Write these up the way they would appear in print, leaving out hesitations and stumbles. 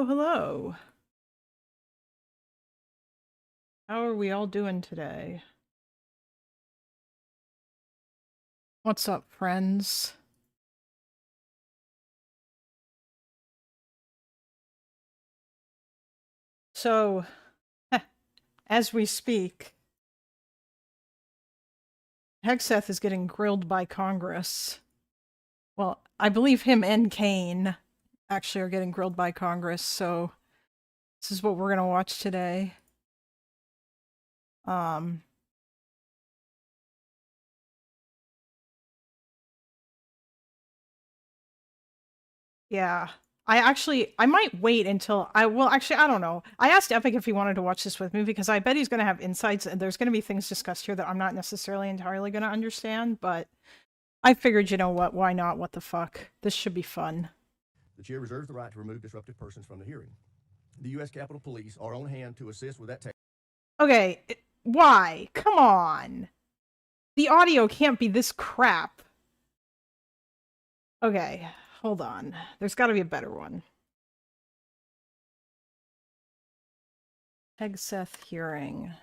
Oh, hello. How are we all doing today? What's up, friends? So, as we speak, Hegseth is getting grilled by Congress. Well, I believe him and Kane actually are getting grilled by Congress, so this is what we're gonna watch today. Yeah. I might wait until I don't know. I asked Epic if he wanted to watch this with me because I bet he's going to have insights and there's going to be things discussed here that I'm not necessarily entirely going to understand, but I figured, you know what, why not? What the fuck? This should be fun. The chair reserves the right to remove disruptive persons from the hearing. The U.S. Capitol Police are on hand to assist with that task. Okay, why? Come on. The audio can't be this crap. Okay, hold on. There's got to be a better one. Hegseth hearing.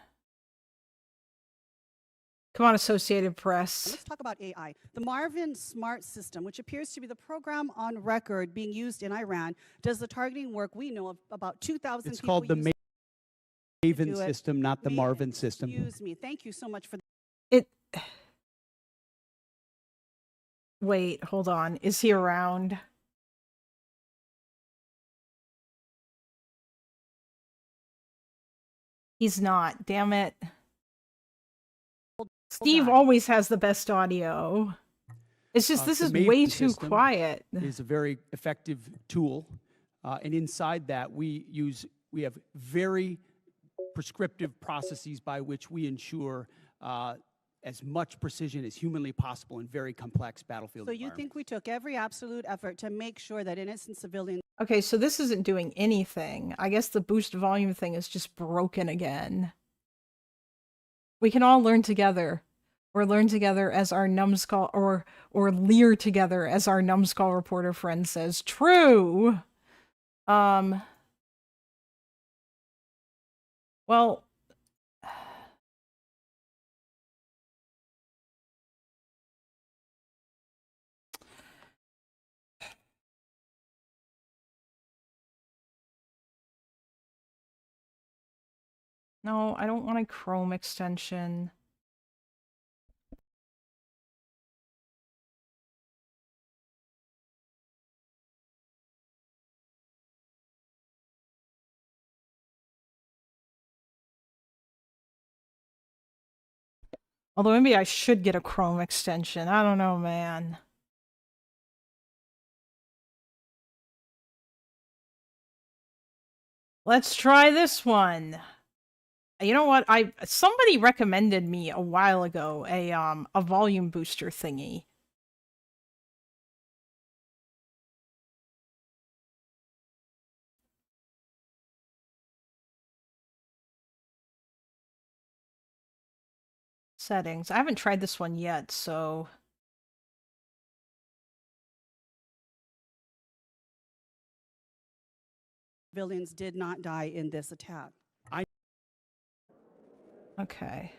Come on, Associated Press. Let's talk about AI. The Marvin Smart System, which appears to be the program on record being used in Iran, does the targeting work we know of about 2,000 people. It's called the Maven system, not the Marvin system. Excuse me. Thank you so much for it. Wait, hold on. Is he around? He's not. Damn it. Steve always has the best audio. It's just this is way too quiet. It's a very effective tool, and inside that we have very prescriptive processes by which we ensure as much precision as humanly possible in very complex battlefield environments. So you think we took every absolute effort to make sure that innocent civilians... Okay, so this isn't doing anything. I guess the boost volume thing is just broken again. We can all learn together. Or learn together as our numbskull, or leer together as our numbskull reporter friend says. True! Well... No, I don't want a Chrome extension. Although maybe I should get a Chrome extension. I don't know, man. Let's try this one. You know what? Somebody recommended me a while ago a volume booster thingy. Settings. I haven't tried this one yet, so... Civilians did not die in this attack. Okay.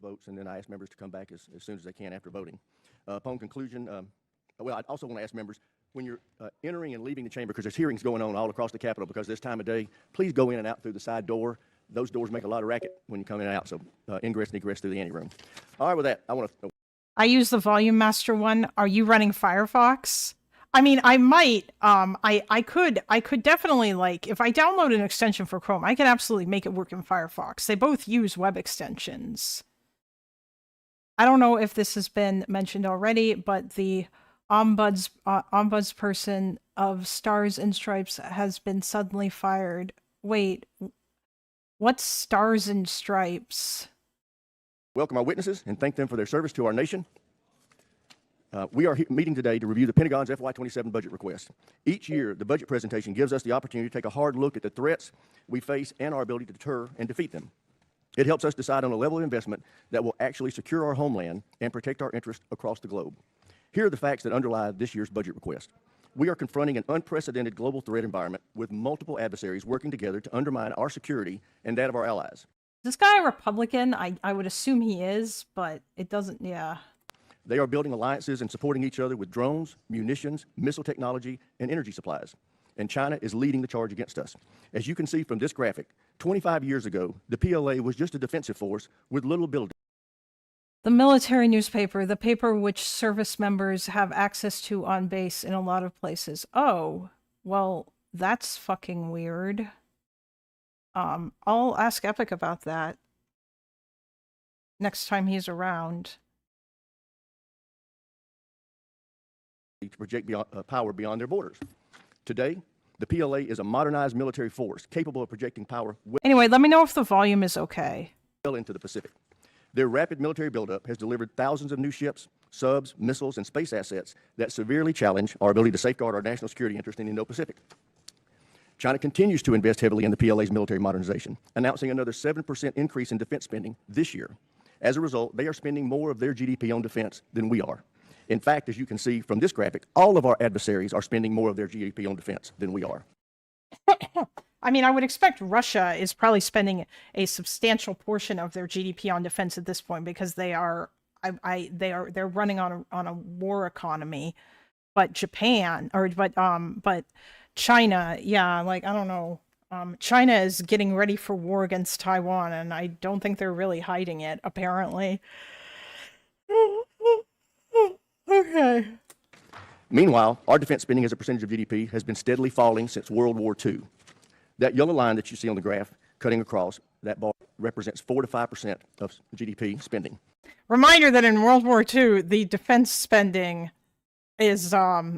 Votes, and then I ask members to come back as soon as they can after voting. Upon conclusion, well, I also want to ask members, when you're entering and leaving the chamber, because there's hearings going on all across the Capitol because this time of day, please go in and out through the side door. Those doors make a lot of racket when you come in and out, so ingress and egress through the anteroom. All right, with that, I want to... I use the Volume Master one. Are you running Firefox? I mean, I might. I could definitely, like, if I download an extension for Chrome, I can absolutely make it work in Firefox. They both use web extensions. I don't know if this has been mentioned already, but the ombudsperson of Stars and Stripes has been suddenly fired. Wait, what's Stars and Stripes? Welcome our witnesses and thank them for their service to our nation. We are meeting today to review the Pentagon's FY27 budget request. Each year, the budget presentation gives us the opportunity to take a hard look at the threats we face and our ability to deter and defeat them. It helps us decide on a level of investment that will actually secure our homeland and protect our interests across the globe. Here are the facts that underlie this year's budget request. We are confronting an unprecedented global threat environment with multiple adversaries working together to undermine our security and that of our allies. Is this guy a Republican? I would assume he is, but it doesn't, yeah. They are building alliances and supporting each other with drones, munitions, missile technology, and energy supplies. And China is leading the charge against us. As you can see from this graphic, 25 years ago, the PLA was just a defensive force with little ability. The military newspaper, the paper which service members have access to on base in a lot of places. Oh, well, that's fucking weird. I'll ask Epic about that next time he's around. To project power beyond their borders. Today, the PLA is a modernized military force capable of projecting power Anyway, let me know if the volume is okay. well into the Pacific. Their rapid military buildup has delivered thousands of new ships, subs, missiles, and space assets that severely challenge our ability to safeguard our national security interest in the Indo-Pacific. China continues to invest heavily in the PLA's military modernization, announcing another 7% increase in defense spending this year. As a result, they are spending more of their GDP on defense than we are. In fact, as you can see from this graphic, all of our adversaries are spending more of their GDP on defense than we are. I mean, I would expect Russia is probably spending a substantial portion of their GDP on defense at this point because they're running on a war economy. But Japan but China, yeah, like I don't know. China is getting ready for war against Taiwan, and I don't think they're really hiding it, apparently. Okay. Meanwhile, our defense spending as a percentage of GDP has been steadily falling since World War II. That yellow line that you see on the graph cutting across that bar represents 4 to 5% of GDP spending. Reminder that in World War II, the defense spending is yeah,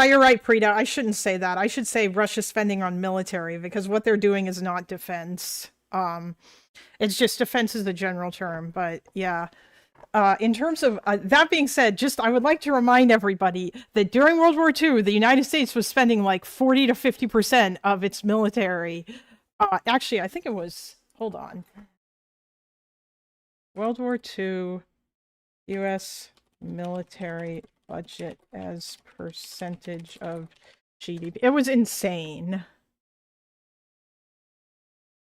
you're right, Prita. I shouldn't say that. I should say Russia's spending on military because what they're doing is not defense. It's just defense is the general term, but yeah. In terms of that being said, I would like to remind everybody that during World War II, the United States was spending like 40 to 50% of its military. Actually, I think it was, hold on. World War II, U.S. military budget as percentage of GDP. It was insane.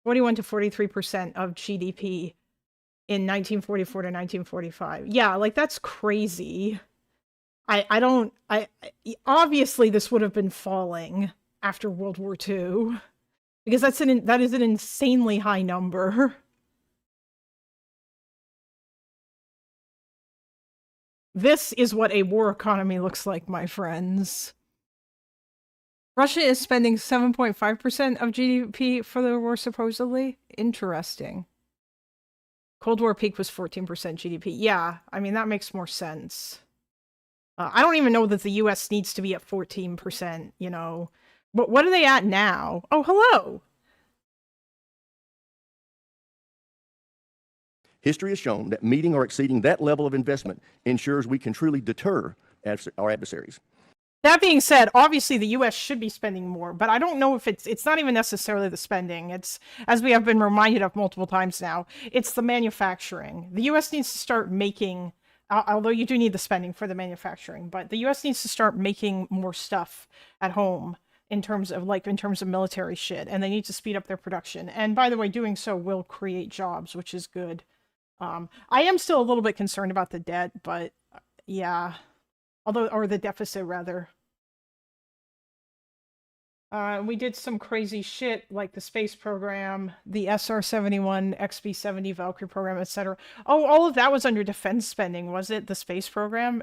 41 to 43% of GDP. In 1944 to 1945. Yeah, like that's crazy. Obviously this would have been falling after World War II because that is an insanely high number. This is what a war economy looks like, my friends. Russia is spending 7.5% of GDP for the war, supposedly. Interesting. Cold War peak was 14% GDP. Yeah, I mean, that makes more sense. I don't even know that the US needs to be at 14%, you know. But what are they at now? Oh, hello! History has shown that meeting or exceeding that level of investment ensures we can truly deter our adversaries. That being said, obviously the U.S. should be spending more, but I don't know if it's not even necessarily the spending. It's, as we have been reminded of multiple times now, it's the manufacturing. The U.S. needs to start making, although you do need the spending for the manufacturing, but the U.S. needs to start making more stuff at home in terms of military shit, and they need to speed up their production. And by the way, doing so will create jobs, which is good. I am still a little bit concerned about the debt, but yeah. Or the deficit, rather. We did some crazy shit, like the space program, the SR-71, XB-70 Valkyrie program, etc. Oh, all of that was under defense spending, was it? The space program?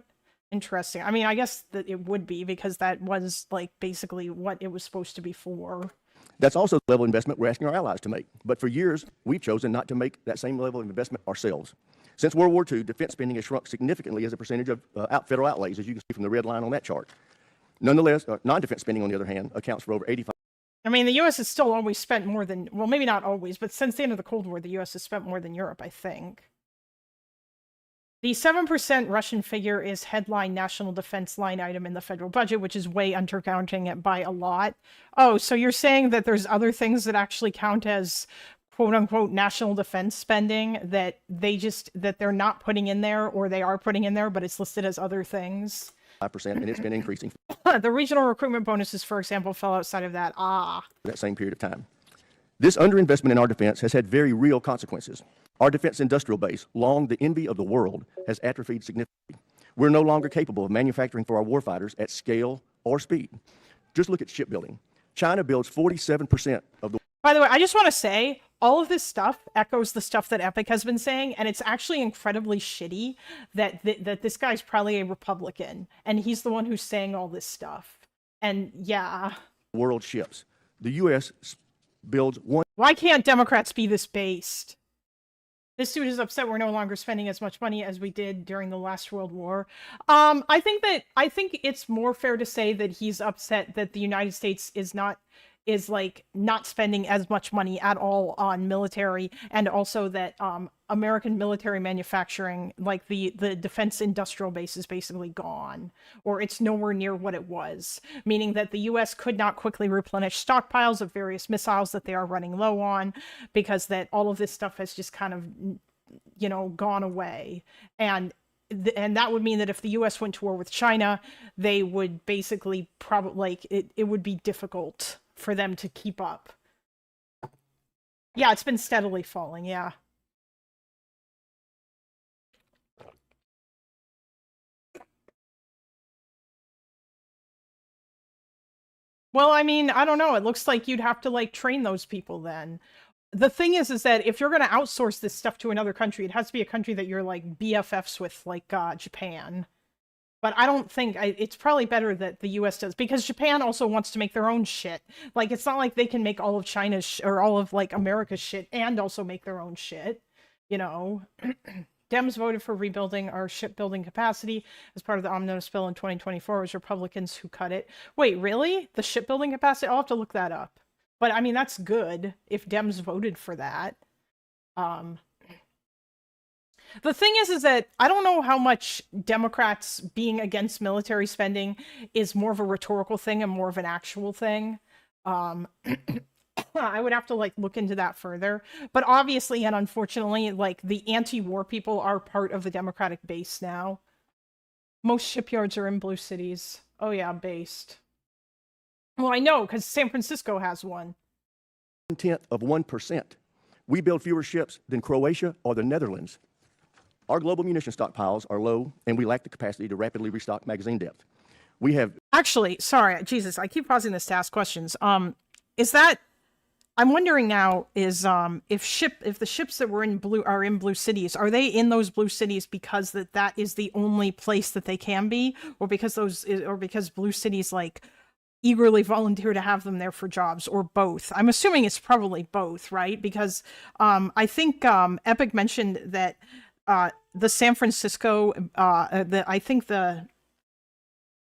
Interesting. I mean, I guess that it would be, because that was, like, basically what it was supposed to be for. That's also the level of investment we're asking our allies to make. But for years, we've chosen not to make that same level of investment ourselves. Since World War II, defense spending has shrunk significantly as a percentage of federal outlays, as you can see from the red line on that chart. Nonetheless, non-defense spending, on the other hand, accounts for over 85%. I mean, the U.S. has still always spent more than, well, maybe not always, but since the end of the Cold War, the U.S. has spent more than Europe, I think. The 7% Russian figure is headline national defense line item in the federal budget, which is way undercounting it by a lot. Oh, so you're saying that there's other things that actually count as quote unquote national defense spending that they're not putting in there, or they are putting in there, but it's listed as other things. 5%, and it's been increasing The regional recruitment bonuses, for example, fell outside of that. for that same period of time. This underinvestment in our defense has had very real consequences. Our defense industrial base, long the envy of the world, has atrophied significantly. We're no longer capable of manufacturing for our warfighters at scale or speed. Just look at shipbuilding. China builds 47% of the... By the way, I just want to say, all of this stuff echoes the stuff that Epic has been saying, and it's actually incredibly shitty that this guy's probably a Republican, and he's the one who's saying all this stuff. And yeah. world ships. The U.S. builds one... Why can't Democrats be this based? This dude is upset we're no longer spending as much money as we did during the last World War. I think it's more fair to say that he's upset that the United States is not spending as much money at all on military, and also that American military manufacturing, like the defense industrial base, is basically gone, or it's nowhere near what it was, meaning that the US could not quickly replenish stockpiles of various missiles that they are running low on, because that all of this stuff has just kind of, you know, gone away. And that would mean that if the US went to war with China, they would basically probably, it would be difficult for them to keep up. Yeah, it's been steadily falling, yeah. Well, I mean, I don't know. It looks like you'd have to, like, train those people then. The thing is that if you're going to outsource this stuff to another country, it has to be a country that you're, like, BFFs with, like, Japan. But I don't think, it's probably better that the US does, because Japan also wants to make their own shit. Like, it's not like they can make all of China's, or all of, like, America's shit and also make their own shit, you know? Dems voted for rebuilding our shipbuilding capacity as part of the omnibus bill in 2024. It was Republicans who cut it. Wait, really? The shipbuilding capacity? I'll have to look that up. But, I mean, that's good if Dems voted for that. The thing is that I don't know how much Democrats being against military spending is more of a rhetorical thing and more of an actual thing. I would have to, like, look into that further. But obviously and unfortunately, like, the anti-war people are part of the Democratic base now. Most shipyards are in blue cities. Oh yeah, based. Well, I know, because San Francisco has one. 0.1%. We build fewer ships than Croatia or the Netherlands. Our global munition stockpiles are low, and we lack the capacity to rapidly restock magazine depth. We have... Actually, sorry, Jesus, I keep pausing this to ask questions. Is that... I'm wondering now, is if the ships that were in blue cities, are they in those blue cities because that is the only place that they can be, or because blue cities, like, eagerly volunteer to have them there for jobs, or both? I'm assuming it's probably both, right? Because I think Epic mentioned that the San Francisco, I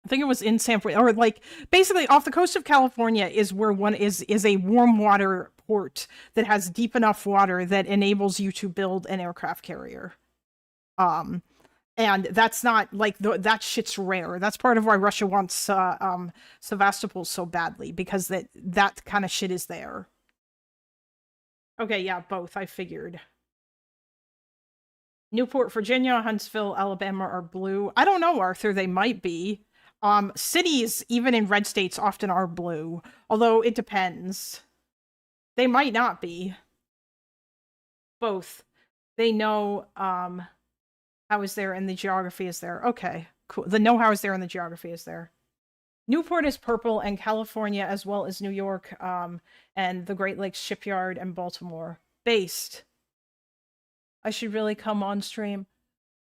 think it was in San Francisco, or, like, basically off the coast of California is where one is a warm water port that has deep enough water that enables you to build an aircraft carrier. And that's not, like, that shit's rare. That's part of why Russia wants Sevastopol so badly, because that kind of shit is there. Okay, yeah, both, I figured. Newport, Virginia, Huntsville, Alabama are blue. I don't know, Arthur, they might be. Cities, even in red states, often are blue, although it depends. They might not be. Both. They know how is there and the geography is there. Okay, cool. The know-how is there and the geography is there. Newport is purple, and California, as well as New York, and the Great Lakes Shipyard and Baltimore. Based. I should really come on stream.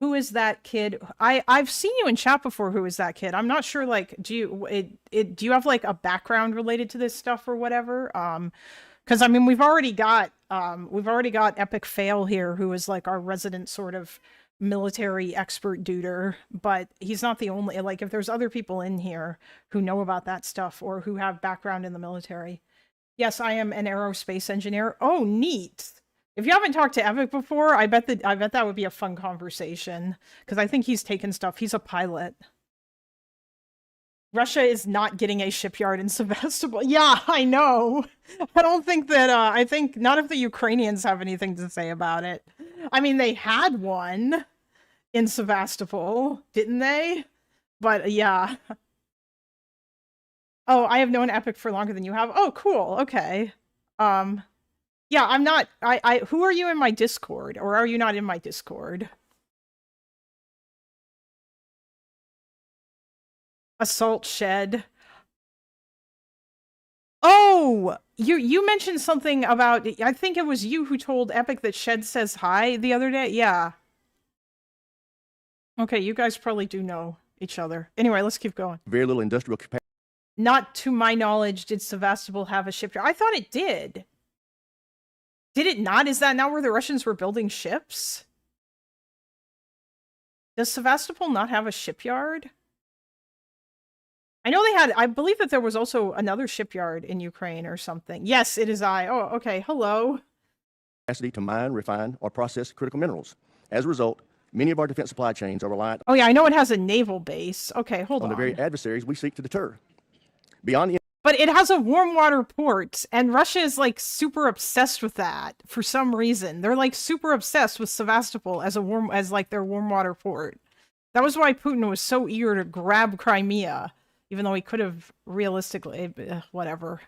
Who is that kid? I've seen you in chat before. Who is that kid? I'm not sure. Like, do you have, like, a background related to this stuff or whatever? Because I mean, we've already got Epic Fail here, who is, like, our resident sort of military expert duder, but he's not the only. Like, if there's other people in here who know about that stuff or who have background in the military. Yes, I am an aerospace engineer. Oh, neat. If you haven't talked to Epic before, I bet that would be a fun conversation, because I think he's taken stuff. He's a pilot. Russia is not getting a shipyard in Sevastopol. Yeah, I know. I don't think that, I think none of the Ukrainians have anything to say about it. I mean, they had one in Sevastopol, didn't they? But yeah. Oh, I have known Epic for longer than you have. Oh, cool. Okay. Yeah, I'm not, who are you in my Discord? Or are you not in my Discord? Assault Shed. Oh, you mentioned something about, I think it was you who told Epic that Shed says hi the other day. Yeah. Okay, you guys probably do know each other. Anyway, let's keep going. Very little industrial capacity. Not to my knowledge did Sevastopol have a shipyard. I thought it did. Did it not? Is that not where the Russians were building ships? Does Sevastopol not have a shipyard? I know they had, I believe that there was also another shipyard in Ukraine or something. Yes, it is I. Oh, okay. Hello. Capacity to mine, refine, or process critical minerals. As a result, many of our defense supply chains are reliant Oh, yeah, I know it has a naval base. Okay, hold on on. the very adversaries we seek to deter. Beyond the But it has a warm water port, and Russia is, like, super obsessed with that for some reason. They're, like, super obsessed with Sevastopol as their warm water port. That was why Putin was so eager to grab Crimea, even though he could have realistically, whatever.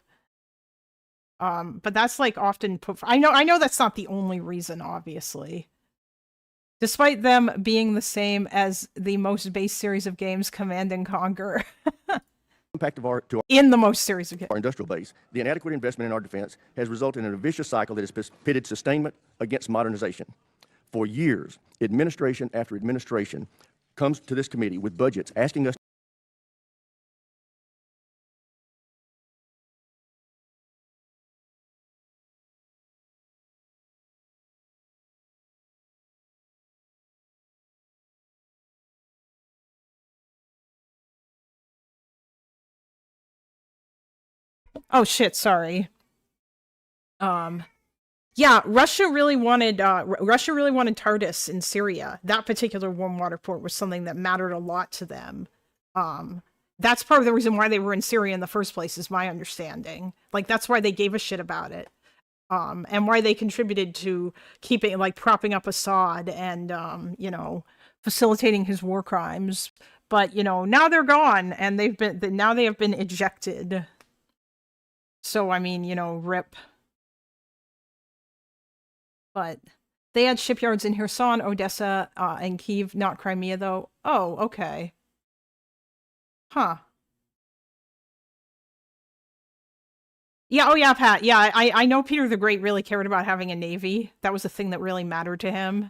But that's, like, often put... I know that's not the only reason, obviously. Despite them being the same as the most base series of games, Command and Conquer. impact of our in the most series of games. Our industrial base, the inadequate investment in our defense has resulted in a vicious cycle that has pitted sustainment against modernization. For years, administration after administration comes to this committee with budgets asking us Oh shit, sorry. Yeah, Russia really wanted TARDIS in Syria. That particular warm water port was something that mattered a lot to them. That's part of the reason why they were in Syria in the first place, is my understanding. Like, that's why they gave a shit about it. And why they contributed to keeping, like, propping up Assad and, you know, facilitating his war crimes. But, you know, now they're gone, and now they have been ejected. So, I mean, you know, rip. But they had shipyards in Kherson, Odessa, and Kyiv, not Crimea, though. Oh, okay. Huh. Yeah, oh yeah, Pat. Yeah, I know Peter the Great really cared about having a navy. That was a thing that really mattered to him.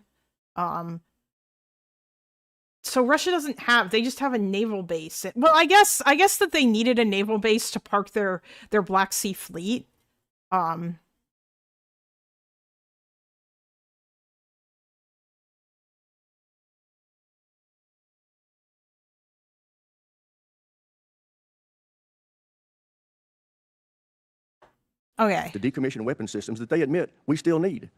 So Russia doesn't have, they just have a naval base. Well, I guess that they needed a naval base to park their Black Sea fleet. Okay. to decommission weapon systems that they admit we still need,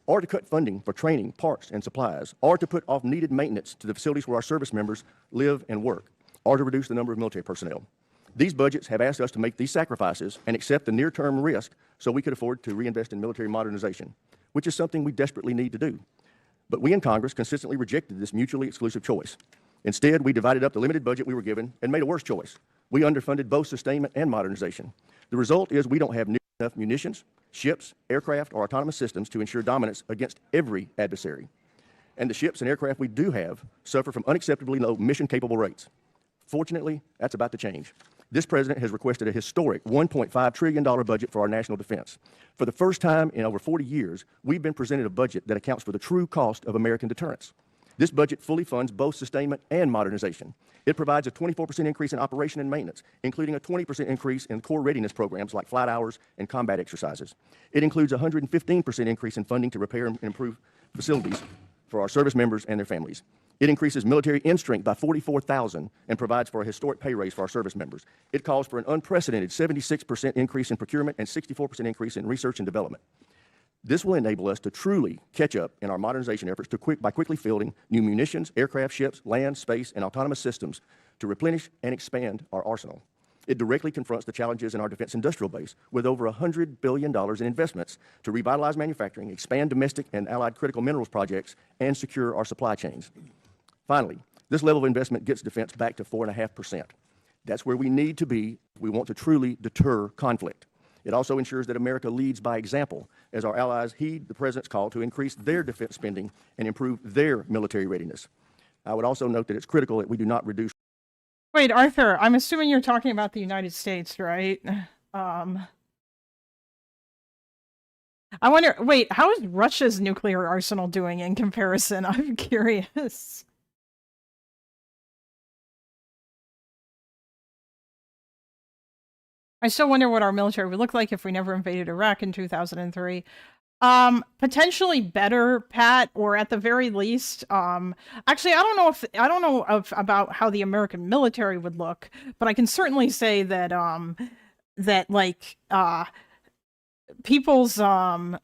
or to cut funding for training, parts, and supplies, or to put off needed maintenance to the facilities where our service members live and work, or to reduce the number of military personnel. These budgets have asked us to make these sacrifices and accept the near-term risk so we could afford to reinvest in military modernization, which is something we desperately need to do. But we in Congress consistently rejected this mutually exclusive choice. Instead, we divided up the limited budget we were given and made a worse choice. We underfunded both sustainment and modernization. The result is we don't have enough munitions, ships, aircraft, or autonomous systems to ensure dominance against every adversary. And the ships and aircraft we do have suffer from unacceptably low mission-capable rates. Fortunately, that's about to change. This president has requested a historic $1.5 trillion budget for our national defense. For the first time in over 40 years, we've been presented a budget that accounts for the true cost of American deterrence. This budget fully funds both sustainment and modernization. It provides a 24% increase in operation and maintenance, including a 20% increase in core readiness programs like flight hours and combat exercises. It includes a 115% increase in funding to repair and improve facilities for our service members and their families. It increases military end strength by 44,000 and provides for a historic pay raise for our service members. It calls for an unprecedented 76% increase in procurement and 64% increase in research and development. This will enable us to truly catch up in our modernization efforts by quickly fielding new munitions, aircraft, ships, land, space, and autonomous systems to replenish and expand our arsenal. It directly confronts the challenges in our defense industrial base with over $100 billion in investments to revitalize manufacturing, expand domestic and allied critical minerals projects, and secure our supply chains. Finally, this level of investment gets defense back to 4.5%. That's where we need to be if we want to truly deter conflict. It also ensures that America leads by example as our allies heed the President's call to increase their defense spending and improve their military readiness. I would also note that it's critical that we do not reduce. Wait, Arthur, I'm assuming you're talking about the United States, right? I wonder, wait, how is Russia's nuclear arsenal doing in comparison? I'm curious. I still wonder what our military would look like if we never invaded Iraq in 2003. Potentially better, Pat, or at the very least, actually, I don't know about how the American military would look, but I can certainly say that, that like, people's, that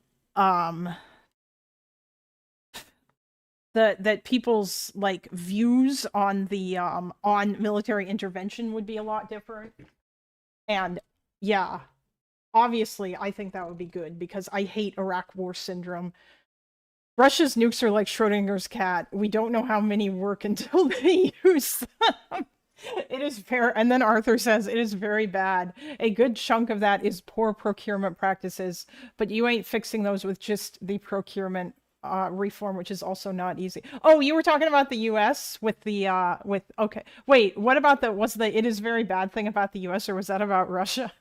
people's like views on the, on military intervention would be a lot different. And yeah. Obviously, I think that would be good because I hate Iraq War syndrome. Russia's nukes are like Schrodinger's cat. We don't know how many work until they use them. It is fair. And then Arthur says it is very bad. A good chunk of that is poor procurement practices, but you ain't fixing those with just the procurement reform, which is also not easy. Oh, you were talking about the US with the okay. Wait, what about was the it is very bad thing about the US, or was that about Russia?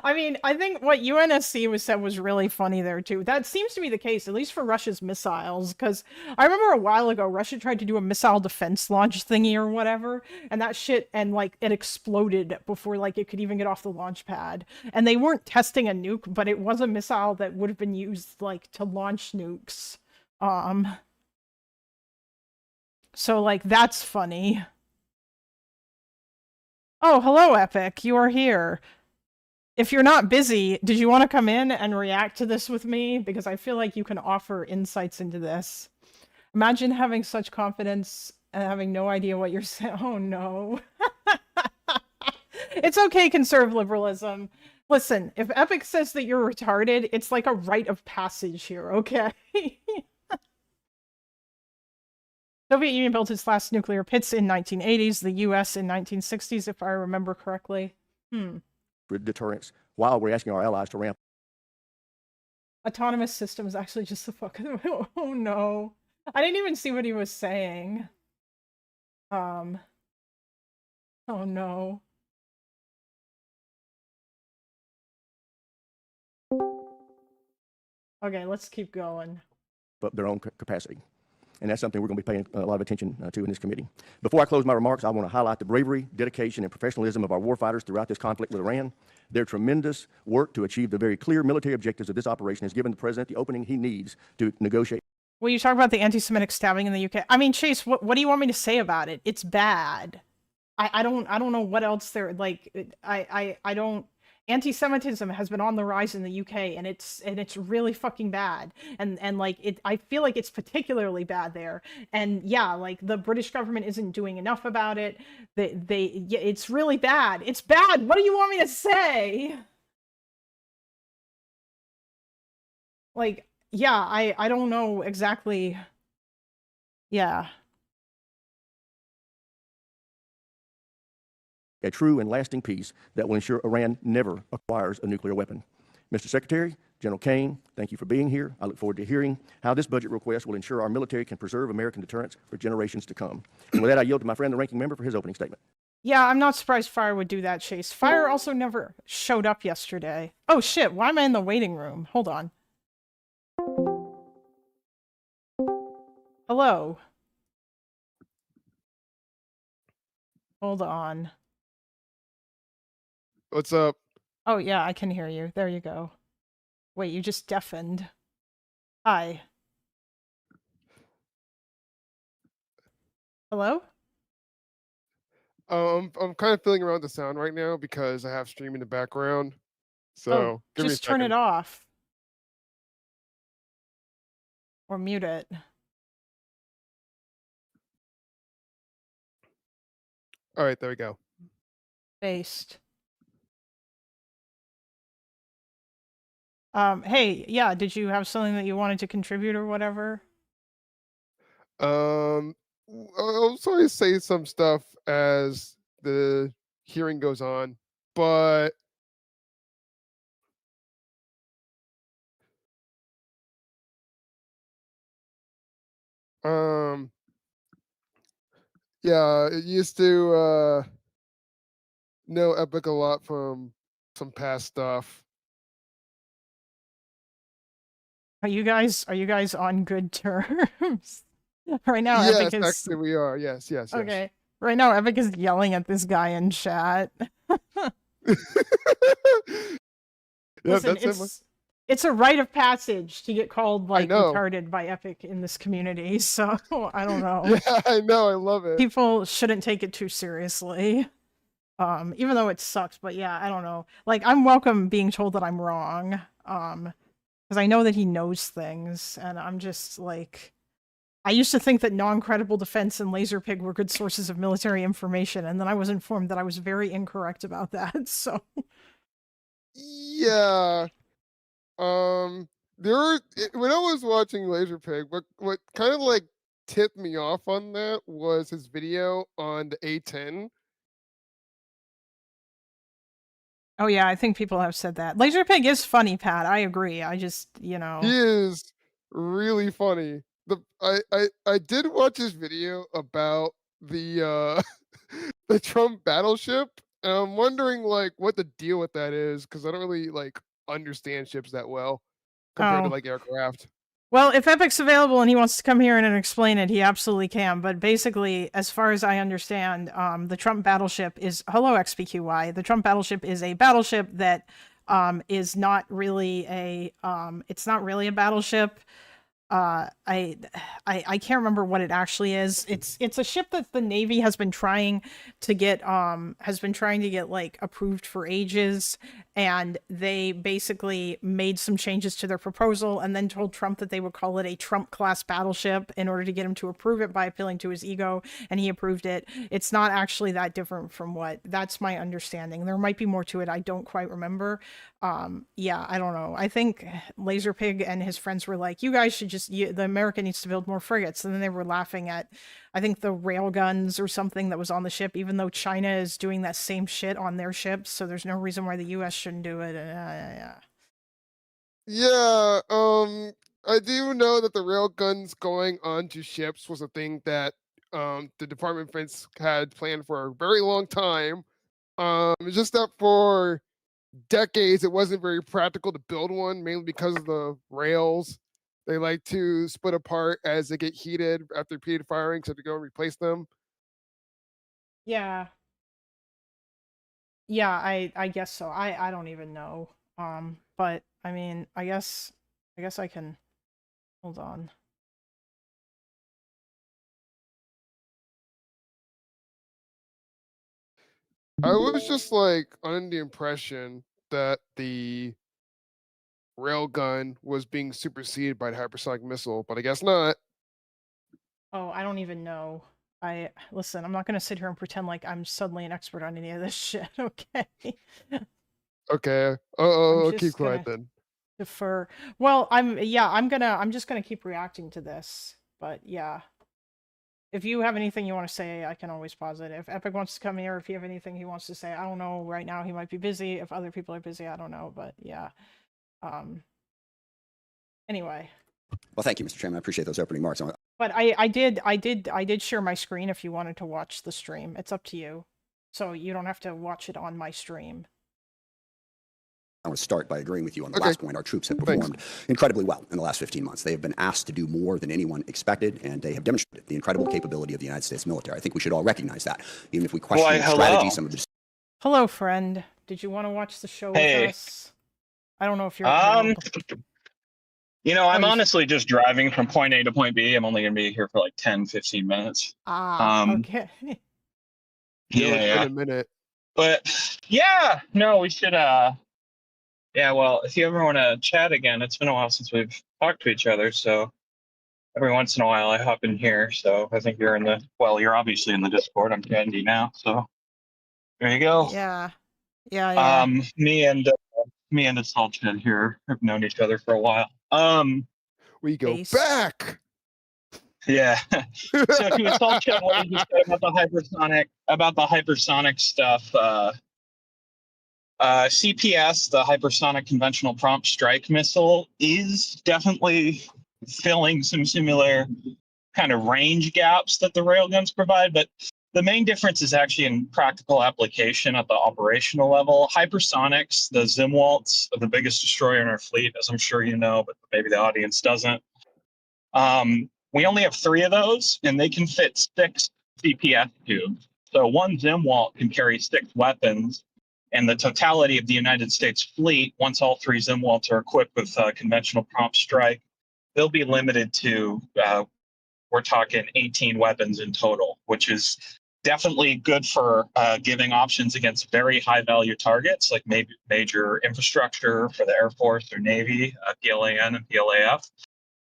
I mean, I think what UNSC said was really funny there too. That seems to be the case, at least for Russia's missiles, because I remember a while ago Russia tried to do a missile defense launch thingy or whatever, and that shit, and like it exploded before like it could even get off the launch pad. And they weren't testing a nuke, but it was a missile that would have been used like to launch nukes. So like that's funny. Oh, hello, Epic. You are here. If you're not busy, did you want to come in and react to this with me? Because I feel like you can offer insights into this. Imagine having such confidence and having no idea what you're saying. Oh, no. It's okay, conservative liberalism. Listen, if Epic says that you're retarded, it's like a rite of passage here, okay? Soviet Union built its last nuclear pits in 1980s, the US in 1960s, if I remember correctly. For deterrence while we're asking our allies to ramp. Autonomous systems actually just the fuck. Oh no. I didn't even see what he was saying. Oh no. Okay, let's keep going. But their own capacity. And that's something we're going to be paying a lot of attention to in this committee. Before I close my remarks, I want to highlight the bravery, dedication, and professionalism of our warfighters throughout this conflict with Iran. Their tremendous work to achieve the very clear military objectives of this operation has given the President the opening he needs to negotiate. Well, you talk about the anti-Semitic stabbing in the UK. I mean, Chase, what do you want me to say about it? It's bad. I don't know what else there, like, I don't... Anti-Semitism has been on the rise in the UK, and it's really fucking bad. And like I feel like it's particularly bad there. And yeah, like the British government isn't doing enough about it. Yeah, it's really bad. It's bad. What do you want me to say? Like, yeah, I don't know exactly. Yeah. A true and lasting peace that will ensure Iran never acquires a nuclear weapon. Mr. Secretary, General Kane, thank you for being here. I look forward to hearing how this budget request will ensure our military can preserve American deterrence for generations to come. And with that, I yield to my friend, the ranking member, for his opening statement. Yeah, I'm not surprised Fire would do that, Chase. Fire also never showed up yesterday. Oh shit, why am I in the waiting room? Hold on. Hello. Hold on. What's up? Oh, yeah, I can hear you. There you go. Wait, you just deafened. Hi. Hello? I'm kind of feeling around the sound right now because I have stream in the background. So give me a Just turn it second. off. Or mute it. All right, there we go. Based. Hey, yeah, did you have something that you wanted to contribute or whatever? I'll sorry to say some stuff as the hearing goes on, but um, yeah, it used to know Epic a lot from some past stuff. Are you guys on good terms? Right now, Yes, Epic is actually, we are. Yes, yes, yes. okay. Right now, Epic is yelling at this guy in chat. Yeah, Listen, that's him. it's a rite of passage to get called I like know. retarded by Epic in this community. So I don't know. Yeah, I know. I love it. People shouldn't take it too seriously. Even though it sucks, but yeah, I don't know. Like, I'm welcome being told that I'm wrong. Because I know that he knows things, and I'm just like, I used to think that non-credible defense and Laserpig were good sources of military information, and then I was informed that I was very incorrect about that. So Yeah. There were when I was watching Laserpig, what kind of like tipped me off on that was his video on the A10. oh yeah, I think people have said that. Laserpig is funny, Pat. I agree. I just, He is really funny. I did watch his video about the the Trump battleship, and I'm wondering like what the deal with that is because I don't really like understand ships that well compared to oh. like aircraft. Well, if Epic's available and he wants to come here and explain it, he absolutely can. But basically, as far as I understand, the Trump battleship is hello XPQY. The Trump battleship is a battleship that is not really a it's not really a battleship. I can't remember what it actually is. It's a ship that the Navy has been trying to get like approved for ages, and they basically made some changes to their proposal and then told Trump that they would call it a Trump class battleship in order to get him to approve it by appealing to his ego, and he approved it. It's not actually that different from what that's my understanding. There might be more to it. I don't quite remember. Yeah, I don't know. I think Laserpig and his friends were like, you guys should just, the America needs to build more frigates. And then they were laughing at, I think, the railguns or something that was on the ship, even though China is doing that same shit on their ships. So there's no reason why the US shouldn't do it. Yeah, I do know that the rail guns going onto ships was a thing that the Department of Defense had planned for a very long time. It's just that for decades it wasn't very practical to build one, mainly because of the rails. They like to split apart as they get heated after repeated firing, so to go and replace them. Yeah. Yeah, I guess so. I don't even know. But I mean, I guess I can hold on. I was just like under the impression that the railgun was being superseded by the hypersonic missile, but I guess not. Oh, I don't even know. Listen, I'm not going to sit here and pretend like I'm suddenly an expert on any of this shit, okay? Okay. I'll keep just quiet gonna then. defer. Well, I'm just gonna keep reacting to this. But yeah. If you have anything you want to say, I can always pause it. If Epic wants to come here, if you have anything he wants to say, I don't know. Right now he might be busy. If other people are busy, I don't know. But yeah. Anyway. Well, thank you, Mr. Chairman. I appreciate those opening remarks. But I did share my screen if you wanted to watch the stream. It's up to you. So you don't have to watch it on my stream. I want to start by agreeing with you on the last point. Our troops have performed incredibly well in the last 15 months. They have been asked to do more than anyone expected, and they have demonstrated the incredible capability of the United States military. I think we should all recognize that, even if we question the strategy, some of the... Hello, friend. Did you want to watch the show with us? I don't know if you're... You know, I'm honestly just driving from point A to point B. I'm only going to be here for like 10, 15 minutes. Okay. Yeah. It's been a minute. But yeah, no, we should... Yeah, well, if you ever want to chat again, it's been a while since we've talked to each other, so every once in a while I hop in here. So I think you're in the, well, you're obviously in the Discord. I'm Candy now. So there you go. Yeah. Yeah. Me and Assault Shed here have known each other for a while. We go Base. back. Yeah. So to Assault Shed, what you just said about the hypersonic stuff, CPS, the hypersonic conventional prompt strike missile, is definitely filling some similar kind of range gaps that the railguns provide, but the main difference is actually in practical application at the operational level. Hypersonics, the Zimwalts, are the biggest destroyer in our fleet, as I'm sure you know, but maybe the audience doesn't. We only have 3 of those, and they can fit 6 CPS tubes. So one Zimwalt can carry 6 weapons, and the totality of the United States fleet, once all 3 Zimwalts are equipped with conventional prompt strike, they'll be limited to, we're talking 18 weapons in total, which is definitely good for giving options against very high value targets like major infrastructure for the Air Force or Navy, PLAN and PLAF.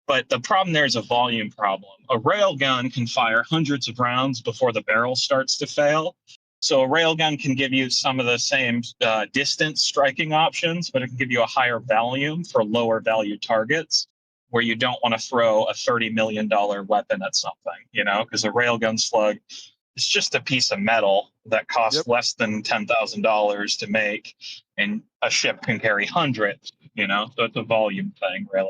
But the problem there is a volume problem. A railgun can fire hundreds of rounds before the barrel starts to fail. So a railgun can give you some of the same distance striking options, but it can give you a higher volume for lower value targets where you don't want to throw a $30 million weapon at something, you know, because a railgun slug is just a piece of metal that costs less than $10,000 to make, and a ship can carry hundreds, you know, so it's a volume thing, really.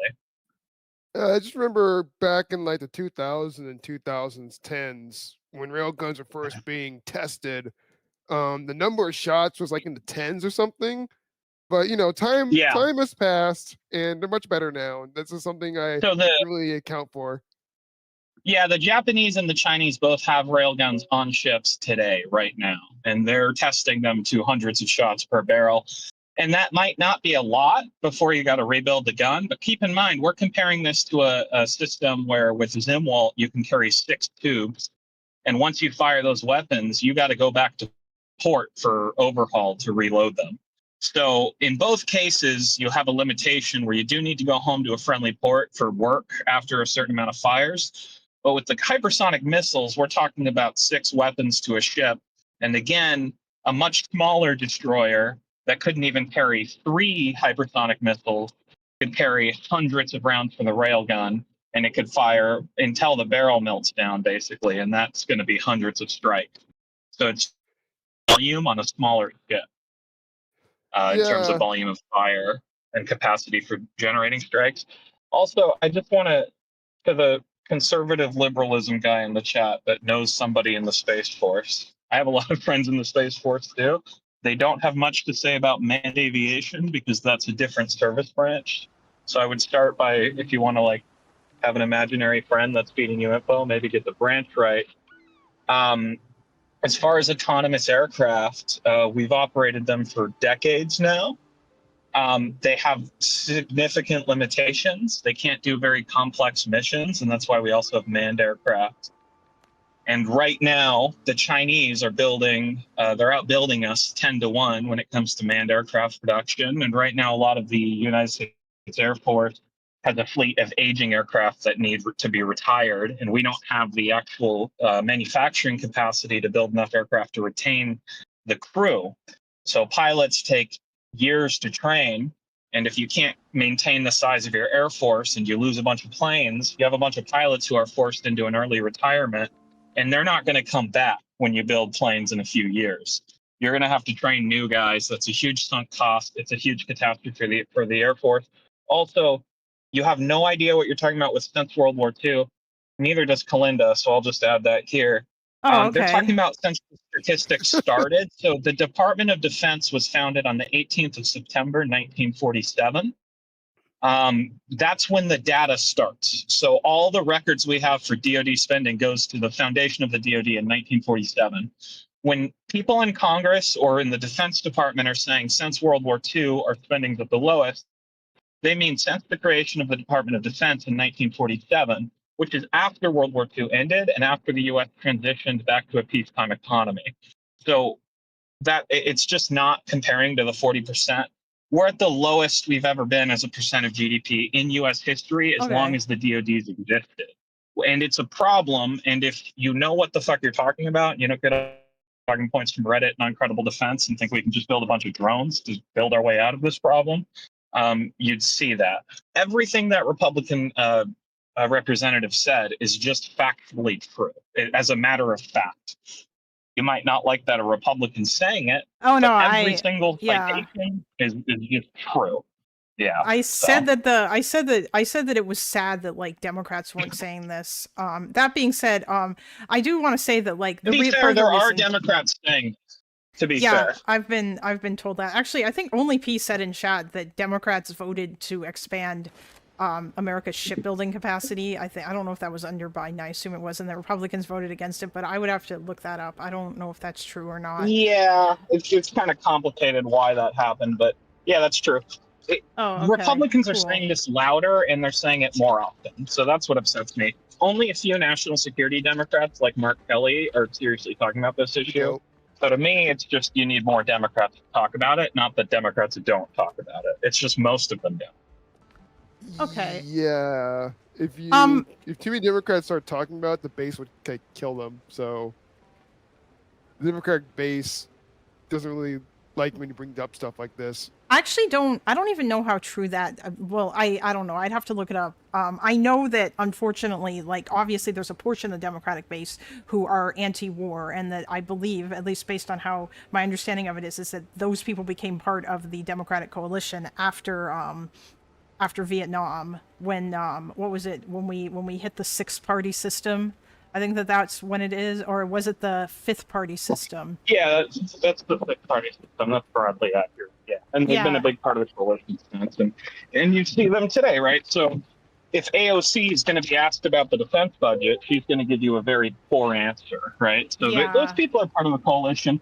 I just remember back in like the 2000s and 2010s when railguns were first being tested, the number of shots was like in the tens or something. But you know, time has passed, and they're much better now. This is something I really account for. Yeah, the Japanese and the Chinese both have railguns on ships today, right now, and they're testing them to hundreds of shots per barrel. And that might not be a lot before you got to rebuild the gun, but keep in mind, we're comparing this to a system where with Zimwalt, you can carry 6 tubes. And once you fire those weapons, you got to go back to port for overhaul to reload them. So in both cases, you have a limitation where you do need to go home to a friendly port for work after a certain amount of fires. But with the hypersonic missiles, we're talking about 6 weapons to a ship. And again, a much smaller destroyer that couldn't even carry 3 hypersonic missiles could carry hundreds of rounds from the railgun, and it could fire until the barrel melts down, basically, and that's going to be hundreds of strikes. So it's volume on a smaller ship in terms of volume of fire and capacity for generating strikes. Also, I just want to the conservative liberalism guy in the chat that knows somebody in the Space Force. I have a lot of friends in the Space Force too. They don't have much to say about manned aviation because that's a different service branch. So I would start by, if you want to like have an imaginary friend that's feeding you info, maybe get the branch right. As far as autonomous aircraft, we've operated them for decades now. They have significant limitations. They can't do very complex missions, and that's why we also have manned aircraft. And right now, the Chinese are building, they're outbuilding us 10 to 1 when it comes to manned aircraft production. And right now, a lot of the United States Air Force has a fleet of aging aircraft that need to be retired. And we don't have the actual manufacturing capacity to build enough aircraft to retain the crew. So pilots take years to train. And if you can't maintain the size of your Air Force and you lose a bunch of planes, you have a bunch of pilots who are forced into an early retirement. And they're not going to come back when you build planes in a few years. You're going to have to train new guys. That's a huge sunk cost. It's a huge catastrophe for the Air Force. Also, you have no idea what you're talking about with since World War II. Neither does Kalinda, so I'll just add that here. Oh, okay. They're talking about since the statistics started. So the Department of Defense was founded on the 18th of September, 1947. That's when the data starts. So all the records we have for DoD spending goes to the foundation of the DoD in 1947. When people in Congress or in the Defense Department are saying since World War II our spending's at the lowest, they mean since the creation of the Department of Defense in 1947, which is after World War II ended and after the U.S. transitioned back to a peacetime economy. So that it's just not comparing to the 40% we're at the lowest we've ever been as a percent of GDP in U.S. history as long Okay. as the DoD's existed. And it's a problem. And if you know what the fuck you're talking about, you don't get talking points from Reddit and Uncredible Defense and think we can just build a bunch of drones to build our way out of this problem, you'd see that. Everything that Republican representative said is just factually true, as a matter of fact. You might not like that a Republican's saying it, Oh no, but every I single yeah. citation is just true. Yeah. I said so. that I said that it was sad that like Democrats weren't saying this. That being said, I do want to say that like To be fair, there are Democrats saying this, to be fair. I've been told that. Actually, I think only P said in chat that Democrats voted to expand America's shipbuilding capacity. I don't know if that was under Biden. I assume it was, and the Republicans voted against it, but I would have to look that up. I don't know if that's true or not. Yeah, it's kind of complicated why that happened, but yeah, that's true. Okay, Republicans are cool. saying this louder and they're saying it more often. So that's what upsets me. Only a few national security Democrats like Mark Kelly are seriously talking about this issue. So to me, it's just you need more Democrats to talk about it, not the Democrats who don't talk about it. It's just most of them don't. Okay. Yeah. If too many Democrats start talking about it, the base would kill them. So the Democratic base doesn't really like when you bring up stuff like this. I actually I don't even know how true that, well, I don't know. I'd have to look it up. I know that unfortunately, like obviously there's a portion of the Democratic base who are anti-war, and that I believe, at least based on how my understanding of it is that those people became part of the Democratic coalition after Vietnam, when what was it, when we hit the 6-party system. I think that's when it is, or was it the 5th-party system? Yeah, that's the 5th-party system. That's broadly accurate. Yeah, and they've been a big part of the coalition since, and you see them today, right? So, if AOC is going to be asked about the defense budget, she's going to give you a very poor answer, right? So those people are part of the coalition.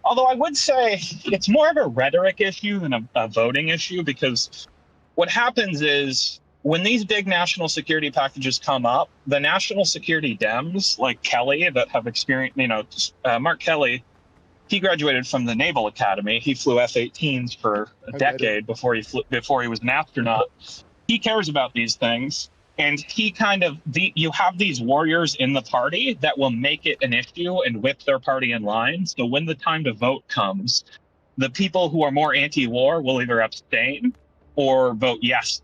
Although I would say it's more of a rhetoric issue than a voting issue, because what happens is, when these big national security packages come up, the national security Dems like Kelly that have experience, Mark Kelly, he graduated from the Naval Academy. He flew F-18s for a decade before he was an astronaut. He cares about these things, and he you have these warriors in the party that will make it an issue and whip their party in line. So when the time to vote comes, the people who are more anti-war will either abstain or vote yes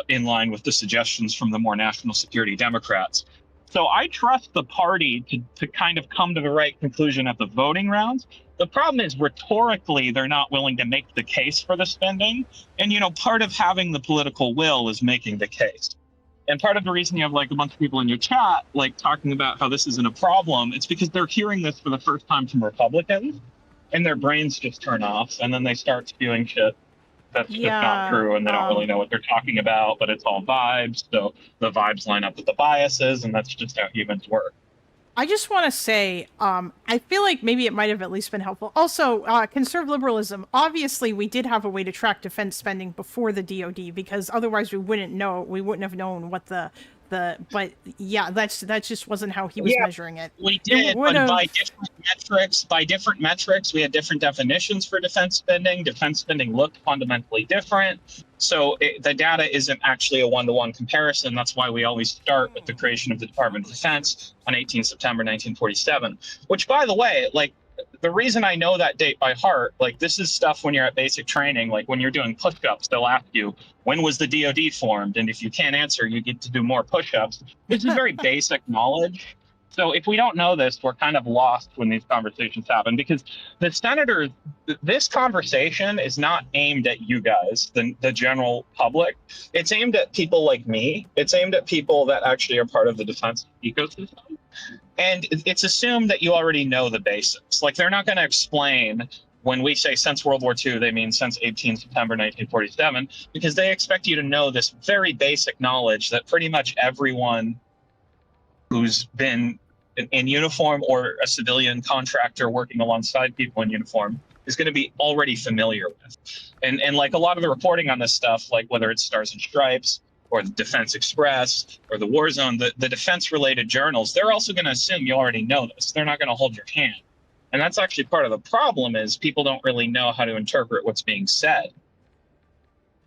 in line with the suggestions from the more national security Democrats. So I trust the party to kind of come to the right conclusion at the voting rounds. The problem is rhetorically, they're not willing to make the case for the spending. And, part of having the political will is making the case. And part of the reason you have like a bunch of people in your chat, like talking about how this isn't a problem, it's because they're hearing this for the first time from Republicans and their brains just turn off and then they start spewing shit that's just not true, and they don't really know what they're talking about, but it's all vibes. So the vibes line up with the biases, and that's just how humans work. I just want to say, I feel like maybe it might have at least been helpful. Also, conservative liberalism, obviously we did have a way to track defense spending before the DoD, because otherwise we wouldn't have known what but yeah, that just wasn't how he was measuring it. We did, but by different metrics, we had different definitions for defense spending. Defense spending looked fundamentally different. So the data isn't actually a one-to-one comparison. That's why we always start with the creation of the Department of Defense on 18 September 1947, which, by the way, like, the reason I know that date by heart, like, this is stuff when you're at basic training, like when you're doing push-ups, they'll ask you, when was the DoD formed? And if you can't answer, you get to do more push-ups. This is very basic knowledge. So if we don't know this, we're kind of lost when these conversations happen, because the senators, this conversation is not aimed at you guys, the general public. It's aimed at people like me. It's aimed at people that actually are part of the defense ecosystem. And it's assumed that you already know the basics. Like, they're not going to explain when we say since World War II, they mean since 18 September 1947, because they expect you to know this very basic knowledge that pretty much everyone who's been in uniform or a civilian contractor working alongside people in uniform is going to be already familiar with. And like a lot of the reporting on this stuff, like whether it's Stars and Stripes or the Defense Express or the War Zone, the defense-related journals, they're also going to assume you already know this. They're not going to hold your hand. And that's actually part of the problem, is people don't really know how to interpret what's being said.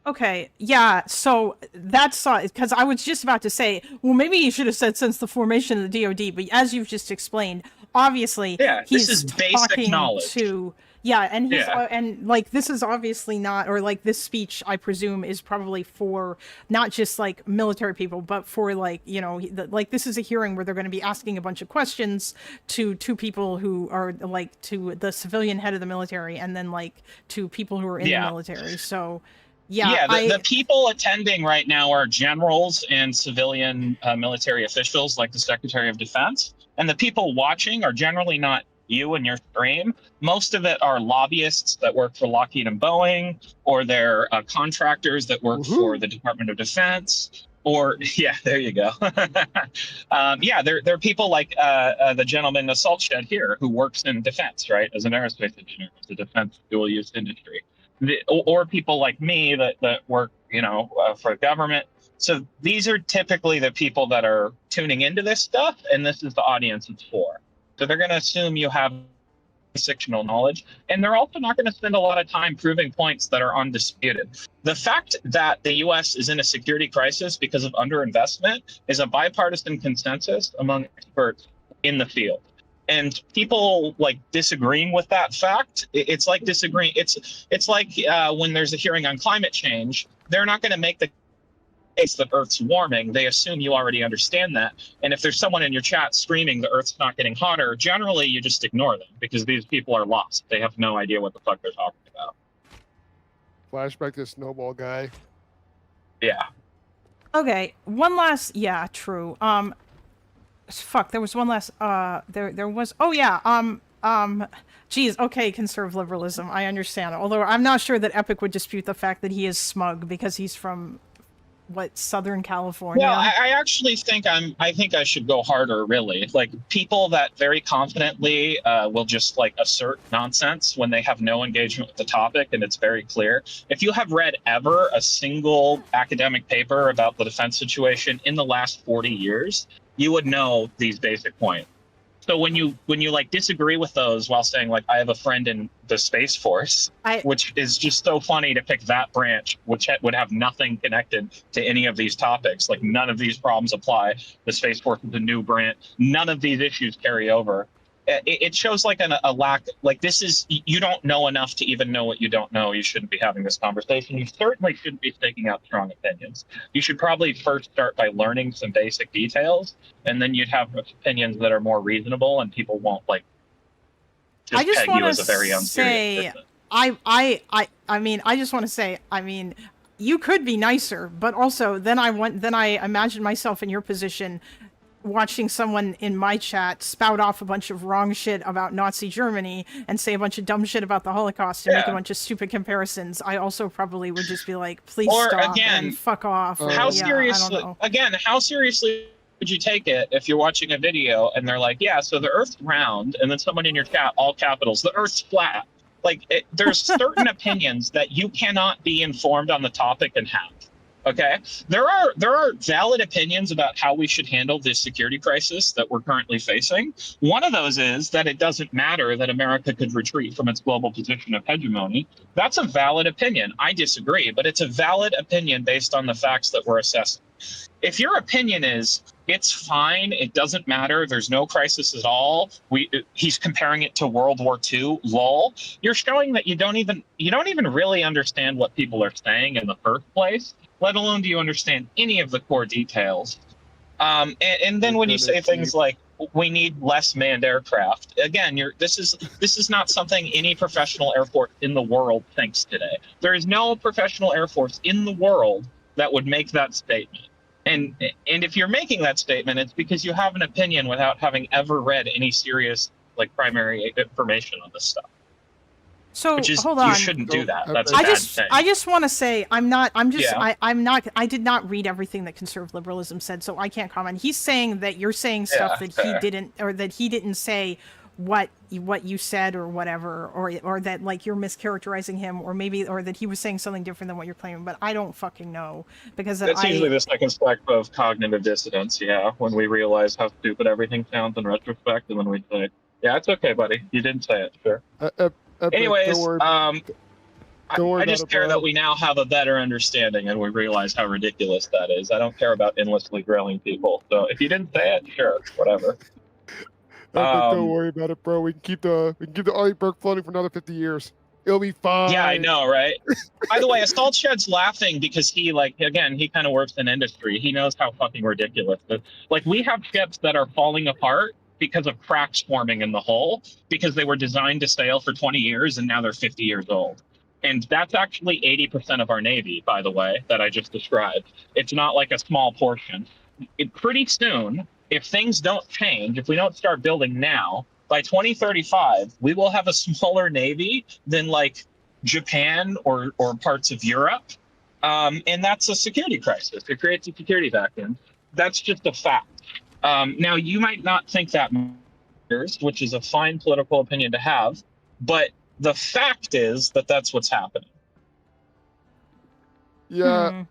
Okay, yeah, so that's because I was just about to say, well, maybe he should have said since the formation of the DoD, but as you've just explained, obviously Yeah, this he's is basic talking knowledge. to, yeah, and he's Yeah. and like this is obviously not, or like this speech I presume is probably for not just like military people, but for like like this is a hearing where they're going to be asking a bunch of questions to two people who are like to the civilian head of the military, and then like to people who are in the military. So. Yeah, The people attending right now are generals and civilian military officials like the Secretary of Defense. And the people watching are generally not you and your stream. Most of it are lobbyists that work for Lockheed and Boeing, or they're contractors that work for the Department of Defense. Or, yeah, there you go. Yeah, there are people like the gentleman, the Salt Shed here, who works in defense, right, as an aerospace engineer. It's a defense dual-use industry. Or people like me that work, for the government. So these are typically the people that are tuning into this stuff, and this is the audience it's for. So they're going to assume you have sectional knowledge, and they're also not going to spend a lot of time proving points that are undisputed. The fact that the U.S. is in a security crisis because of underinvestment is a bipartisan consensus among experts in the field. And people like disagreeing with that fact. It's like disagreeing. It's like when there's a hearing on climate change, they're not going to make the case that Earth's warming. They assume you already understand that. And if there's someone in your chat screaming the Earth's not getting hotter, generally you just ignore them because these people are lost. They have no idea what the fuck they're talking about. Flashback to Snowball guy. Yeah. Okay, one last, yeah, true. Fuck, there was one last, there was, oh yeah, geez, okay, conservative liberalism, I understand. Although I'm not sure that Epic would dispute the fact that he is smug because he's from, what, Southern California? Well, I actually think I think I should go harder, really. Like, people that very confidently will just, like, assert nonsense when they have no engagement with the topic, and it's very clear. If you have read ever a single academic paper about the defense situation in the last 40 years, you would know these basic points. So when you like disagree with those while saying like I have a friend in the Space Force, which is just so funny to pick that branch, which would have nothing connected to any of these topics. Like none of these problems apply. The Space Force is a new branch. None of these issues carry over. It shows like a lack. Like this is, you don't know enough to even know what you don't know. You shouldn't be having this conversation. You certainly shouldn't be staking out strong opinions. You should probably first start by learning some basic details, and then you'd have opinions that are more reasonable, and people won't like just peg you as a very unserious person. I mean, I just want to say, I mean, you could be nicer, but also then I imagine myself in your position, watching someone in my chat spout off a bunch of wrong shit about Nazi Germany and say a bunch of dumb shit about the Holocaust and make a bunch of stupid comparisons. I also probably would just be like, please stop and fuck off. How seriously? Again, how seriously would you take it if you're watching a video and they're like, yeah, so the Earth's round, and then someone in your chat, all capitals, the Earth's flat. Like, there's certain opinions that you cannot be informed on the topic and have. Okay, there are valid opinions about how we should handle this security crisis that we're currently facing. One of those is that it doesn't matter that America could retreat from its global position of hegemony. That's a valid opinion. I disagree, but it's a valid opinion based on the facts that we're assessing. If your opinion is it's fine, it doesn't matter, there's no crisis at all, he's comparing it to World War II, lol, you're showing that you don't even really understand what people are saying in the first place, let alone do you understand any of the core details. And then when you say things like we need less manned aircraft, again, this is not something any professional air force in the world thinks today. There is no professional air force in the world that would make that statement. And if you're making that statement, it's because you have an opinion without having ever read any serious like primary information on this stuff. So hold on, on. You shouldn't do that. That's a bad thing. I just want to say I did not read everything that conservative liberalism said, so I can't comment. He's saying that you're saying stuff that he didn't, or that he didn't say what you said or whatever, or that like you're mischaracterizing him, or maybe, or that he was saying something different than what you're claiming, but I don't fucking know, because that's usually the second step of cognitive dissonance, when we realize how stupid everything sounds in retrospect, and then we say, yeah, it's okay, buddy, you didn't say it, sure. Anyways, Don't worry I about just it, care bro. that we now have a better understanding and we realize how ridiculous that is. I don't care about endlessly grilling people. So if you didn't say it, sure, whatever. Epic, don't Um, worry about it, bro. We can keep the Arleigh Burke floating for another 50 years. It'll be yeah, I fine. know, right? By the way, Assault Shed's laughing because he, like, again, he kind of works in industry. He knows how fucking ridiculous this. Like, we have ships that are falling apart because of cracks forming in the hull because they were designed to sail for 20 years and now they're 50 years old. And that's actually 80% of our Navy, by the way, that I just described. It's not like a small portion. Pretty soon, if things don't change, if we don't start building now, by 2035, we will have a smaller Navy than like Japan or parts of Europe. And that's a security crisis. It creates a security vacuum. That's just a fact. Now, you might not think that matters, which is a fine political opinion to have, but the fact is that that's what's happening. Yeah. Hmm.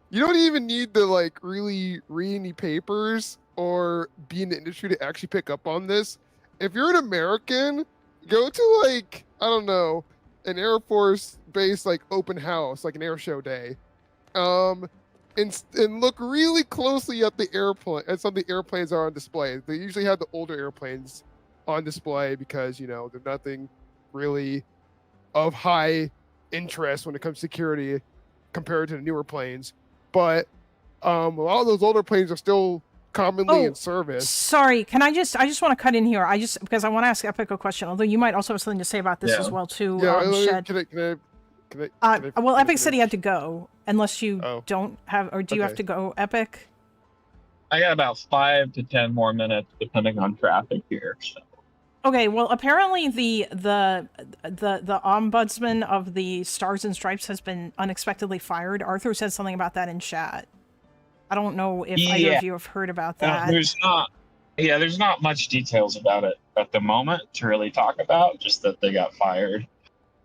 You don't even need to like really read any papers or be in the industry to actually pick up on this. If you're an American, go to like, I don't know, an Air Force base like open house, like an air show day. And look really closely at the airplane at some of the airplanes that are on display. They usually have the older airplanes on display because, you know, they're nothing really of high interest when it comes to security compared to the newer planes. But a lot of those older planes are still commonly in service. Sorry, I just want to cut in here. Because I want to ask Epic a question, although you might also have something to say about this as well too. Yeah, Shed. can I Well, Epic said he had to go, unless you Oh. don't have, or do you have Okay. to go, Epic? I got about 5 to 10 more minutes, depending on traffic here. So. Okay, well, apparently the ombudsman of the Stars and Stripes has been unexpectedly fired. Arthur said something about that in chat. I don't know if either of you have heard about that. There's not much details about it at the moment to really talk about, just that they got fired.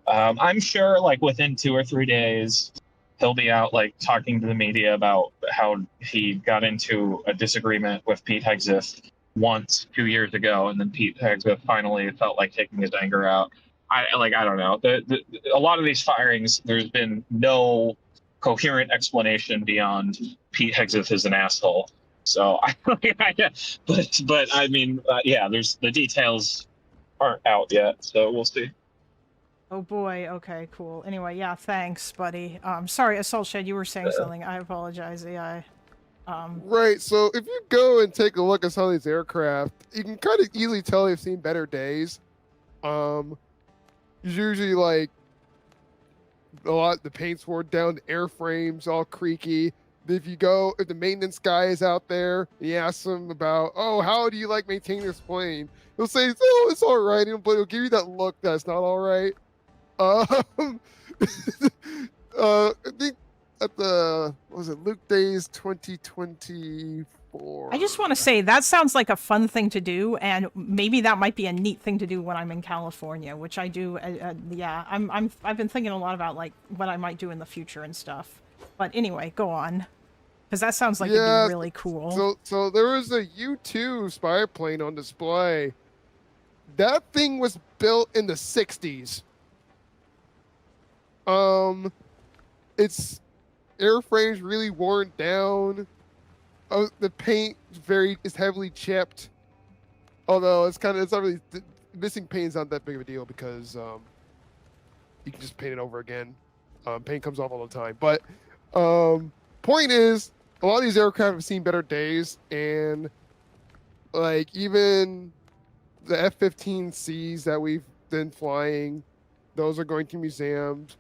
I'm sure like within 2 or 3 days, he'll be out like talking to the media about how he got into a disagreement with Pete Hegseth once 2 years ago, and then Pete Hegseth finally felt like taking his anger out. I don't know. A lot of these firings, there's been no coherent explanation beyond Pete Hegseth is an asshole. So but I mean, yeah, there's the details aren't out yet, so we'll see. Oh boy, okay, cool. Anyway, yeah, thanks, buddy. Sorry, Assault Shed, you were saying something. I apologize, AI. Right, so if you go and take a look at some of these aircraft, you can kind of easily tell they've seen better days. Usually like the paint's worn down, the airframe's all creaky. If the maintenance guy is out there, and you ask him about, oh, how do you like maintaining this plane? He'll say, oh, it's all right, but he'll give you that look that's not all right. I think at Luke Days 2024. I just want to say that sounds like a fun thing to do, and maybe that might be a neat thing to do when I'm in California, which I do. Yeah, I've been thinking a lot about like what I might do in the future and stuff. But anyway, go on, because that sounds like it'd be really cool. So there was a U-2 spy plane on display. That thing was built in the 60s. Its airframe's really worn down. Oh, the paint is heavily chipped. Although it's not really missing paint's not that big of a deal because you can just paint it over again. Paint comes off all the time. But point is, a lot of these aircraft have seen better days, and like even the F-15Cs that we've been flying, those are going to museums.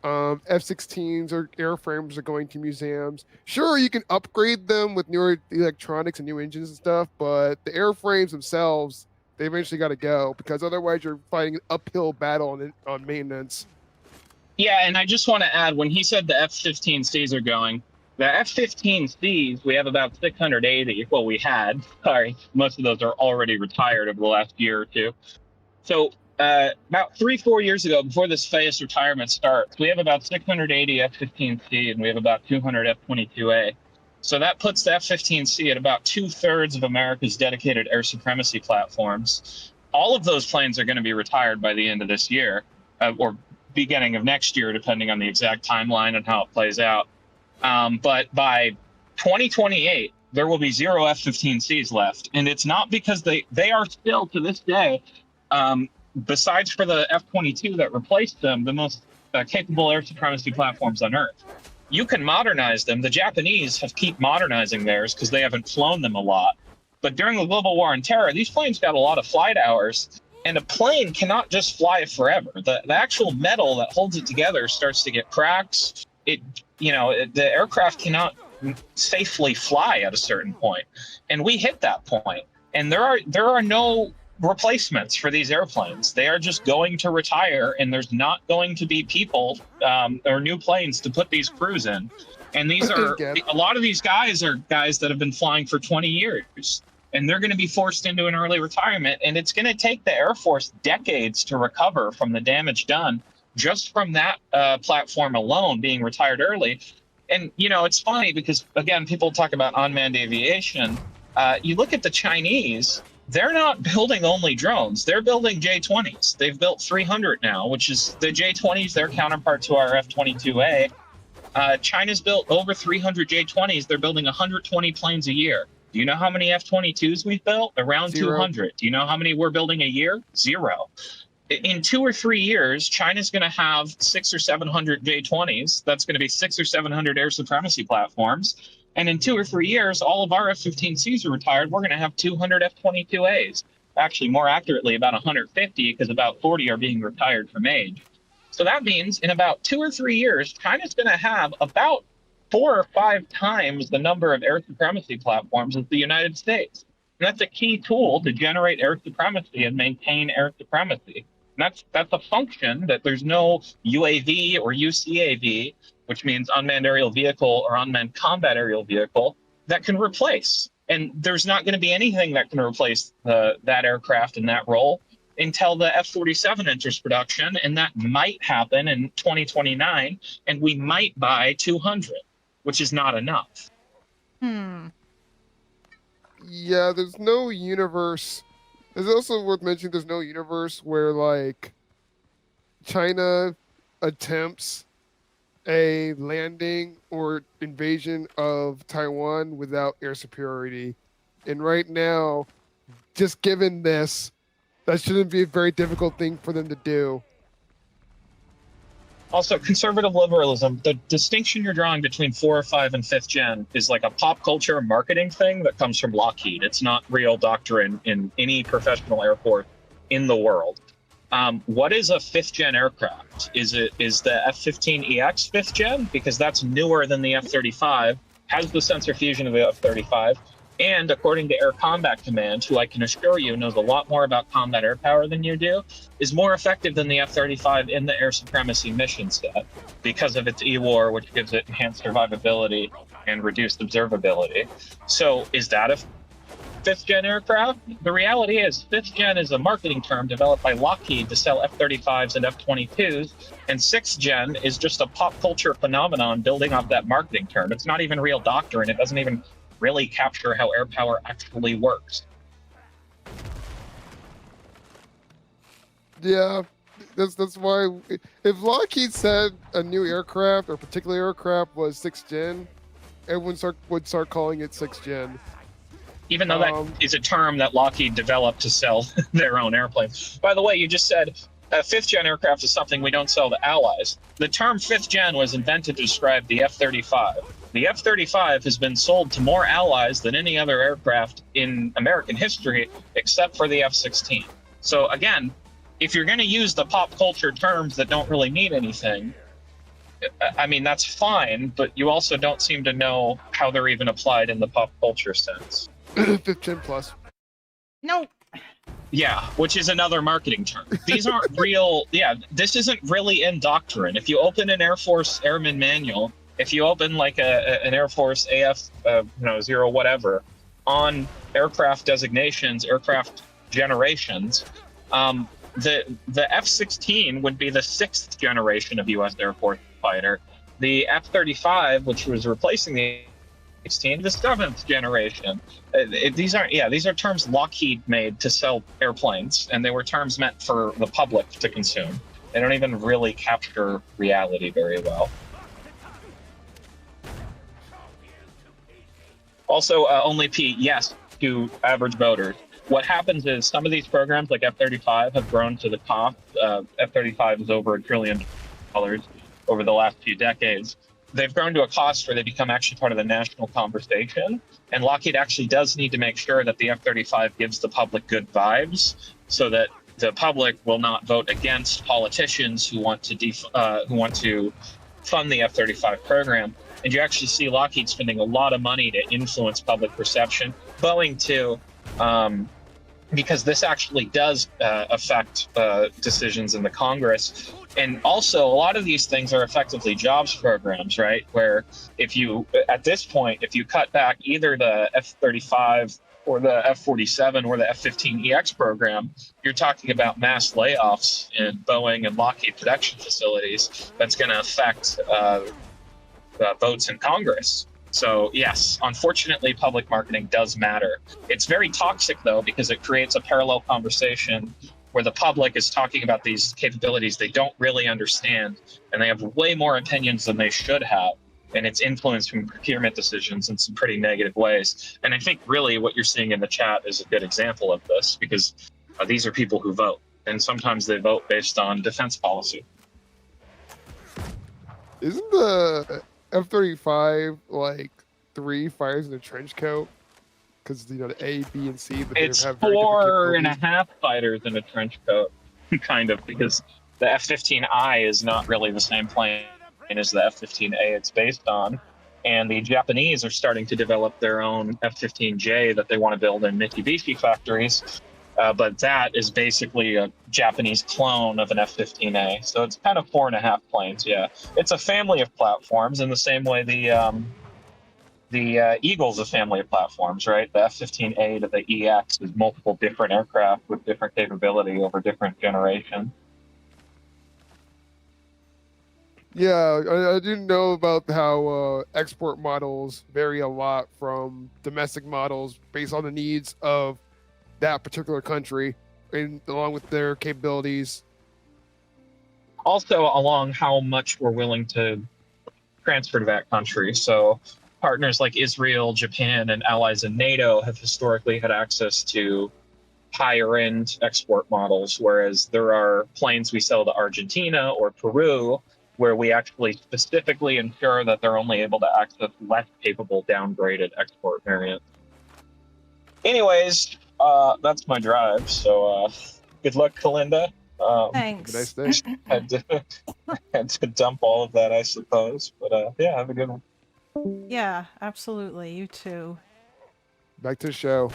F-16s or airframes are going to museums. Sure, you can upgrade them with newer electronics and new engines and stuff, but the airframes themselves, they eventually got to go because otherwise you're fighting an uphill battle on maintenance. Yeah, and I just want to add, when he said the F-15Cs are going, the F-15Cs, we have about 680. Well, we had. Sorry, most of those are already retired over the last year or two. So about 3-4 years ago, before this phased retirement starts, we have about 680 F-15C, and we have about 200 F-22A. So that puts the F-15C at about 2/3 of America's dedicated air supremacy platforms. All of those planes are going to be retired by the end of this year, or beginning of next year, depending on the exact timeline and how it plays out. But by 2028, there will be 0 F-15Cs left. And it's not because they are still, to this day, besides for the F-22 that replaced them, the most capable air supremacy platforms on Earth. You can modernize them. The Japanese have keep modernizing theirs because they haven't flown them a lot. But during the global war on terror, these planes got a lot of flight hours, and a plane cannot just fly forever. The actual metal that holds it together starts to get cracks. The aircraft cannot safely fly at a certain point, and we hit that point. And there are no replacements for these airplanes. They are just going to retire, and there's not going to be people or new planes to put these crews in. And these are a lot of these guys are guys that have been flying for 20 years, and they're going to be forced into an early retirement. And it's going to take the Air Force decades to recover from the damage done just from that platform alone being retired early. And, it's funny because, again, people talk about unmanned aviation. You look at the Chinese, they're not building only drones. They're building J-20s. They've built 300 now, which is the J-20s, their counterpart to our F-22A. China's built over 300 J-20s. They're building 120 planes a year. Do you know how many F-22s we've built? Around 200. Do you know how many we're building a year? 0. In 2 or 3 years, China's going to have 600 or 700 J-20s. That's going to be 600 or 700 air supremacy platforms. And in 2 or 3 years, all of our F-15Cs are retired. We're going to have 200 F-22As. Actually, more accurately, about 150, because about 40 are being retired from age. So that means in about 2 or 3 years, China's going to have about 4 or 5 times the number of air supremacy platforms as the United States. And that's a key tool to generate air supremacy and maintain air supremacy. And that's a function that there's no UAV or UCAV, which means unmanned aerial vehicle or unmanned combat aerial vehicle, that can replace. And there's not going to be anything that can replace that aircraft in that role until the F-47 enters production, and that might happen in 2029, and we might buy 200, which is not enough. Yeah, there's no universe. It's also worth mentioning there's no universe where, like, China attempts a landing or invasion of Taiwan without air superiority. And right now, just given this, that shouldn't be a very difficult thing for them to do. Also, conservative liberalism, the distinction you're drawing between 4 or 5 and 5th gen is like a pop culture marketing thing that comes from Lockheed. It's not real doctrine in any professional air force in the world. What is a 5th gen aircraft? Is the F-15EX 5th gen? Because that's newer than the F-35, has the sensor fusion of the F-35, and according to Air Combat Command, who I can assure you knows a lot more about combat air power than you do, is more effective than the F-35 in the air supremacy mission set because of its EWAR, which gives it enhanced survivability and reduced observability. So is that a 5th gen aircraft? The reality is 5th gen is a marketing term developed by Lockheed to sell F-35s and F-22s, and 6th gen is just a pop culture phenomenon building off that marketing term. It's not even real doctrine. It doesn't even really capture how air power actually works. Yeah, that's why if Lockheed said a new aircraft or particular aircraft was 6th gen, everyone would start calling it 6th gen. Even though that is a term that Lockheed developed to sell their own airplanes. By the way, you just said a 5th gen aircraft is something we don't sell to allies. The term 5th gen was invented to describe the F-35. The F-35 has been sold to more allies than any other aircraft in American history, except for the F-16. So again, if you're going to use the pop culture terms that don't really mean anything, I mean, that's fine, but you also don't seem to know how they're even applied in the pop culture sense. 5th gen plus. No. Yeah, which is another marketing term. These aren't real. Yeah, this isn't really in doctrine. If you open an Air Force Airman Manual, if you open like an Air Force AF, 0 whatever, on aircraft designations, aircraft generations, the F-16 would be the 6th generation of U.S. Air Force fighter. The F-35, which was replacing the F-16, the 7th generation. These are terms Lockheed made to sell airplanes, and they were terms meant for the public to consume. They don't even really capture reality very well. Also, only P, yes, to average voters. What happens is some of these programs, like F-35, have grown to the cost. F-35 is over $1 trillion over the last few decades. They've grown to a cost where they become actually part of the national conversation. And Lockheed actually does need to make sure that the F-35 gives the public good vibes so that the public will not vote against politicians who want to fund the F-35 program. And you actually see Lockheed spending a lot of money to influence public perception. Boeing too, because this actually does affect decisions in the Congress. And also, a lot of these things are effectively jobs programs, right? Where if you, at this point, if you cut back either the F-35 or the F-47 or the F-15EX program, you're talking about mass layoffs in Boeing and Lockheed production facilities. That's going to affect votes in Congress. So yes, unfortunately, public marketing does matter. It's very toxic though, because it creates a parallel conversation where the public is talking about these capabilities they don't really understand, and they have way more opinions than they should have. And it's influencing procurement decisions in some pretty negative ways. And I think really what you're seeing in the chat is a good example of this, because these are people who vote, and sometimes they vote based on defense policy. Isn't the F-35 like 3 fires in a trench coat? Because the A, B, and C, but it's they have very different 4.5 fighters in a trench coat, kind of, because the F-15I is not really the same plane as the F-15A it's based on. And the Japanese are starting to develop their own F-15J that they want to build in Mitsubishi factories. But that is basically a Japanese clone of an F-15A. So it's kind of 4.5 planes, yeah. It's a family of platforms in the same way the Eagle's a family of platforms, right? The F-15A to the EX is multiple different aircraft with different capability over different generations. Yeah, I do know about how export models vary a lot from domestic models based on the needs of that particular country, and along with their capabilities. Also, along how much we're willing to transfer to that country. So partners like Israel, Japan, and allies in NATO have historically had access to higher end export models, whereas there are planes we sell to Argentina or Peru where we actually specifically ensure that they're only able to access less capable downgraded export variants. Anyways, that's my drive. So good luck, Kalinda. Thanks. Have a nice day. had to dump all of that, I suppose. But yeah, have a good one. Yeah, absolutely. You too. Back to the show.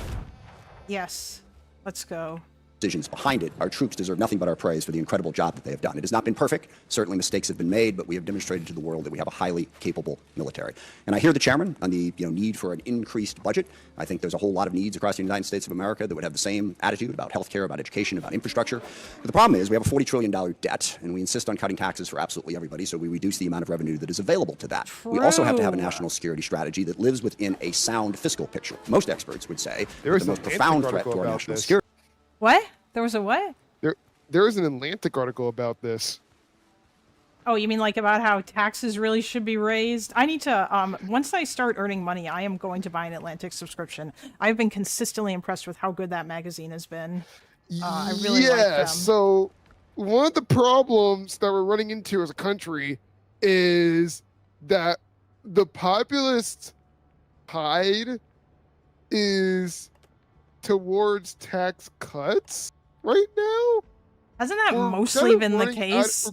Yes. Let's go. Decisions behind it, our troops deserve nothing but our praise for the incredible job that they have done. It has not been perfect. Certainly mistakes have been made, but we have demonstrated to the world that we have a highly capable military. And I hear the chairman on the need for an increased budget. I think there's a whole lot of needs across the United States of America that would have the same attitude about healthcare, about education, about infrastructure. But the problem is we have a $40 trillion debt, and we insist on cutting taxes for absolutely everybody, so we reduce the amount of revenue that is available to that. We also have to have a national security strategy that lives within a sound fiscal picture. Most experts would say the most profound threat to our national security. What? There was a what? There is an Atlantic article about this. Oh, you mean like about how taxes really should be raised? I need to, once I start earning money, I am going to buy an Atlantic subscription. I've been consistently impressed with how good that magazine has been. I really like them. So one of the problems that we're running into as a country is that the populist tide is towards tax cuts right now. Hasn't that We're mostly kind of been the running out- case?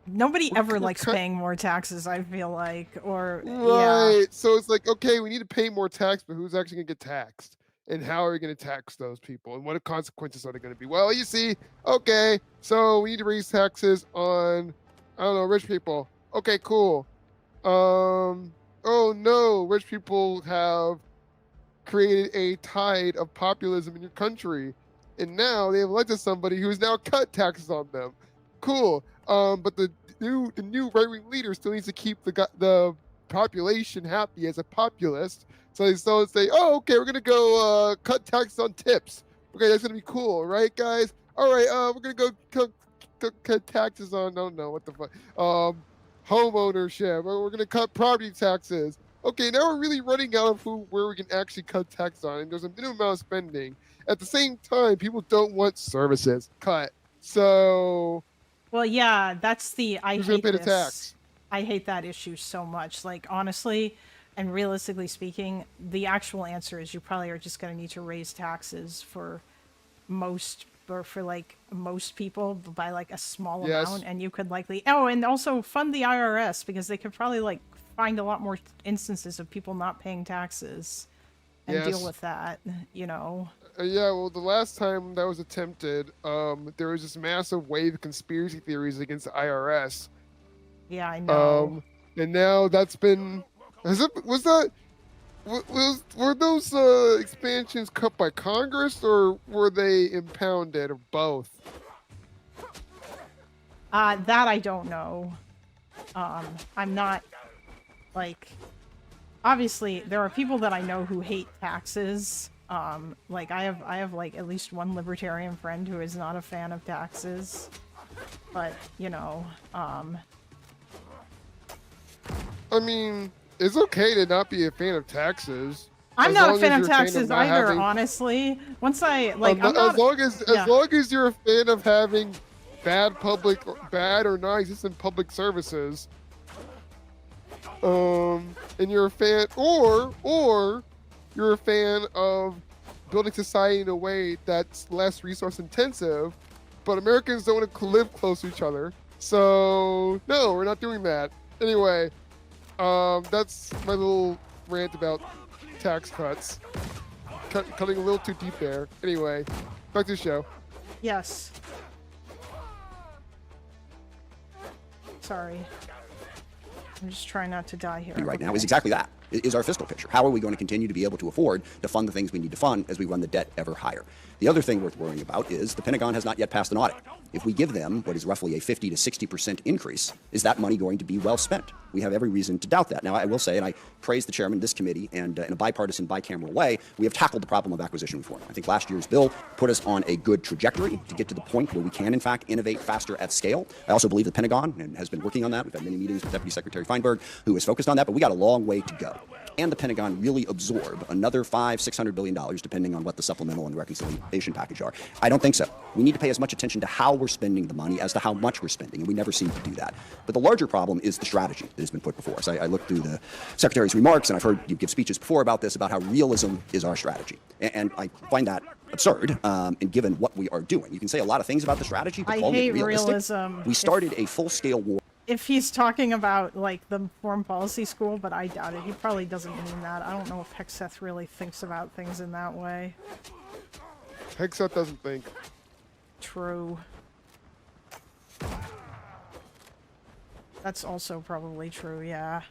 Nobody ever we're likes cut- paying more taxes, I feel like, or Right. yeah. So it's like, okay, we need to pay more tax, but who's actually going to get taxed? And how are we going to tax those people? And what consequences are they going to be? Well, you see, okay, so we need to raise taxes on, I don't know, rich people. Okay, cool. Oh no, rich people have created a tide of populism in your country. And now they have elected somebody who's now cut taxes on them. Cool. But the new right-wing leader still needs to keep the population happy as a populist. So they still say, oh, okay, we're going to go cut taxes on tips. Okay, that's going to be cool, right, guys? All right, we're going to go cut taxes on, no, what the fuck, home ownership, or we're going to cut property taxes. Okay, now we're really running out of where we can actually cut taxes on, and there's a minimum amount of spending. At the same time, people don't want services cut. So, well, yeah, that's the I who's going hate to pay the this. tax? I hate that issue so much. Like, honestly and realistically speaking, the actual answer is you probably are just going to need to raise taxes for most people by like a small amount, and you could likely and also fund the IRS, because they could probably like find a lot more instances of people not paying taxes and deal with that, you know. Yeah, well, the last time that was attempted, there was this massive wave of conspiracy theories against the IRS. Yeah, I know. And now that's been, were those expansions cut by Congress, or were they impounded, or both? That I don't know. I'm not, like, obviously there are people that I know who hate taxes. Like I have like at least one libertarian friend who is not a fan of taxes. But, you know, I mean, it's okay to not be a fan of taxes. I'm not a fan of taxes either, honestly. Once I like, as long as you're a fan of having bad or non-existent public services, and you're a fan, or you're a fan of building society in a way that's less resource intensive, but Americans don't want to live close to each other. So no, we're not doing that. Anyway, that's my little rant about tax cuts. Cutting a little too deep there. Anyway, back to the show. Yes. Sorry. I'm just trying not to die here. Right now is exactly that, is our fiscal picture. How are we going to continue to be able to afford to fund the things we need to fund as we run the debt ever higher? The other thing worth worrying about is the Pentagon has not yet passed an audit. If we give them what is roughly a 50 to 60% increase, is that money going to be well spent? We have every reason to doubt that. Now, I will say, and I praise the chairman of this committee, and in a bipartisan, bicameral way, we have tackled the problem of acquisition reform. I think last year's bill put us on a good trajectory to get to the point where we can, in fact, innovate faster at scale. I also believe the Pentagon and has been working on that. We've had many meetings with Deputy Secretary Feinberg, who is focused on that, but we got a long way to go. And the Pentagon really absorb another $500–600 billion, depending on what the supplemental and reconciliation package are. I don't think so. We need to pay as much attention to how we're spending the money as to how much we're spending, and we never seem to do that. But the larger problem is the strategy that has been put before us. I looked through the Secretary's remarks, and I've heard you give speeches before about this, about how realism is our strategy. And I find that absurd, and given what we are doing. You can say a lot of things about the strategy, but calling it realistic. Realism. We started a full-scale war. If he's talking about, like, the foreign policy school, but I doubt it. He probably doesn't mean that. I don't know if Hegseth really thinks about things in that way. Hegseth doesn't think. True. That's also probably true, yeah.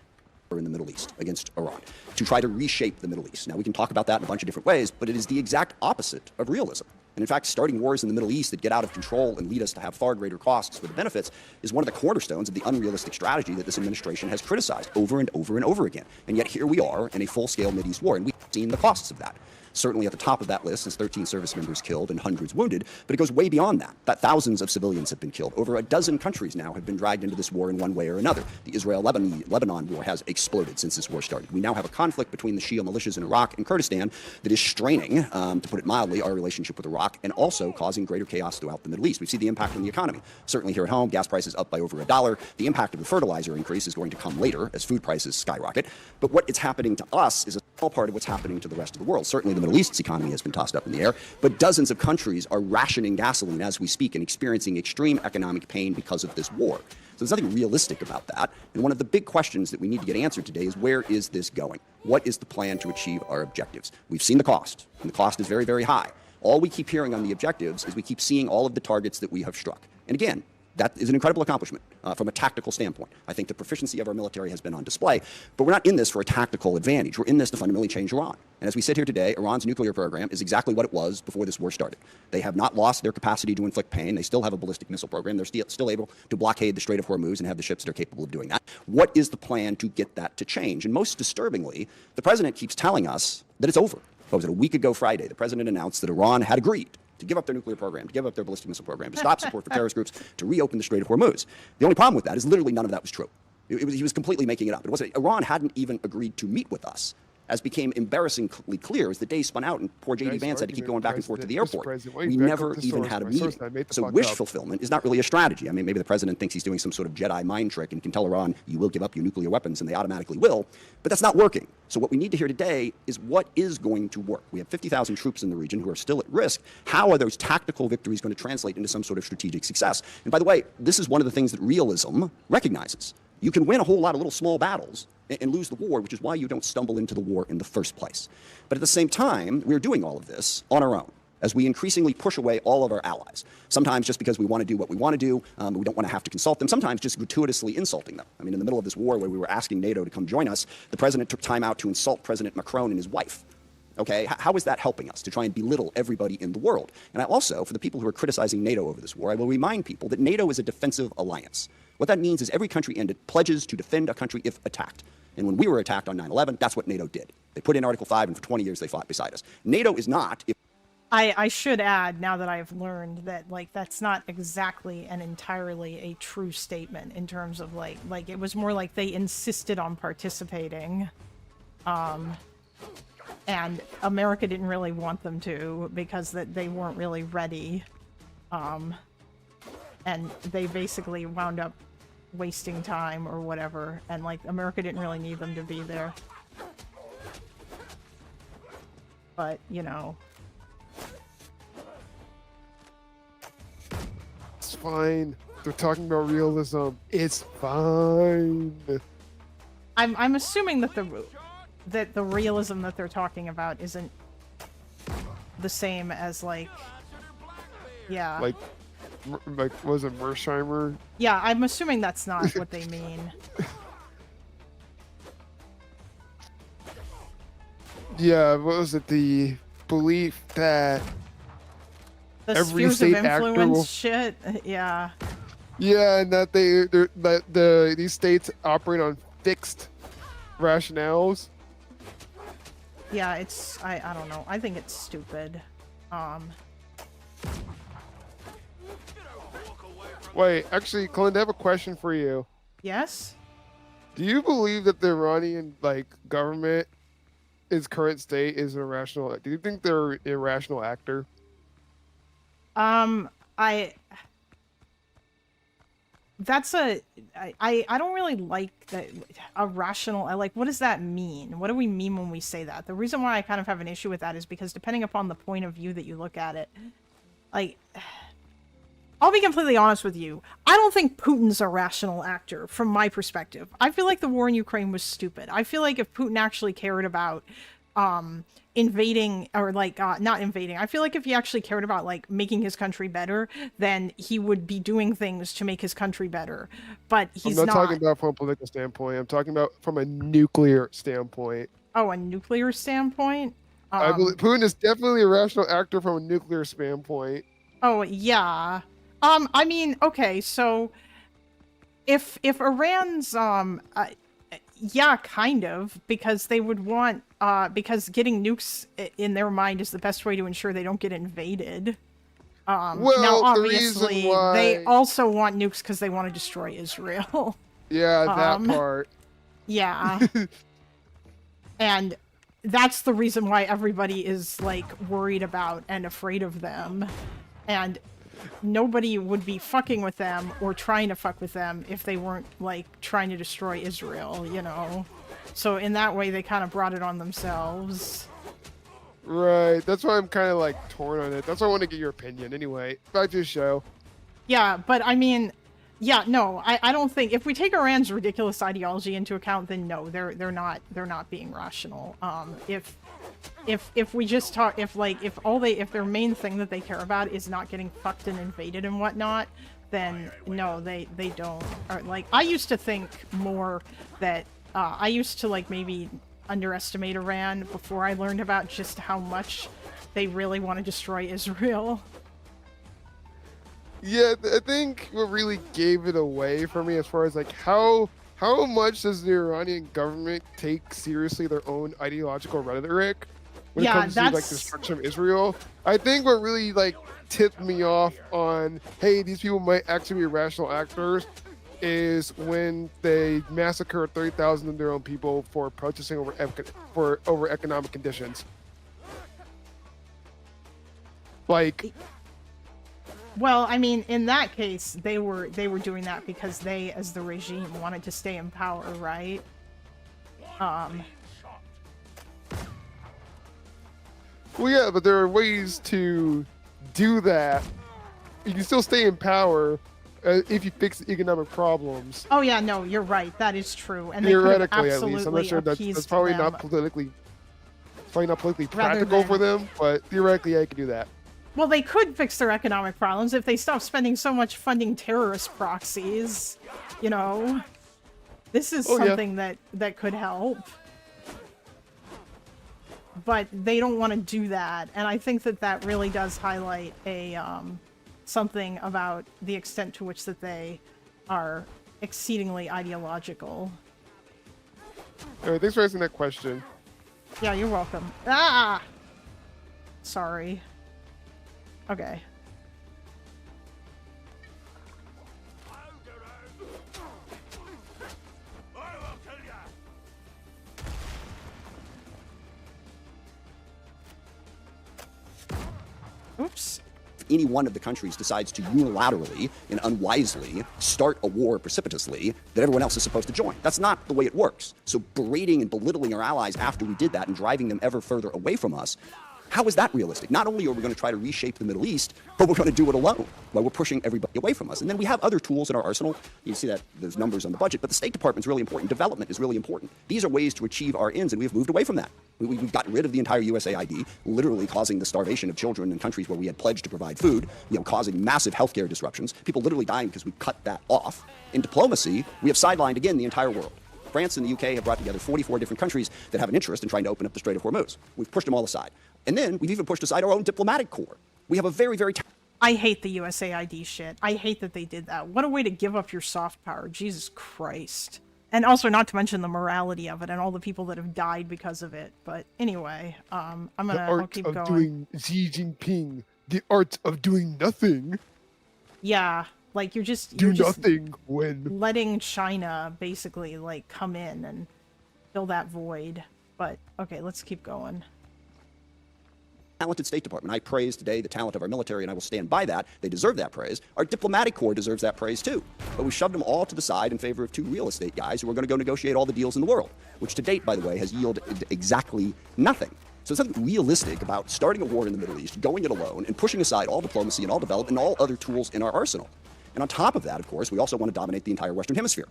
In the Middle East against Iran to try to reshape the Middle East. Now, we can talk about that in a bunch of different ways, but it is the exact opposite of realism. And in fact, starting wars in the Middle East that get out of control and lead us to have far greater costs for the benefits is one of the cornerstones of the unrealistic strategy that this administration has criticized over and over and over again. And yet here we are in a full-scale Mideast war, and we've seen the costs of that. Certainly at the top of that list is 13 service members killed and hundreds wounded, but it goes way beyond that. That thousands of civilians have been killed. Over a dozen countries now have been dragged into this war in one way or another. The Israel-Lebanon war has exploded since this war started. We now have a conflict between the Shia militias in Iraq and Kurdistan that is straining, to put it mildly, our relationship with Iraq and also causing greater chaos throughout the Middle East. We see the impact on the economy. Certainly here at home, gas prices up by over $1. The impact of the fertilizer increase is going to come later as food prices skyrocket. But what is happening to us is a small part of what's happening to the rest of the world. Certainly the Middle East's economy has been tossed up in the air, but dozens of countries are rationing gasoline as we speak and experiencing extreme economic pain because of this war. So there's nothing realistic about that. And one of the big questions that we need to get answered today is, where is this going? What is the plan to achieve our objectives? We've seen the cost, and the cost is very, very high. All we keep hearing on the objectives is we keep seeing all of the targets that we have struck. And again, that is an incredible accomplishment from a tactical standpoint. I think the proficiency of our military has been on display, but we're not in this for a tactical advantage. We're in this to fundamentally change Iran. And as we sit here today, Iran's nuclear program is exactly what it was before this war started. They have not lost their capacity to inflict pain. They still have a ballistic missile program. They're still able to blockade the Strait of Hormuz and have the ships that are capable of doing that. What is the plan to get that to change? And most disturbingly, the president keeps telling us that it's over. What was it, a week ago Friday, the president announced that Iran had agreed to give up their nuclear program, to give up their ballistic missile program, to stop support for terrorist groups, to reopen the Strait of Hormuz. The only problem with that is literally none of that was true. He was completely making it up. It wasn't. Iran hadn't even agreed to meet with us, as became embarrassingly clear as the day spun out and poor J.D. Vance had to keep going back and forth to the airport. We never even had a meeting. So wish fulfillment is not really a strategy. I mean, maybe the president thinks he's doing some sort of Jedi mind trick and can tell Iran, you will give up your nuclear weapons, and they automatically will, but that's not working. So what we need to hear today is what is going to work. We have 50,000 troops in the region who are still at risk. How are those tactical victories going to translate into some sort of strategic success? And by the way, this is one of the things that realism recognizes. You can win a whole lot of little small battles and lose the war, which is why you don't stumble into the war in the first place. But at the same time, we're doing all of this on our own as we increasingly push away all of our allies. Sometimes just because we want to do what we want to do, we don't want to have to consult them. Sometimes just gratuitously insulting them. I mean, in the middle of this war where we were asking NATO to come join us, the president took time out to insult President Macron and his wife. Okay, how is that helping us to try and belittle everybody in the world? And I also, for the people who are criticizing NATO over this war, I will remind people that NATO is a defensive alliance. What that means is every country in it pledges to defend a country if attacked. And when we were attacked on 9/11, that's what NATO did. They put in Article 5, and for 20 years they fought beside us. NATO is not... I should add, now that I've learned that, like, that's not exactly and entirely a true statement in terms of, like it was more like they insisted on participating. And America didn't really want them to because they weren't really ready. And they basically wound up wasting time or whatever, and like America didn't really need them to be there. But, you know. It's fine. They're talking about realism. It's fine. I'm assuming that the realism that they're talking about isn't the same as like, yeah. Like was it Mersheimer? Yeah, I'm assuming that's not what they mean. Yeah, what was it? The belief that The every spheres state of actor influence will... shit. Yeah. Yeah, and that these states operate on fixed rationales. Yeah, it's I don't know. I think it's stupid. Wait, actually, Clint, I have a question for you. Yes? Do you believe that the Iranian government, its current state, is irrational? Do you think they're an irrational actor? I don't really like that irrational. What does that mean? What do we mean when we say that? The reason why I kind of have an issue with that is because depending upon the point of view that you look at it, I'll be completely honest with you. I don't think Putin's a rational actor from my perspective. I feel like the war in Ukraine was stupid. I feel like if Putin actually cared about invading, or not invading, I feel like if he actually cared about making his country better, then he would be doing things to make his country better. But he's not. I'm not talking about from a political standpoint. I'm talking about from a nuclear standpoint. Oh, a nuclear standpoint? I believe Putin is definitely a rational actor from a nuclear standpoint. Oh, yeah. I mean, okay, so if Iran's yeah, kind of, because they would want because getting nukes in their mind is the best way to ensure they don't get invaded. Well, now obviously the reason why... they also want nukes because they want to destroy Israel. Yeah, that part. Yeah. And that's the reason why everybody is worried about and afraid of them. And nobody would be fucking with them or trying to fuck with them if they weren't trying to destroy Israel, you know? So in that way they kind of brought it on themselves. Right, that's why I'm kind of torn on it. That's why I want to get your opinion. Anyway, back to the show. Yeah, but I mean, yeah, no, I don't think, if we take Iran's ridiculous ideology into account, then no, they're not being rational. If we just talk, if their main thing that they care about is not getting fucked and invaded and whatnot, then no, they don't. Or I used to think more that I used to maybe underestimate Iran before I learned about just how much they really want to destroy Israel. Yeah, I think what really gave it away for me as far as how much does the Iranian government take seriously their own ideological rhetoric when it Yeah, comes to like that's- destruction of Israel. I think what really like tipped me off on, hey, these people might actually be irrational actors, is when they massacred 30,000 of their own people for protesting over economic conditions. Like, Well, I mean, in that case, they were doing that because they, as the regime, wanted to stay in power, right? well, yeah, but there are ways to do that. You can still stay in power if you fix the economic problems. Oh yeah, no, you're right. That is true. And they could have Theoretically, at least. I'm not absolutely sure that's appeased probably them. not politically. It's probably not politically Rather practical than- for them, but theoretically, yeah, you can do that. Well, they could fix their economic problems if they stopped spending so much funding terrorist proxies. You know, this is Oh, yeah. something that could help. But they don't want to do that, and I think that really does highlight a something about the extent to which that they are exceedingly ideological. All right, thanks for asking that question. Yeah, you're welcome. Ah! Sorry. Okay. Oops. If any one of the countries decides to unilaterally and unwisely start a war precipitously, that everyone else is supposed to join. That's not the way it works. So berating and belittling our allies after we did that and driving them ever further away from us, how is that realistic? Not only are we going to try to reshape the Middle East, but we're going to do it alone while we're pushing everybody away from us. And then we have other tools in our arsenal. You see that there's numbers on the budget, but the State Department's really important. Development is really important. These are ways to achieve our ends, and we've moved away from that. We've gotten rid of the entire USAID, literally causing the starvation of children in countries where we had pledged to provide food, causing massive healthcare disruptions, people literally dying because we cut that off. In diplomacy, we have sidelined, again, the entire world. France and the UK have brought together 44 different countries that have an interest in trying to open up the Strait of Hormuz. We've pushed them all aside. And then we've even pushed aside our own diplomatic corps. We have a very, very... I hate the USAID shit. I hate that they did that. What a way to give up your soft power. Jesus Christ. And also, not to mention the morality of it and all the people that have died because of it. But anyway, I'll keep going. Doing Xi Jinping, the art of doing nothing. Yeah, like you're just Nothing when. letting China basically like come in and fill that void. But okay, let's keep going. Talented State Department. I praise today the talent of our military, and I will stand by that. They deserve that praise. Our diplomatic corps deserves that praise too. But we shoved them all to the side in favor of two real estate guys who are going to go negotiate all the deals in the world, which to date, by the way, has yielded exactly nothing. So there's nothing realistic about starting a war in the Middle East, going it alone, and pushing aside all diplomacy and all development and all other tools in our arsenal. And on top of that, of course, we also want to dominate the entire Western Hemisphere,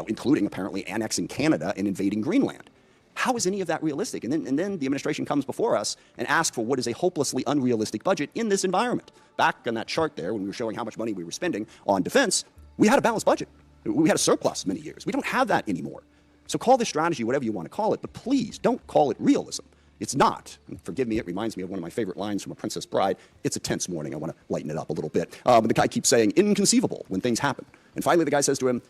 including apparently annexing Canada and invading Greenland. How is any of that realistic? And then the administration comes before us and asks for what is a hopelessly unrealistic budget in this environment. Back on that chart there, when we were showing how much money we were spending on defense, we had a balanced budget. We had a surplus many years. We don't have that anymore. So call this strategy whatever you want to call it, but please don't call it realism. It's not. And forgive me, it reminds me of one of my favorite lines from A Princess Bride. It's a tense morning. I want to lighten it up a little bit. But the guy keeps saying, inconceivable, when things happen. And finally, the guy says to him,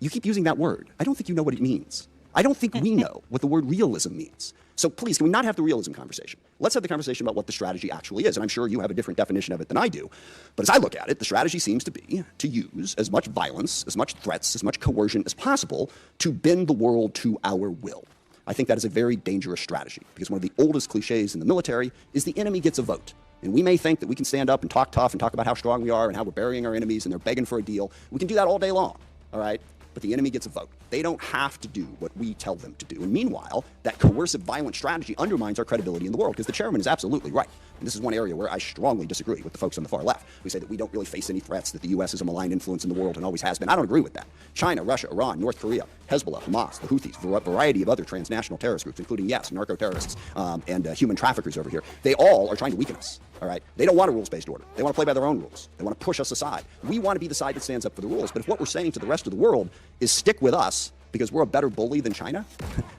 you keep using that word. I don't think you know what it means. I don't think we know what the word realism means. So please, can we not have the realism conversation? Let's have the conversation about what the strategy actually is. And I'm sure you have a different definition of it than I do. But as I look at it, the strategy seems to be to use as much violence, as much threats, as much coercion as possible to bend the world to our will. I think that is a very dangerous strategy because one of the oldest cliches in the military is the enemy gets a vote. And we may think that we can stand up and talk tough and talk about how strong we are and how we're burying our enemies and they're begging for a deal. We can do that all day long, all right? But the enemy gets a vote. They don't have to do what we tell them to do. And meanwhile, that coercive, violent strategy undermines our credibility in the world because the chairman is absolutely right. And this is one area where I strongly disagree with the folks on the far left who say that we don't really face any threats, that the U.S. is a malign influence in the world and always has been. I don't agree with that. China, Russia, Iran, North Korea, Hezbollah, Hamas, the Houthis, a variety of other transnational terrorist groups, including, yes, narco-terrorists and human traffickers over here, they all are trying to weaken us. All right? They don't want a rules-based order. They want to play by their own rules. They want to push us aside. We want to be the side that stands up for the rules. But if what we're saying to the rest of the world is stick with us because we're a better bully than China,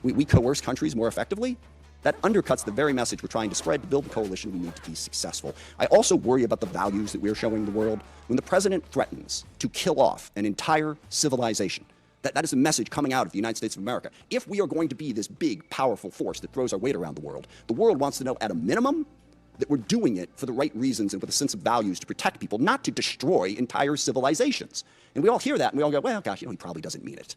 we coerce countries more effectively, that undercuts the very message we're trying to spread to build the coalition we need to be successful. I also worry about the values that we're showing the world. When the president threatens to kill off an entire civilization, That is a message coming out of the United States of America. If we are going to be this big, powerful force that throws our weight around the world wants to know at a minimum that we're doing it for the right reasons and with a sense of values to protect people, not to destroy entire civilizations. And we all hear that and we all go, well, gosh, he probably doesn't mean it.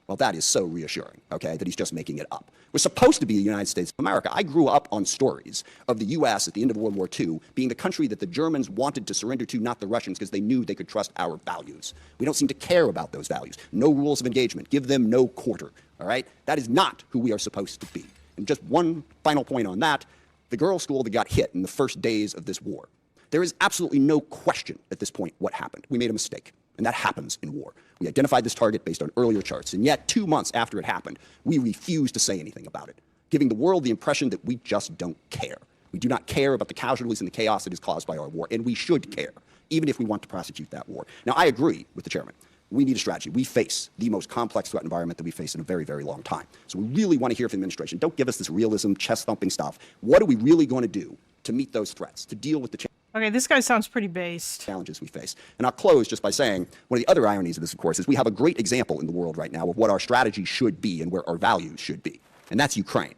Well, that is so reassuring, okay, that he's just making it up. We're supposed to be the United States of America. I grew up on stories of the U.S. at the end of World War II being the country that the Germans wanted to surrender to, not the Russians, because they knew they could trust our values. We don't seem to care about those values. No rules of engagement. Give them no quarter, all right? That is not who we are supposed to be. And just one final point on that, the girls' school that got hit in the first days of this war. There is absolutely no question at this point what happened. We made a mistake, and that happens in war. We identified this target based on earlier charts, and yet 2 months after it happened, we refused to say anything about it, giving the world the impression that we just don't care. We do not care about the casualties and the chaos that is caused by our war, and we should care, even if we want to prosecute that war. Now, I agree with the chairman. We need a strategy. We face the most complex threat environment that we face in a very, very long time. So we really want to hear from the administration. Don't give us this realism, chest-thumping stuff. What are we really going to do to meet those threats, to deal with the Okay, this guy sounds pretty based. challenges we face? And I'll close just by saying, one of the other ironies of this, of course, is we have a great example in the world right now of what our strategy should be and where our values should be, and that's Ukraine.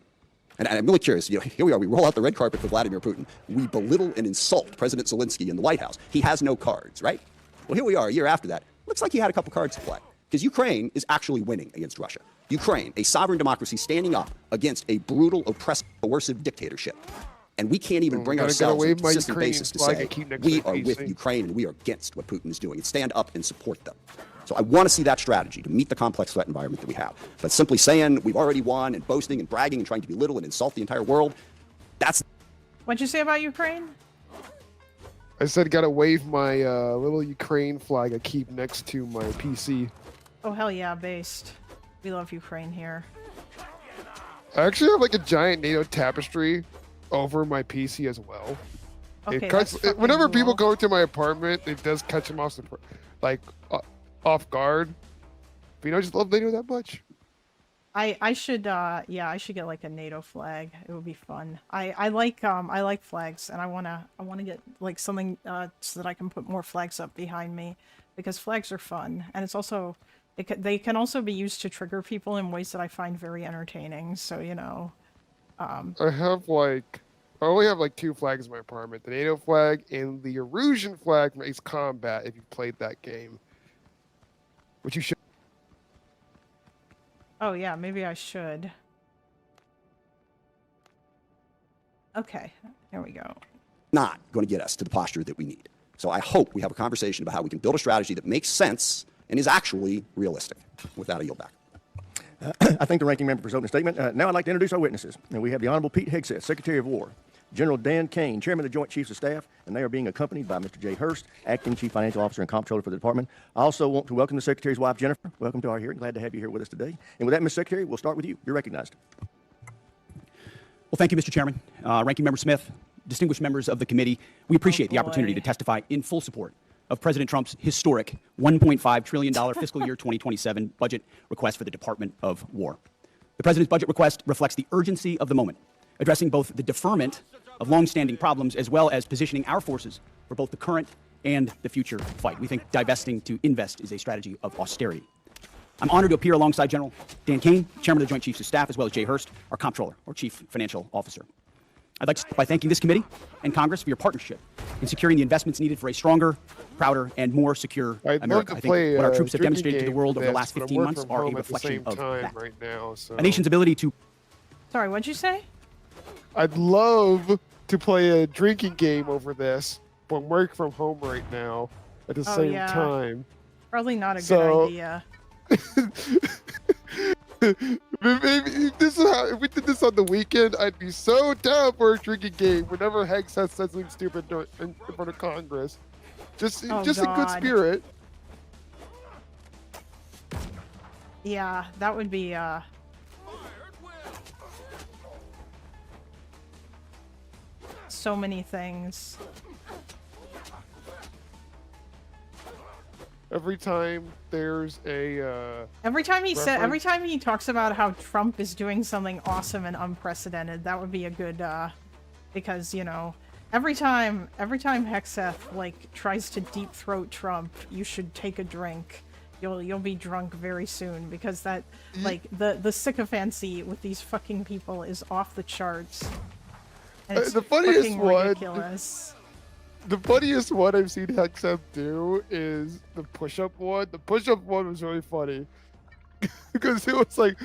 And I'm really curious, here we are, we roll out the red carpet for Vladimir Putin. We belittle and insult President Zelensky in the White House. He has no cards, right? Well, here we are a year after that. Looks like he had a couple cards to play, because Ukraine is actually winning against Russia. Ukraine, a sovereign democracy standing up against a brutal, oppressive, coercive dictatorship. And we can't even bring ourselves on a consistent basis to say we are with Ukraine and we are against what Putin is doing, and stand up and support them. So I want to see that strategy to meet the complex threat environment that we have. But simply saying we've already won and boasting and bragging and trying to belittle and insult the entire world, that's... What'd you say about Ukraine? I said gotta wave my little Ukraine flag I keep next to my PC. Oh, hell yeah, based. We love Ukraine here. I actually have like a giant NATO tapestry over my PC as well. Okay, It cuts, that's whenever fucking people cool. go to my apartment, it does catch them off, off guard. But I just love NATO that much. I should I should get like a NATO flag. It would be fun. I like flags, and I wanna get like something so that I can put more flags up behind me, because flags are fun, and it's also they can also be used to trigger people in ways that I find very entertaining. So I only have like 2 flags in my apartment: the NATO flag and the Erusian flag from Ace Combat. If you played that game, which you should. Oh yeah, maybe I should. Okay, here we go. not going to get us to the posture that we need. So I hope we have a conversation about how we can build a strategy that makes sense and is actually realistic. With that, I yield back. I thank the ranking member for his opening statement. Now I'd like to introduce our witnesses. And we have the Honorable Pete Hegseth, Secretary of War, General Dan Kane, Chairman of the Joint Chiefs of Staff, and they are being accompanied by Mr. Jay Hurst, Acting Chief Financial Officer and Comptroller for the Department. I also want to welcome the Secretary's wife, Jennifer. Welcome to our hearing. Glad to have you here with us today. And with that, Ms. Secretary, we'll start with you. You're recognized. Well, thank you, Mr. Chairman. Ranking Member Smith, distinguished members of the committee, we appreciate the opportunity to testify in full support of President Trump's historic $1.5 trillion fiscal year 2027 budget request for the Department of War. The President's budget request reflects the urgency of the moment, addressing both the deferment of longstanding problems as well as positioning our forces for both the current and the future fight. We think divesting to invest is a strategy of austerity. I'm honored to appear alongside General Dan Kane, Chairman of the Joint Chiefs of Staff, as well as Jay Hurst, our Comptroller, or Chief Financial Officer. I'd like to start by thanking this committee and Congress for your partnership in securing the investments needed for a stronger, prouder, and more secure America. I think what our troops have demonstrated to the world over the last 15 months are a reflection of that. Right now, so. A nation's ability to... Sorry, what'd you say? I'd love to play a drinking game over this, but I'm working from home right now at the same time. Probably not a good idea. Maybe if we did this on the weekend, I'd be so down for a drinking game whenever Hegseth says something stupid in front of Congress. Just in good spirit. Yeah, that would be so many things. Every time there's a every time he talks about how Trump is doing something awesome and unprecedented, that would be a good because, you know, every time Hegseth like tries to deep throat Trump, you should take a drink, You'll be drunk very soon because that like the sycophancy with these fucking people is off the charts. And it's The funniest fucking one- ridiculous. The funniest one I've seen Hegseth do is the push-up one. The push-up one was really funny because it was like,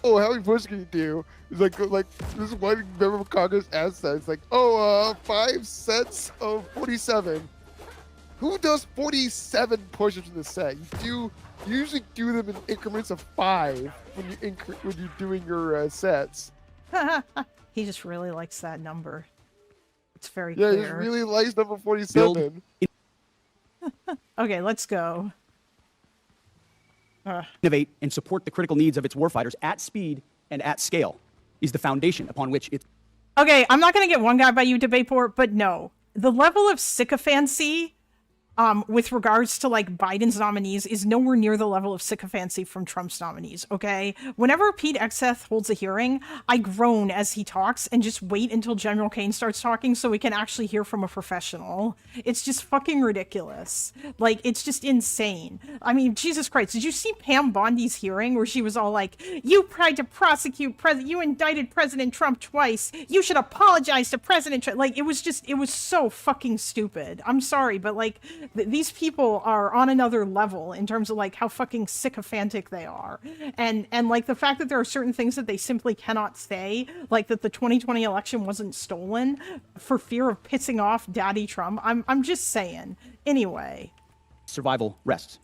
"Oh, how many push can you do?" It's like this one member of Congress asked that. It's like, "Oh, 5 sets of 47." Who does 47 push-ups in a set? You usually do them in increments of 5 when you're doing your sets. He just really likes that number. It's very Yeah, he clear. really likes number 47. Okay, let's go. Innovate and support the critical needs of its warfighters at speed and at scale is the foundation upon which it's Okay, I'm not gonna get one guy by you, Debateport, but no. The level of sycophancy with regards to like Biden's nominees is nowhere near the level of sycophancy from Trump's nominees, okay? Whenever Pete Hegseth holds a hearing, I groan as he talks and just wait until General Kane starts talking so we can actually hear from a professional. It's just fucking ridiculous. Like, it's just insane. I mean, Jesus Christ, did you see Pam Bondi's hearing where she was all like, you tried to prosecute you indicted President Trump twice. You should apologize to President Trump. Like, it was so fucking stupid. I'm sorry, but like, these people are on another level in terms of like how fucking sycophantic they are, and like the fact that there are certain things that they simply cannot say, like that the 2020 election wasn't stolen for fear of pissing off Daddy Trump. I'm just saying. Anyway, survival rests.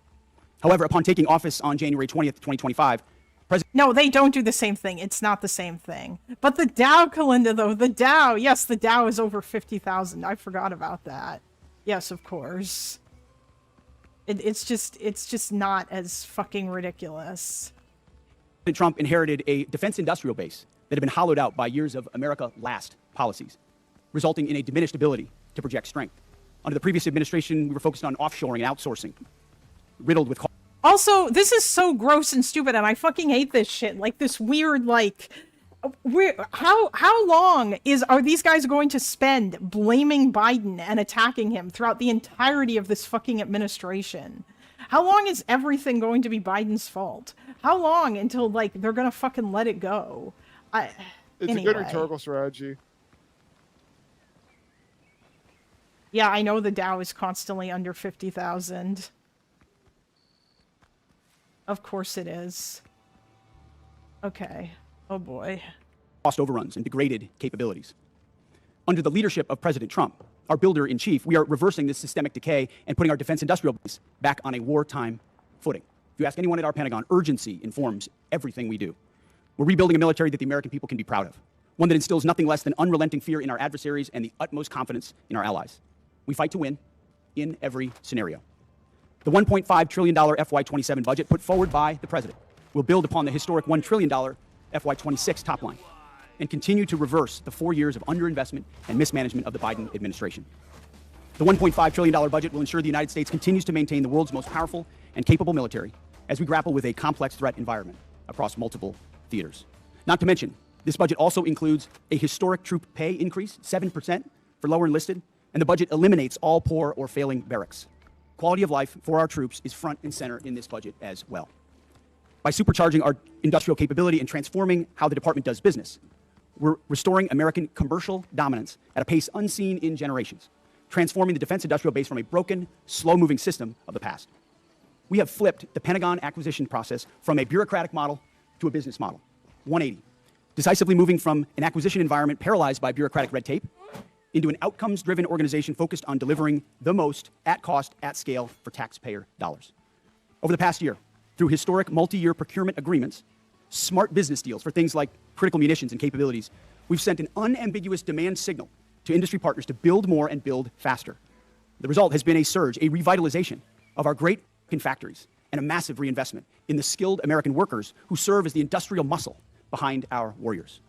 However, upon taking office on January 20th, 2025, no, they don't do the same thing. It's not the same thing. But the Dow, Kalinda, though, the Dow, yes, the Dow is over 50,000. I forgot about that. Yes, of course. It's just not as fucking ridiculous. President Trump inherited a defense industrial base that had been hollowed out by years of America last policies, resulting in a diminished ability to project strength. Under the previous administration, we were focused on offshoring and outsourcing, riddled with... Also, this is so gross and stupid, and I fucking hate this shit. Like, this weird, like... How long are these guys going to spend blaming Biden and attacking him throughout the entirety of this fucking administration? How long is everything going to be Biden's fault? How long until like they're gonna fucking let it go? It's anyway. a good rhetorical strategy. Yeah, I know the Dow is constantly under 50,000. Of course it is. Okay. Oh boy. Cost overruns and degraded capabilities. Under the leadership of President Trump, our builder-in-chief, we are reversing this systemic decay and putting our defense industrial base back on a wartime footing. If you ask anyone at our Pentagon, urgency informs everything we do. We're rebuilding a military that the American people can be proud of, one that instills nothing less than unrelenting fear in our adversaries and the utmost confidence in our allies. We fight to win in every scenario. The $1.5 trillion FY27 budget put forward by the President will build upon the historic $1 trillion FY26 top line and continue to reverse the 4 years of underinvestment and mismanagement of the Biden administration. The $1.5 trillion budget will ensure the United States continues to maintain the world's most powerful and capable military as we grapple with a complex threat environment across multiple theaters. Not to mention, this budget also includes a historic troop pay increase, 7% for lower enlisted, and the budget eliminates all poor or failing barracks. Quality of life for our troops is front and center in this budget as well. By supercharging our industrial capability and transforming how the department does business, we're restoring American commercial dominance at a pace unseen in generations, transforming the defense industrial base from a broken, slow-moving system of the past. We have flipped the Pentagon acquisition process from a bureaucratic model to a business model, 180, decisively moving from an acquisition environment paralyzed by bureaucratic red tape into an outcomes-driven organization focused on delivering the most at cost, at scale for taxpayer dollars. Over the past year, through historic multi-year procurement agreements, smart business deals for things like critical munitions and capabilities, we've sent an unambiguous demand signal to industry partners to build more and build faster. The result has been a surge, a revitalization of our great factories and a massive reinvestment in the skilled American workers who serve as the industrial muscle behind our warriors.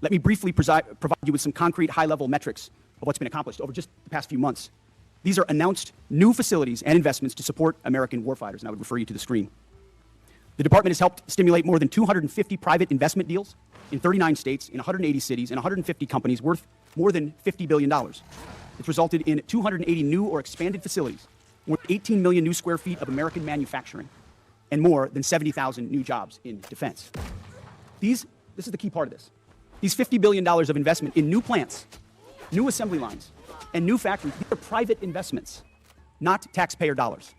Let me briefly provide you with some concrete high-level metrics of what's been accomplished over just the past few months. These are announced new facilities and investments to support American warfighters, and I would refer you to the screen. The department has helped stimulate more than 250 private investment deals in 39 states, in 180 cities, and 150 companies worth more than $50 billion. It's resulted in 280 new or expanded facilities, more than 18 million new square feet of American manufacturing, and more than 70,000 new jobs in defense. This is the key part of this. These $50 billion of investment in new plants, new assembly lines, and new factories, these are private investments, not taxpayer dollars.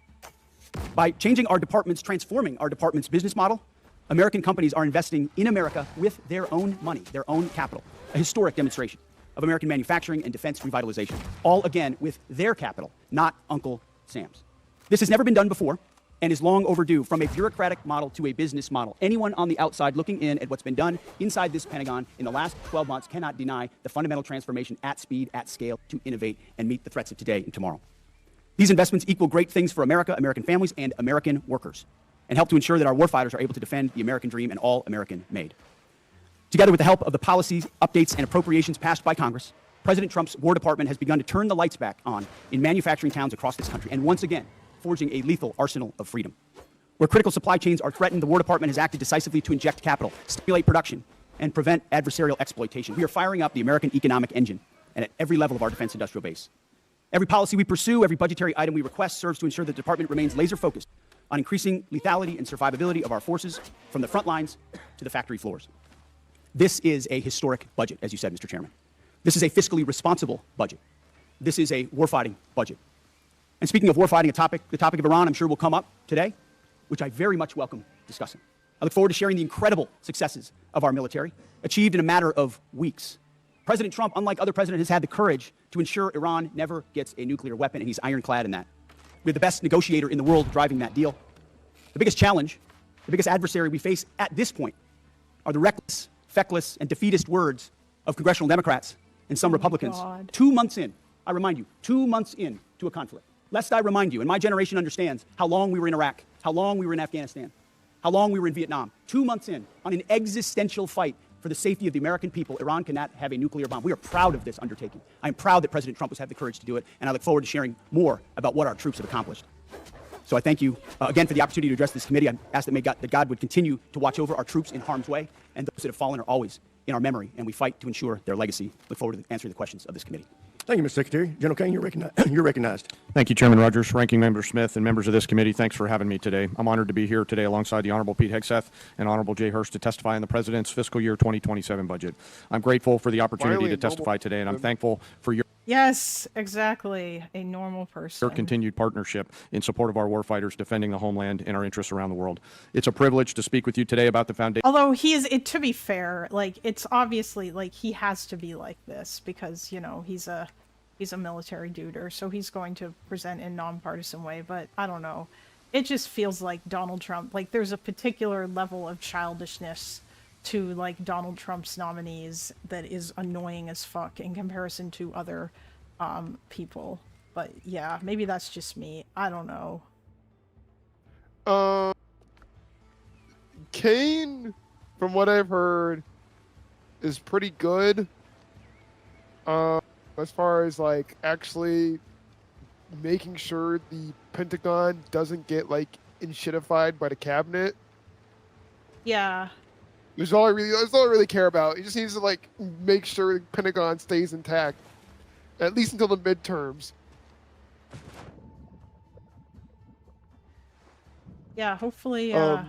By changing our departments, transforming our department's business model, American companies are investing in America with their own money, their own capital, a historic demonstration of American manufacturing and defense revitalization, all again with their capital, not Uncle Sam's. This has never been done before and is long overdue, from a bureaucratic model to a business model. Anyone on the outside looking in at what's been done inside this Pentagon in the last 12 months cannot deny the fundamental transformation at speed, at scale, to innovate and meet the threats of today and tomorrow. These investments equal great things for America, American families, and American workers, and help to ensure that our warfighters are able to defend the American dream and all American made. Together with the help of the policies, updates, and appropriations passed by Congress, President Trump's War Department has begun to turn the lights back on in manufacturing towns across this country, and once again, forging a lethal arsenal of freedom. Where critical supply chains are threatened, the War Department has acted decisively to inject capital, stimulate production, and prevent adversarial exploitation. We are firing up the American economic engine, and at every level of our defense industrial base. Every policy we pursue, every budgetary item we request serves to ensure that the department remains laser-focused on increasing lethality and survivability of our forces from the front lines to the factory floors. This is a historic budget, as you said, Mr. Chairman. This is a fiscally responsible budget. This is a warfighting budget. And speaking of warfighting, the topic of Iran, I'm sure will come up today, which I very much welcome discussing. I look forward to sharing the incredible successes of our military, achieved in a matter of weeks. President Trump, unlike other presidents, has had the courage to ensure Iran never gets a nuclear weapon, and he's ironclad in that. We have the best negotiator in the world driving that deal. The biggest challenge, the biggest adversary we face at this point are the reckless, feckless, and defeatist words of congressional Democrats and some Republicans. God. 2 months in, I remind you, 2 months in to a conflict. Lest I remind you, and my generation understands how long we were in Iraq, how long we were in Afghanistan, how long we were in Vietnam. 2 months in, on an existential fight for the safety of the American people, Iran cannot have a nuclear bomb. We are proud of this undertaking. I'm proud that President Trump has had the courage to do it, and I look forward to sharing more about what our troops have accomplished. So I thank you again for the opportunity to address this committee. I ask that God would continue to watch over our troops in harm's way, and those that have fallen are always in our memory, and we fight to ensure their legacy. Look forward to answering the questions of this committee. Thank you, Mr. Secretary. General Kane, you're recognized. Thank you, Chairman Rogers, Ranking Member Smith, and members of this committee. Thanks for having me today. I'm honored to be here today alongside the Honorable Pete Hegseth and Honorable Jay Hurst to testify on the President's fiscal year 2027 budget. I'm grateful for the opportunity to testify today, and I'm thankful for your Yes, exactly. A normal person. continued partnership in support of our warfighters defending the homeland and our interests around the world. It's a privilege to speak with you today about the foundation. Although to be fair, like, it's obviously like he has to be like this because, you know, he's a military duder, so he's going to present in nonpartisan way, but I don't know. It just feels like Donald Trump, like there's a particular level of childishness to like Donald Trump's nominees that is annoying as fuck in comparison to other people. But yeah, maybe that's just me. I don't know. Kane, from what I've heard, is pretty good. As far as like actually making sure the Pentagon doesn't get like shitified by the cabinet. Yeah. That's all I really care about. He just needs to like make sure the Pentagon stays intact, at least until the midterms. Yeah, hopefully. Oh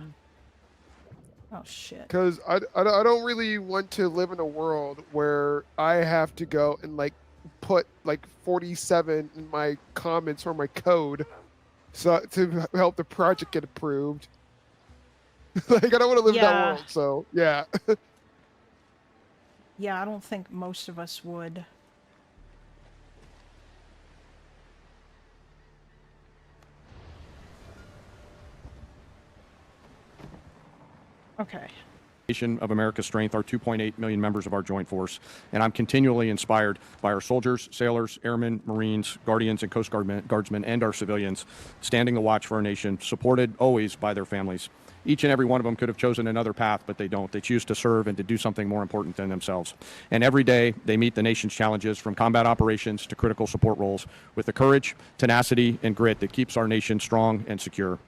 shit. Because I don't really want to live in a world where I have to go and like put like 47 in my comments or my code, so to help the project get approved. Like I don't want to live in that world. So yeah. Yeah, I don't think most of us would. Okay. Of America's strength are 2.8 million members of our joint force, and I'm continually inspired by our soldiers, sailors, airmen, Marines, Guardians, and Coast Guardsmen, and our civilians standing the watch for our nation, supported always by their families. Each and every one of them could have chosen another path, but they don't. They choose to serve and to do something more important than themselves. And every day, they meet the nation's challenges from combat operations to critical support roles with the courage, tenacity, and grit that keeps our nation strong and secure.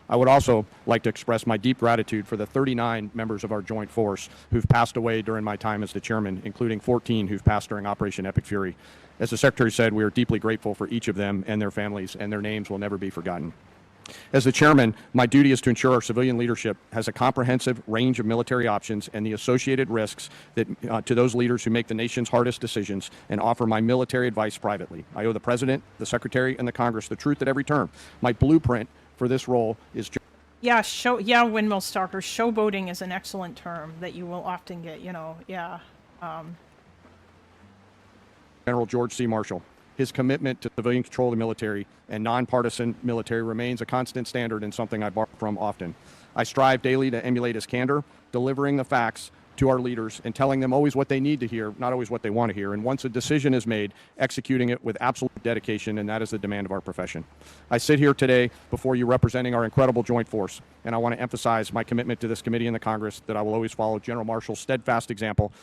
I would also like to express my deep gratitude for the 39 members of our joint force who've passed away during my time as the chairman, including 14 who've passed during Operation Epic Fury. As the Secretary said, we are deeply grateful for each of them and their families, and their names will never be forgotten. As the chairman, my duty is to ensure our civilian leadership has a comprehensive range of military options and the associated risks that, to those leaders who make the nation's hardest decisions, and offer my military advice privately. I owe the President, the Secretary, and the Congress the truth at every turn. My blueprint for this role is... Yeah, windmill stalker. Showboating is an excellent term that you will often get, General George C. Marshall. His commitment to civilian control of the military and nonpartisan military remains a constant standard and something I borrow from often. I strive daily to emulate his candor, delivering the facts to our leaders and telling them always what they need to hear, not always what they want to hear. And once a decision is made, executing it with absolute dedication, and that is the demand of our profession. I sit here today before you representing our incredible joint force, and I want to emphasize my commitment to this committee and the Congress that I will always follow General Marshall's steadfast example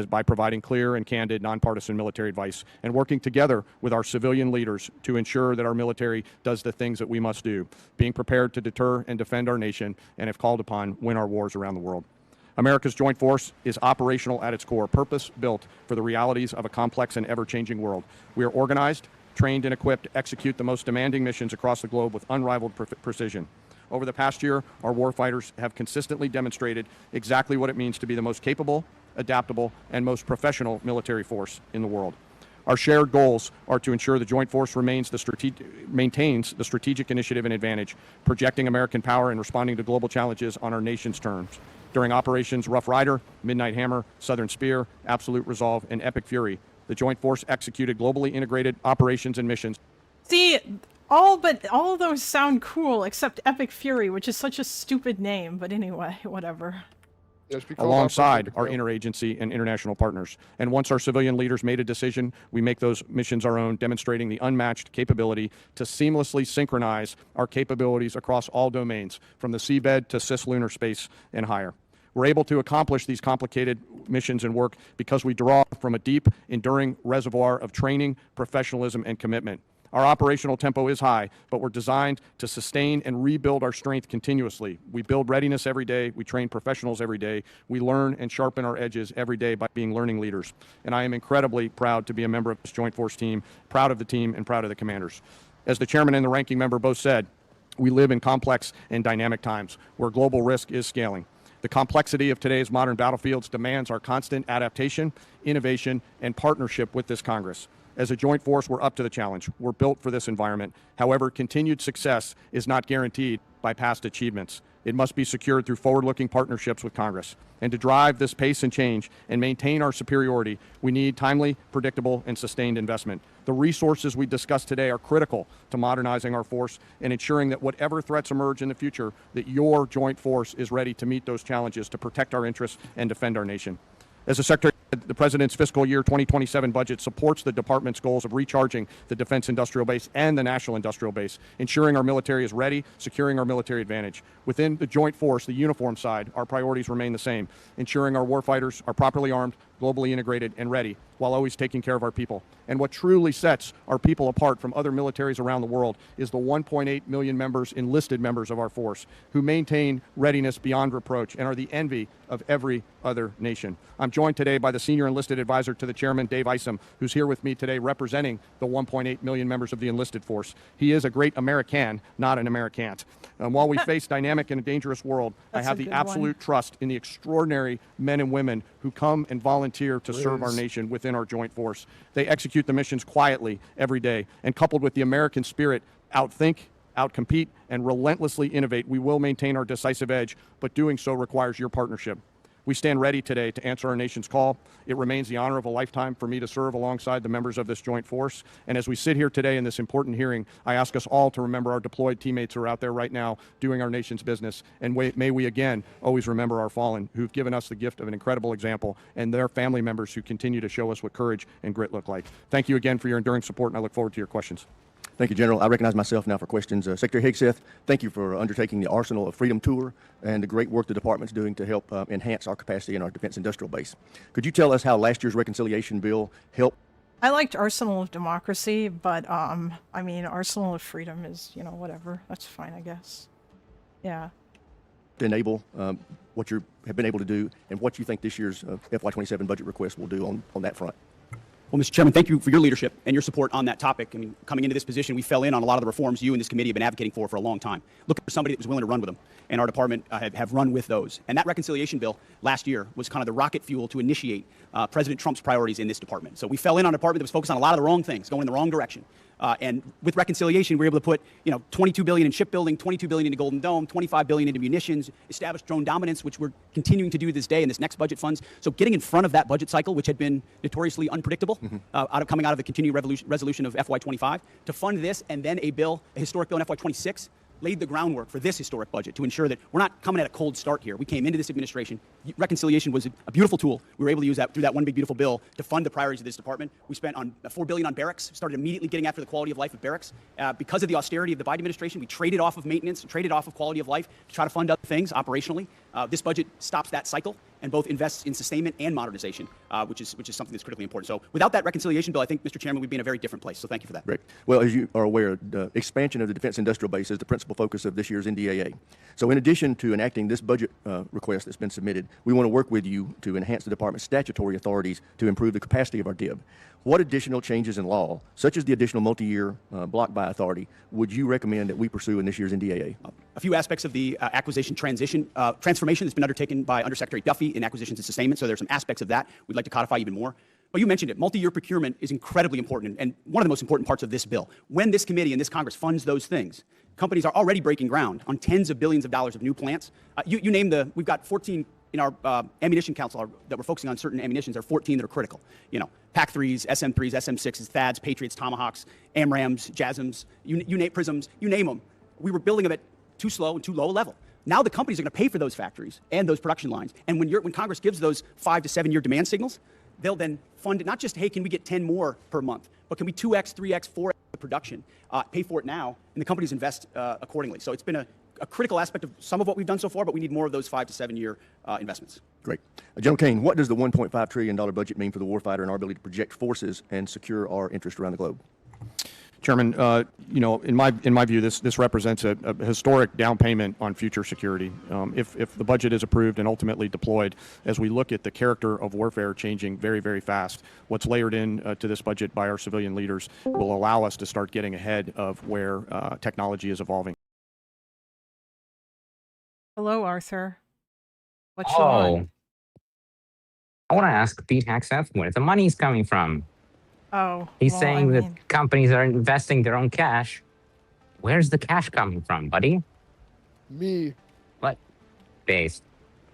by providing clear and candid nonpartisan military advice and working together with our civilian leaders to ensure that our military does the things that we must do, being prepared to deter and defend our nation, and if called upon, win our wars around the world. America's joint force is operational at its core, purpose-built for the realities of a complex and ever-changing world. We are organized, trained, and equipped to execute the most demanding missions across the globe with unrivaled precision. Over the past year, our warfighters have consistently demonstrated exactly what it means to be the most capable, adaptable, and most professional military force in the world. Our shared goals are to ensure the joint force maintains the strategic initiative and advantage, projecting American power and responding to global challenges on our nation's terms. During Operations Rough Rider, Midnight Hammer, Southern Spear, Absolute Resolve, and Epic Fury, the joint force executed globally integrated operations and missions. See, all of those sound cool except Epic Fury, which is such a stupid name, but anyway, whatever. Alongside our interagency and international partners. And once our civilian leaders made a decision, we make those missions our own, demonstrating the unmatched capability to seamlessly synchronize our capabilities across all domains, from the seabed to cislunar space and higher. We're able to accomplish these complicated missions and work because we draw from a deep, enduring reservoir of training, professionalism, and commitment. Our operational tempo is high, but we're designed to sustain and rebuild our strength continuously. We build readiness every day. We train professionals every day. We learn and sharpen our edges every day by being learning leaders. And I am incredibly proud to be a member of this Joint Force team, proud of the team, and proud of the commanders. As the chairman and the ranking member both said, we live in complex and dynamic times where global risk is scaling. The complexity of today's modern battlefields demands our constant adaptation, innovation, and partnership with this Congress. As a joint force, we're up to the challenge. We're built for this environment. However, continued success is not guaranteed by past achievements. It must be secured through forward-looking partnerships with Congress. And to drive this pace and change and maintain our superiority, we need timely, predictable, and sustained investment. The resources we discussed today are critical to modernizing our force and ensuring that whatever threats emerge in the future, that your joint force is ready to meet those challenges to protect our interests and defend our nation. As the Secretary said, the President's fiscal year 2027 budget supports the Department's goals of recharging the defense industrial base and the national industrial base, ensuring our military is ready, securing our military advantage. Within the joint force, the uniform side, our priorities remain the same, ensuring our warfighters are properly armed, globally integrated, and ready, while always taking care of our people. And what truly sets our people apart from other militaries around the world is the 1.8 million members, enlisted members of our force, who maintain readiness beyond reproach and are the envy of every other nation. I'm joined today by the Senior Enlisted Advisor to the Chairman, Dave Isom, who's here with me today representing the 1.8 million members of the enlisted force. He is a great American, not an Americant. And while we face dynamic and a dangerous world, I have the absolute trust in the extraordinary men and women who come and volunteer to serve our nation within our joint force. They execute the missions quietly every day, and coupled with the American spirit, outthink, outcompete, and relentlessly innovate, we will maintain our decisive edge, but doing so requires your partnership. We stand ready today to answer our nation's call. It remains the honor of a lifetime for me to serve alongside the members of this joint force. And as we sit here today in this important hearing, I ask us all to remember our deployed teammates who are out there right now doing our nation's business. And may we again always remember our fallen, who've given us the gift of an incredible example, and their family members who continue to show us what courage and grit look like. Thank you again for your enduring support, and I look forward to your questions. Thank you, General. I recognize myself now for questions. Secretary Hegseth, thank you for undertaking the Arsenal of Freedom tour and the great work the department's doing to help enhance our capacity in our defense industrial base. Could you tell us how last year's reconciliation bill helped? I liked Arsenal of Democracy, but I mean, Arsenal of Freedom is, whatever. That's fine, I guess. Yeah. To enable what you have been able to do and what you think this year's FY27 budget request will do on that front. Well, Mr. Chairman, thank you for your leadership and your support on that topic. I mean, coming into this position, we fell in on a lot of the reforms you and this committee have been advocating for a long time. Looking for somebody that was willing to run with them, and our department have run with those. And that reconciliation bill last year was kind of the rocket fuel to initiate President Trump's priorities in this department. So we fell in on a department that was focused on a lot of the wrong things, going in the wrong direction. And with reconciliation, we were able to put, $22 billion in shipbuilding, $22 billion into Golden Dome, $25 billion into munitions, establish drone dominance, which we're continuing to do this day in this next budget funds. So getting in front of that budget cycle, which had been notoriously unpredictable, coming out of the continuing resolution of FY25, to fund this and then a historic bill in FY26, laid the groundwork for this historic budget to ensure that we're not coming at a cold start here. We came into this administration. Reconciliation was a beautiful tool. We were able to use that through that one big, beautiful bill to fund the priorities of this department. We spent on $4 billion on barracks, started immediately getting after the quality of life of barracks. Because of the austerity of the Biden administration, we traded off of maintenance, traded off of quality of life to try to fund other things operationally. This budget stops that cycle and both invests in sustainment and modernization, which is something that's critically important. So without that reconciliation bill, I think, Mr. Chairman, we'd be in a very different place. So thank you for that. Great. Well, as you are aware, the expansion of the defense industrial base is the principal focus of this year's NDAA. So in addition to enacting this budget request that's been submitted, we want to work with you to enhance the department's statutory authorities to improve the capacity of our DIB. What additional changes in law, such as the additional multi-year block buy authority, would you recommend that we pursue in this year's NDAA? A few aspects of the acquisition transformation that's been undertaken by Undersecretary Duffy in acquisitions and sustainment. So there's some aspects of that we'd like to codify even more. But you mentioned it. Multi-year procurement is incredibly important and one of the most important parts of this bill. When this committee and this Congress funds those things, companies are already breaking ground on tens of billions of dollars of new plants. You name we've got 14 in our ammunition council that we're focusing on certain ammunitions. There are 14 that are critical. PAC-3s, SM-3s, SM-6s, THAADs, Patriots, Tomahawks, AMRAAMs, JASSMs, you name Prisms, you name them. We were building them at too slow and too low a level. Now the companies are going to pay for those factories and those production lines. And when Congress gives those 5 to 7 year demand signals, they'll then fund it, not just, hey, can we get 10 more per month, but can we 2x, 3x, 4x the production, pay for it now, and the companies invest accordingly. So it's been a critical aspect of some of what we've done so far, but we need more of those 5 to 7 year investments. Great. General Kane, what does the $1.5 trillion budget mean for the warfighter and our ability to project forces and secure our interests around the globe? Chairman, in my view, this represents a historic down payment on future security. If the budget is approved and ultimately deployed, as we look at the character of warfare changing very, very fast, what's layered in to this budget by our civilian leaders will allow us to start getting ahead of where technology is evolving. Hello, Arthur. What you want? I want to ask Pete Hegseth where the money's coming from. Oh, He's well, saying that companies are investing their own cash. Where's the cash coming from, buddy? Me. What? Based.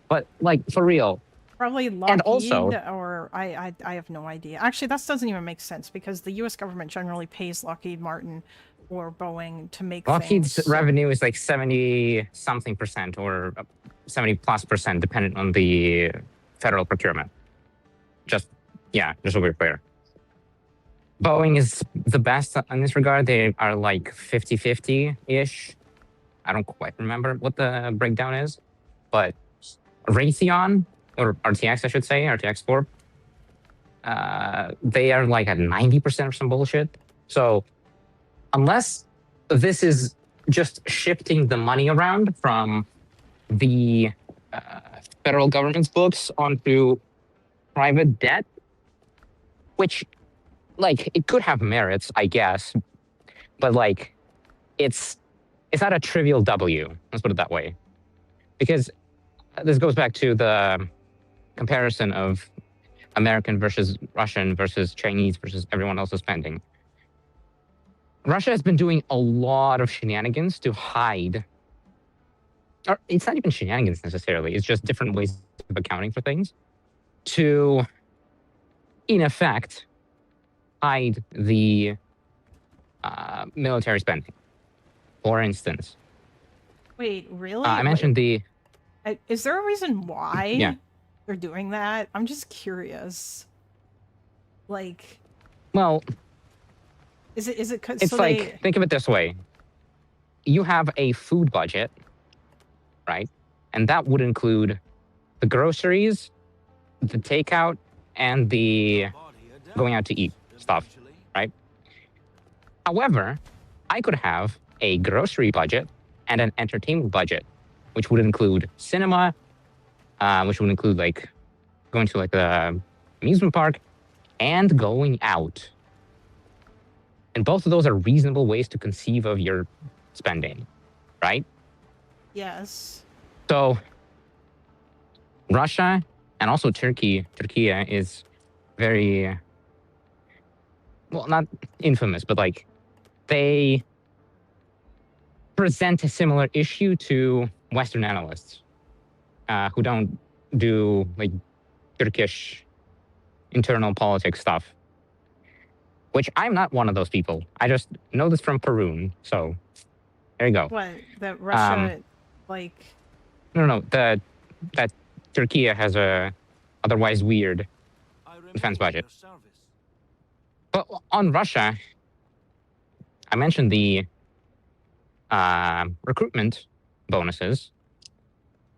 But, for real. probably Lockheed, And also, or I have no idea. Actually, that doesn't even make sense because the U.S. government generally pays Lockheed Martin or Boeing to make Lockheed's things. revenue is 70-something% or 70+%, depending on the federal procurement. Just so we're clear. Boeing is the best in this regard. They are 50-50-ish. I don't quite remember what the breakdown is, but Raytheon, or RTX, I should say, RTX Corp, they are at 90% or some bullshit. So unless this is just shifting the money around from the federal government's books onto private debt, which it could have merits, I guess, but it's not a trivial W. Let's put it that way, because this goes back to the comparison of American versus Russian versus Chinese versus everyone else's spending. Russia has been doing a lot of shenanigans to hide, or it's not even shenanigans necessarily. It's just different ways of accounting for things to, in effect, hide the military spending. For instance, Wait, really? I mentioned Is there a reason why Yeah. they're doing that? I'm just curious. well, Is it because it's think of it this way. You have a food budget, right? And that would include the groceries, the takeout, and the going out to eat stuff, right? However, I could have a grocery budget and an entertainment budget, which would include cinema, which would include going to the amusement park, and going out. And both of those are reasonable ways to conceive of your spending, right? Yes. So Russia and also Turkey is very, well, not infamous, but like they present a similar issue to Western analysts who don't do like Turkish internal politics stuff, which I'm not one of those people. I just know this from Perun. So there you go. What? That Russia, like... No, that Turkey has a otherwise weird defense budget. But on Russia, I mentioned the recruitment bonuses.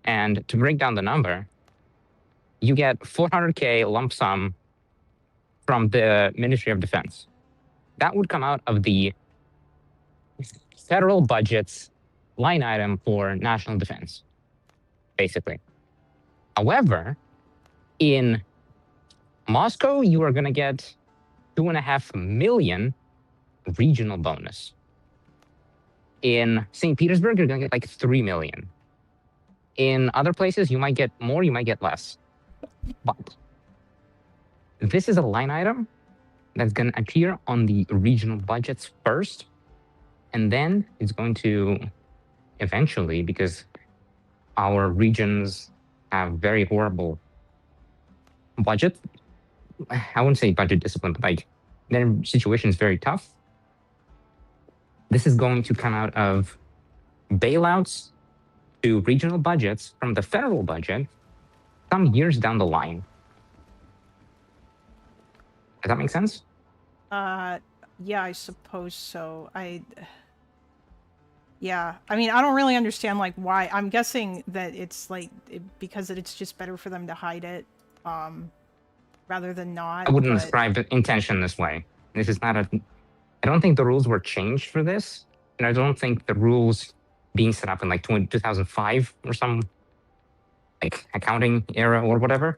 And to break down the number, you get 400K lump sum from the Ministry of Defense. That would come out of the federal budget's line item for national defense, basically. However, in Moscow, you are going to get 2.5 million regional bonus. In St. Petersburg, you're going to get like 3 million. In other places, you might get more, you might get less. But this is a line item that's going to appear on the regional budgets first, and then it's going to eventually, because our regions have very horrible budget. I wouldn't say budget discipline, but like their situation is very tough. This is going to come out of bailouts to regional budgets from the federal budget some years down the line. Does that make sense? Yeah, I suppose so. Yeah, I mean, I don't really understand like why. I'm guessing that it's like because it's just better for them to hide it, rather than not. I wouldn't describe the intention this way. This is not a. I don't think the rules were changed for this, and I don't think the rules being set up in like 2005 or some like accounting era or whatever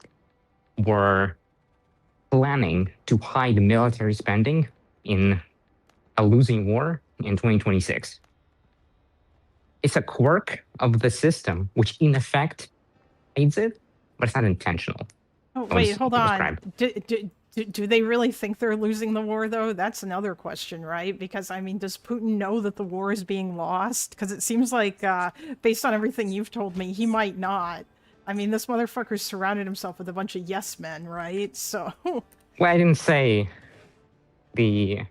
were planning to hide military spending in a losing war in 2026. It's a quirk of the system, which in effect hides it, but it's not intentional. Oh, wait, hold on. Do they really think they're losing the war, though? That's another question, right? Because, I mean, does Putin know that the war is being lost? Because it seems like, based on everything you've told me, he might not. I mean, this motherfucker's surrounded himself with a bunch of yes men, right? So... Well, I didn't say the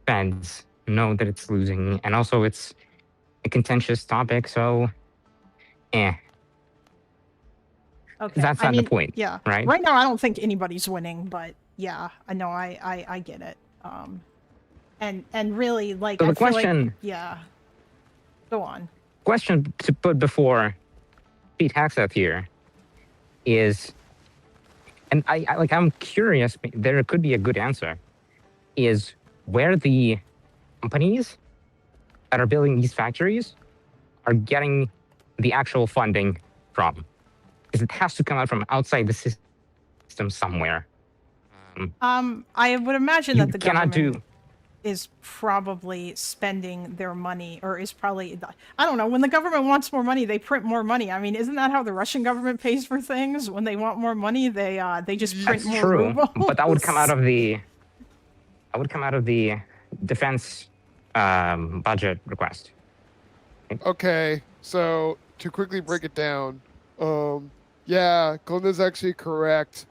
feds know that it's losing, and also it's a contentious topic, so... Okay. That's not the point, yeah. right? Right now, I don't think anybody's winning, but yeah, I know, I get it. And really, like, So the I feel question... like, yeah. Go on. Question to put before Pete Hegseth here is, and I'm curious, there could be a good answer, is where the companies that are building these factories are getting the actual funding from. Because it has to come out from outside the system somewhere. I would imagine that the cannot government is probably spending their money, or is probably, I don't know, when the government wants more money, they print more money. I mean, isn't that how the Russian government pays for things? When they want more money, they just print more rubles. But that would come out of the defense budget request. Okay, so to quickly break it down, yeah, Glenda's actually correct.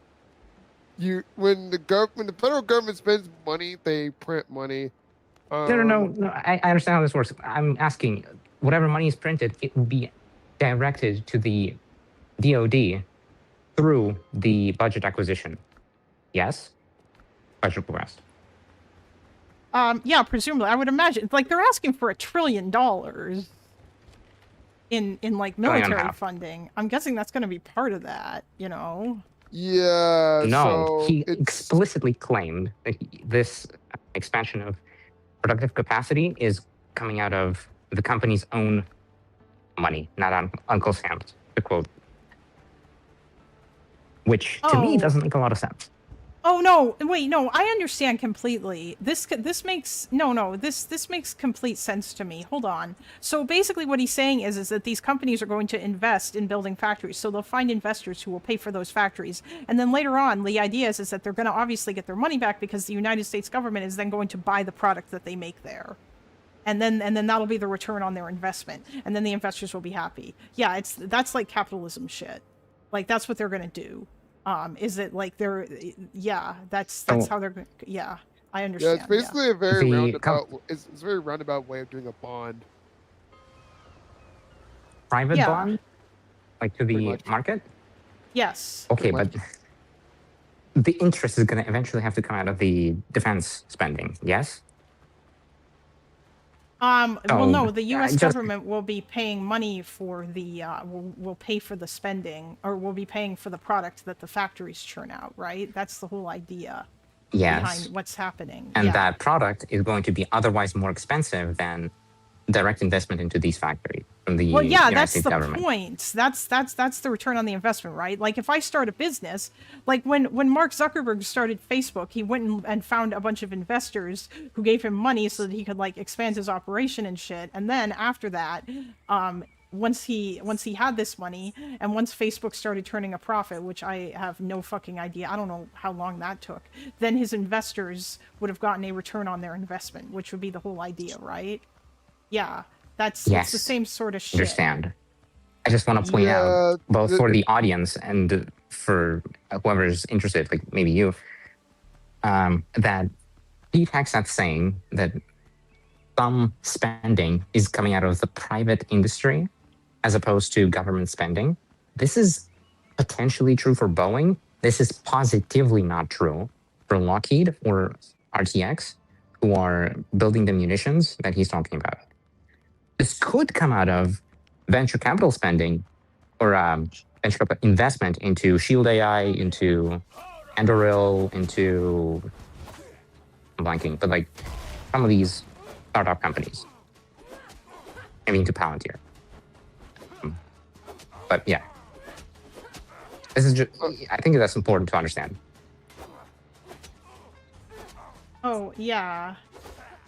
When the federal government spends money, they print money. No, I understand how this works. I'm asking, whatever money is printed, it will be directed to the DoD through the budget acquisition. Yes? Budget request. Yeah, presumably. I would imagine. Like, they're asking for $1 trillion in like military funding. I'm guessing that's going to be part of that, you know? Yeah. No, so he explicitly claimed that this expansion of productive capacity is coming out of the company's own money, not on Uncle Sam's, to quote. Which, to me, doesn't make a lot of sense. Oh no! Wait, no. I understand completely. This makes this makes complete sense to me. Hold on. So basically, what he's saying is that these companies are going to invest in building factories. So they'll find investors who will pay for those factories, and then later on, the idea is that they're going to obviously get their money back because the United States government is then going to buy the product that they make there. And then that'll be the return on their investment, and then the investors will be happy. Yeah, that's like capitalism shit. Like that's what they're gonna do. Is it like they're? Yeah, that's how they're. Yeah, I Yeah, understand. it's basically a very The roundabout. It's a very roundabout way of doing a bond. private Yeah. bond, like to the much. market. Yes. Okay, Pretty but the interest is going to eventually have to come out of the defense spending. Yes. Well, no, the U.S. just- government will be paying money for the will pay for the spending, or will be paying for the product that the factories churn out. Right? That's the whole idea Yes. behind what's happening. And yeah. that product is going to be otherwise more expensive than direct investment into these factories from the Well, yeah, United that's States the government. point. That's the return on the investment, right? Like if I start a business, like when Mark Zuckerberg started Facebook, he went and found a bunch of investors who gave him money so that he could like expand his operation and shit. And then after that, once he had this money, and once Facebook started turning a profit, which I have no fucking idea, I don't know how long that took, then his investors would have gotten a return on their investment, which would be the whole idea, right? Yeah, it's the Yes. same sort of shit. Understand. I just want to point out, both for the audience and for whoever's interested, like maybe you, that Pete Hegseth's saying that some spending is coming out of the private industry as opposed to government spending. This is potentially true for Boeing. This is positively not true for Lockheed or RTX, who are building the munitions that he's talking about. This could come out of venture capital spending or venture capital investment into Shield AI, into Anduril, into, I'm blanking, but like some of these startup companies. I mean, to Palantir. But yeah, this is just, I think that's important to understand. Oh, yeah.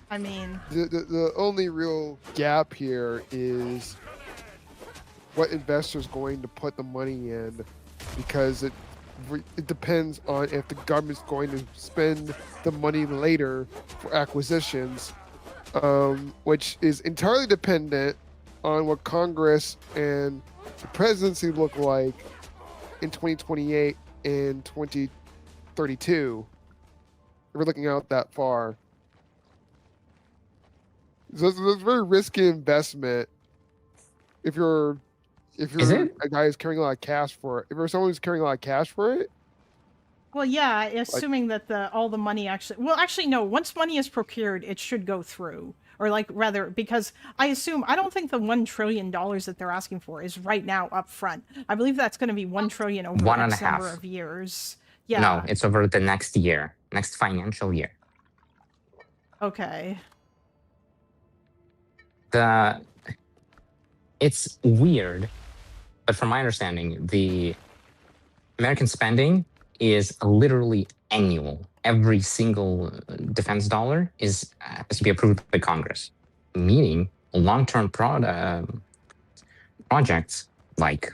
I mean, The only real gap here is what investors going to put the money in, because it depends on if the government's going to spend the money later for acquisitions, which is entirely dependent on what Congress and the presidency look like in 2028 and 2032. We're looking out that far. So it's a very risky investment if you're a guy who's carrying a lot of cash for it. If you're someone who's carrying a lot of cash for it. well, yeah, assuming that all the money actually, well, actually, no, once money is procured, it should go through. Or like, rather, because I don't think the $1 trillion that they're asking for is right now up front. I believe that's going to be $1 trillion over X number of years. Yeah. No, it's over the next year, next financial year. Okay. It's weird, but from my understanding, the American spending is literally annual. Every single defense dollar has to be approved by Congress, meaning long-term projects like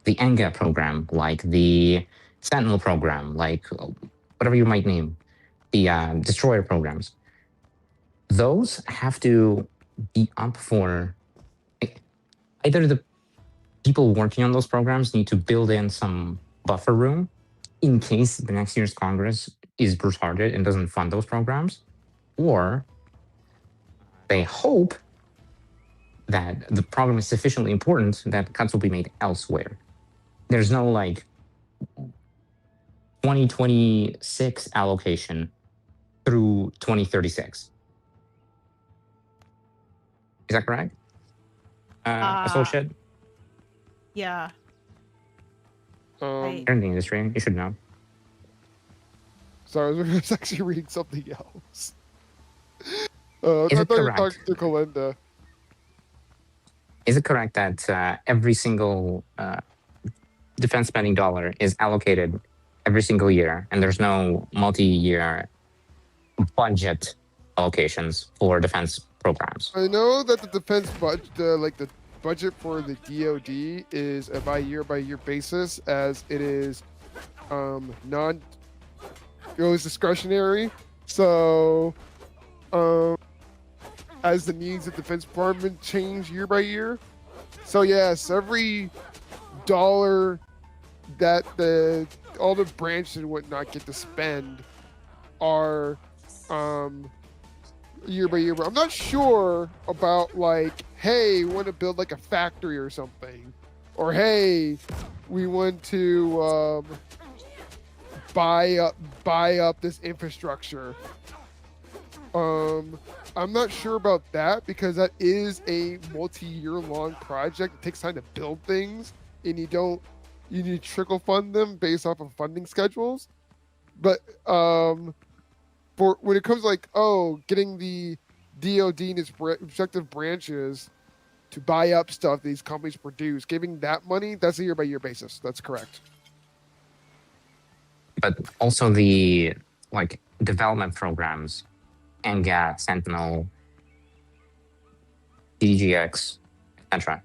the ENGA program, like the Sentinel program, like whatever you might name, the destroyer programs. Those have to be up for, either the people working on those programs need to build in some buffer room in case the next year's Congress is retarded and doesn't fund those programs, or they hope that the program is sufficiently important that cuts will be made elsewhere. There's no like 2026 allocation through 2036. Is that correct? Associate? Yeah. You're in the industry, you should know. Sorry, I was actually reading something else. Is I thought it you were correct? talking to Kalinda. Is it correct that every single defense spending dollar is allocated every single year, and there's no multi-year budget allocations for defense programs. I know that the defense budget, the budget for the DoD is a by year basis, as it is it was discretionary. So as the needs of the Defense Department change year by year. So yes, every dollar that all the branches and whatnot get to spend are year by year. But I'm not sure about like, hey, we want to build like a factory or something, or hey, we want to buy up this infrastructure. I'm not sure about that, because that is a multi-year long project. It takes time to build things, and you need to trickle fund them based off of funding schedules. But for when it comes to like, getting the DoD and its respective branches to buy up stuff these companies produce, giving that money, that's a year by year basis. That's correct. But also the like development programs, NGAT, Sentinel, DGX, etc.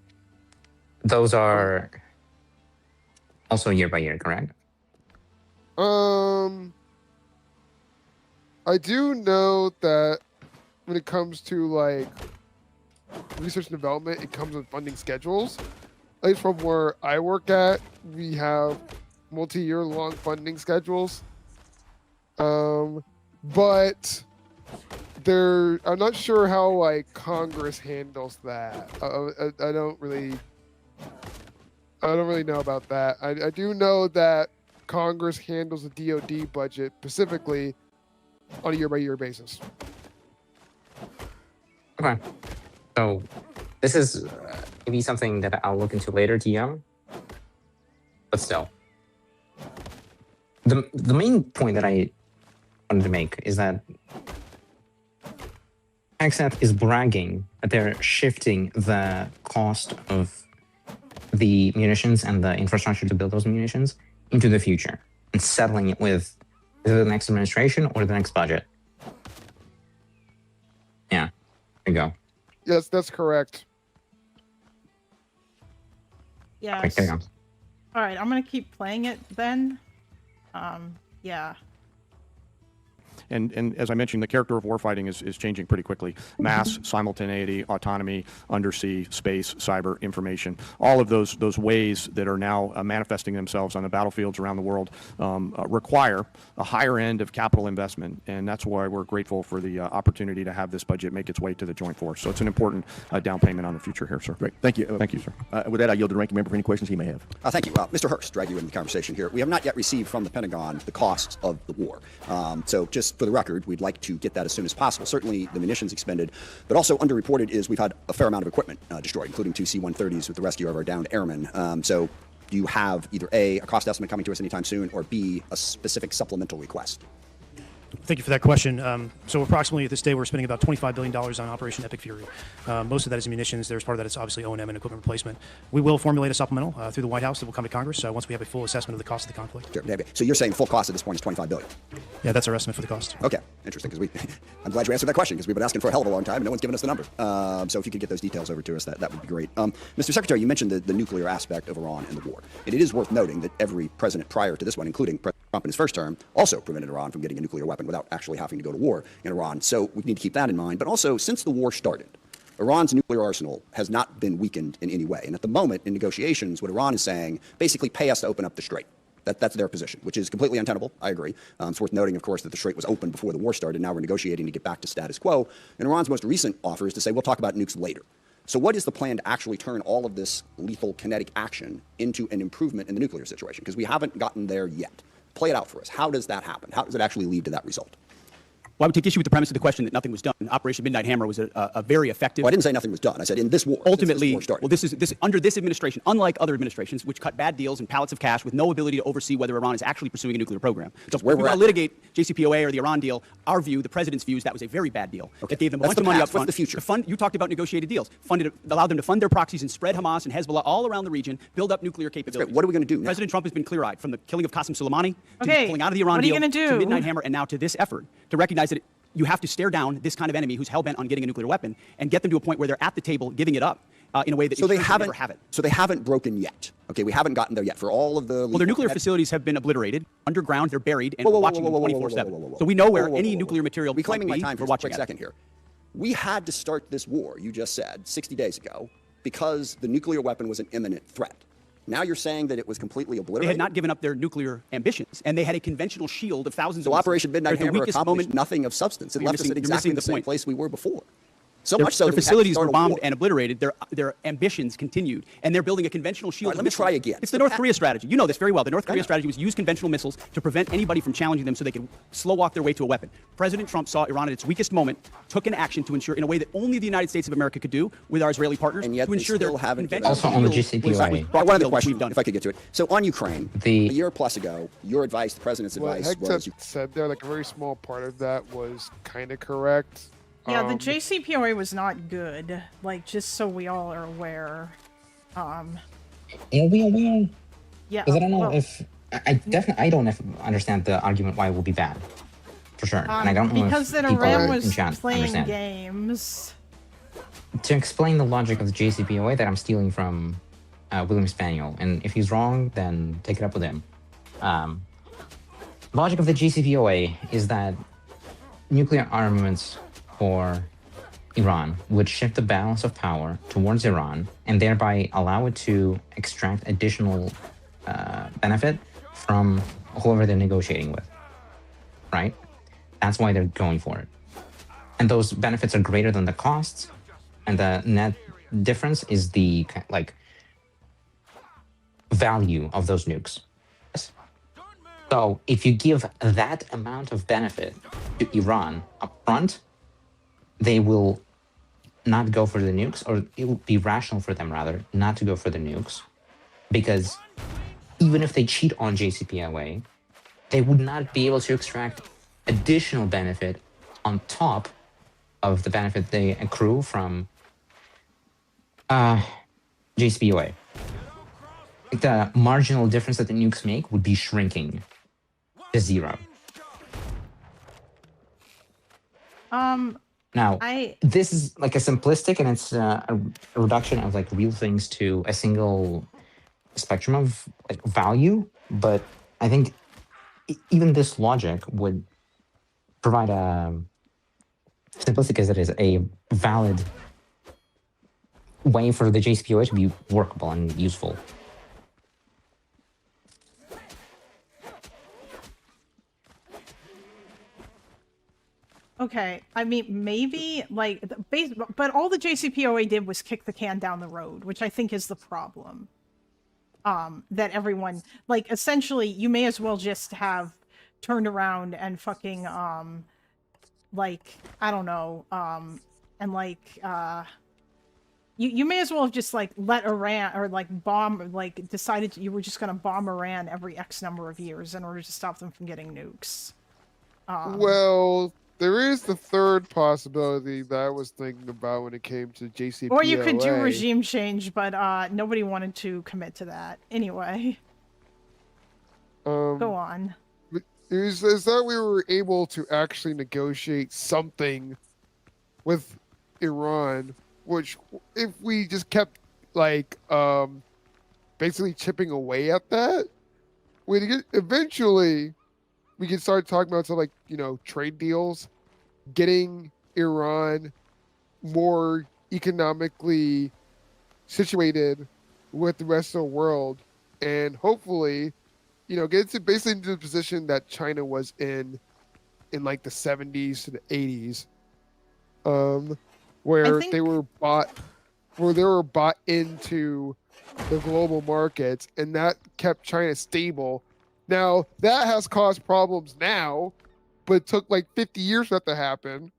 Those are also year by year, correct? I do know that when it comes to like research and development, it comes with funding schedules. At least from where I work at, we have multi-year long funding schedules. But I'm not sure how like Congress handles that. I don't really know about that. I do know that Congress handles the DoD budget specifically on a year by year basis. Okay. So this is maybe something that I'll look into later, TM. But still, the main point that I wanted to make is that Hegseth is bragging that they're shifting the cost of the munitions and the infrastructure to build those munitions into the future and settling it with either the next administration or the next budget. Yeah, there you go. Yes, that's correct. Yes. Right, there you go. All right, I'm gonna keep playing it then. Yeah. And as I mentioned, the character of warfighting is changing pretty quickly. Mass, simultaneity, autonomy, undersea, space, cyber, information. All of those ways that are now manifesting themselves on the battlefields around the world require a higher end of capital investment. And that's why we're grateful for the opportunity to have this budget make its way to the Joint Force. So it's an important down payment on the future here, sir. Great. Thank you. Thank you, sir. With that, I yield to the ranking member for any questions he may have. Thank you. Mr. Hurst, drag you into the conversation here. We have not yet received from the Pentagon the costs of the war. So just for the record, we'd like to get that as soon as possible. Certainly the munitions expended, but also underreported is we've had a fair amount of equipment destroyed, including 2 C-130s with the rescue of our downed airmen. So do you have either A, a cost estimate coming to us anytime soon, or B, a specific supplemental request? Thank you for that question. So approximately at this day, we're spending about $25 billion on Operation Epic Fury. Most of that is munitions. There's part of that is obviously O&M and equipment replacement. We will formulate a supplemental through the White House that will come to Congress once we have a full assessment of the cost of the conflict. Sure. So you're saying full cost at this point is $25 billion? Yeah, that's our estimate for the cost. Okay, interesting, because I'm glad you answered that question, because we've been asking for a hell of a long time and no one's given us the number. So if you could get those details over to us, that would be great. Mr. Secretary, you mentioned the nuclear aspect of Iran and the war. And it is worth noting that every president prior to this one, including President Trump in his first term, also prevented Iran from getting a nuclear weapon without actually having to go to war in Iran. So we need to keep that in mind. But also, since the war started, Iran's nuclear arsenal has not been weakened in any way. And at the moment, in negotiations, what Iran is saying, basically pay us to open up the strait. That's their position, which is completely untenable. I agree. It's worth noting, of course, that the strait was open before the war started. Now we're negotiating to get back to status quo. And Iran's most recent offer is to say, we'll talk about nukes later. So what is the plan to actually turn all of this lethal kinetic action into an improvement in the nuclear situation? Because we haven't gotten there yet. Play it out for us. How does that happen? How does it actually lead to that result? Well, I would take issue with the premise of the question that nothing was done. Operation Midnight Hammer was a very effective. Well, I didn't say nothing was done. I said in this war. Ultimately, since this war started. well, this under this administration, unlike other administrations, which cut bad deals and pallets of cash with no ability to oversee whether Iran is actually pursuing a nuclear program. So where if we we're want at. to litigate JCPOA or the Iran deal, our view, the president's view, is that was a very bad deal. That gave them a That's bunch the of money past. up front. What's the future? To fund, you talked about negotiated deals. Allowed them to fund their proxies and spread Hamas and Hezbollah all around the region, build up nuclear capabilities. What are we going to do now? President Trump has been clear-eyed, from the killing of Qasem Soleimani to Okay, pulling out of the Iran what are you deal gonna to do? Midnight Hammer, and now to this effort to recognize that you have to stare down this kind of enemy who's hell-bent on getting a nuclear weapon and get them to a point where they're at the table giving it up in a way that So they ensures haven't never have it. So they haven't broken yet. Okay, we haven't gotten there yet for all of the. Well, their nuclear facilities have been obliterated, underground, they're buried, and Whoa, we're whoa, watching whoa, them whoa, whoa, whoa, 24/7. whoa, whoa, whoa. So we know where Whoa, whoa, any whoa, whoa, nuclear material reclaiming my might be. time We're for watching a quick it. second here. We had to start this war. You just said 60 days ago because the nuclear weapon was an imminent threat. Now you're saying that it was completely They obliterated. had not given up their nuclear ambitions, and they had a conventional shield of thousands So of missiles. Operation Midnight At the Hammer weakest accomplished moment, nothing of substance. It You're left us missing- at you're exactly missing the the same point. place we were before. So their, much so their that we had to facilities start were a bombed war. and obliterated. Their ambitions continued, and they're building a conventional shield. All right, of let me missiles. try again. It's the North Korea strategy. You know this very well. The North Korea know. strategy was use conventional missiles to prevent anybody from challenging them, so they could slow walk their way to a weapon. President Trump saw Iran at its weakest moment, took an action to ensure, in a way that only the United States of America could do with our Israeli partners, And yet to they ensure their still haven't given conventional up. Also on the shield was JCPOA. brought to One other field, which question, we've done. if I could get to it. So on Ukraine, The- a year plus ago, your advice, the president's What advice was Hegseth said there, like a very small part of that was kind of correct. Yeah, the JCPOA was not good. Like, just so we all are aware. Are we aware? Yeah. Because I don't know well, if I don't understand the argument why it will be bad, for sure. And I don't know because if then people Iran in was chat playing understand. games. To explain the logic of the JCPOA that I'm stealing from William Spaniel, and if he's wrong, then take it up with him. Logic of the JCPOA is that nuclear armaments for Iran would shift the balance of power towards Iran and thereby allow it to extract additional benefit from whoever they're negotiating with, right? That's why they're going for it. And those benefits are greater than the costs, and the net difference is the value of those nukes. So if you give that amount of benefit to Iran upfront, they will not go for the nukes, or it will be rational for them, rather, not to go for the nukes, because even if they cheat on JCPOA, they would not be able to extract additional benefit on top of the benefit they accrue from JCPOA. The marginal difference that the nukes make would be shrinking to zero. Now, this is like a simplistic, and it's a reduction of like real things to a single spectrum of like value. But I think even this logic would provide a, simplistic as it is, a valid way for the JCPOA to be workable and useful. Okay, I mean, maybe, like, but all the JCPOA did was kick the can down the road, which I think is the problem. That everyone, like, essentially, you may as well just have turned around and fucking, like, I don't know, and, like, you may as well have just, like, let Iran, or, like, bomb, like, decided you were just gonna bomb Iran every X number of years in order to stop them from getting nukes. Well, there is the third possibility that I was thinking about when it came to JCPOA. Or you could do regime change, but nobody wanted to commit to that. Anyway. Go on. Is that we were able to actually negotiate something with Iran, which if we just kept like basically chipping away at that, eventually we could start talking about some, like, you know, trade deals, getting Iran more economically situated with the rest of the world, and hopefully, you know, get to basically into the position that China was in like the 70s to the 80s, where they were bought into the global markets, and that kept China stable. Now, that has caused problems now but it took like 50 years for that to happen.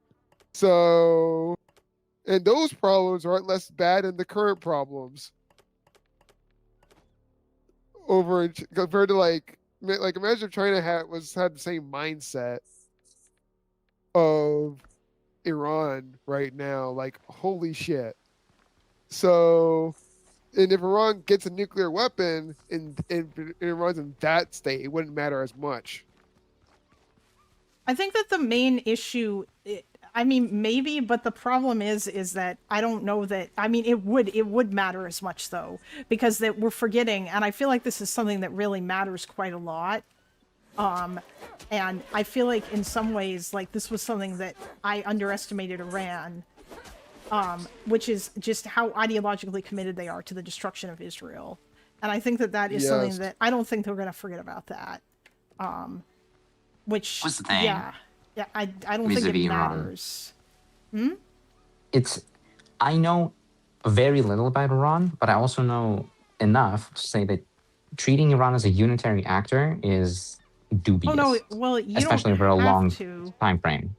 So, and those problems aren't less bad than the current problems. Compared to like imagine if China had the same mindset of Iran right now. Like, holy shit. So, and if Iran gets a nuclear weapon and Iran's in that state, it wouldn't matter as much. I think that the main issue, I mean, maybe, but the problem is that I don't know that, I mean, it would matter as much though, because that we're forgetting, and I feel like this is something that really matters quite a lot. And I feel like in some ways, like this was something that I underestimated Iran, which is just how ideologically committed they are to the destruction of Israel. And I think that that is something that I don't think they're going to forget about that. Which, What's the thing? yeah, I don't think it matters. I know very little about Iran, but I also know enough to say that treating Iran as a unitary actor is dubious. Oh no, well, you especially don't over a have long to. time frame.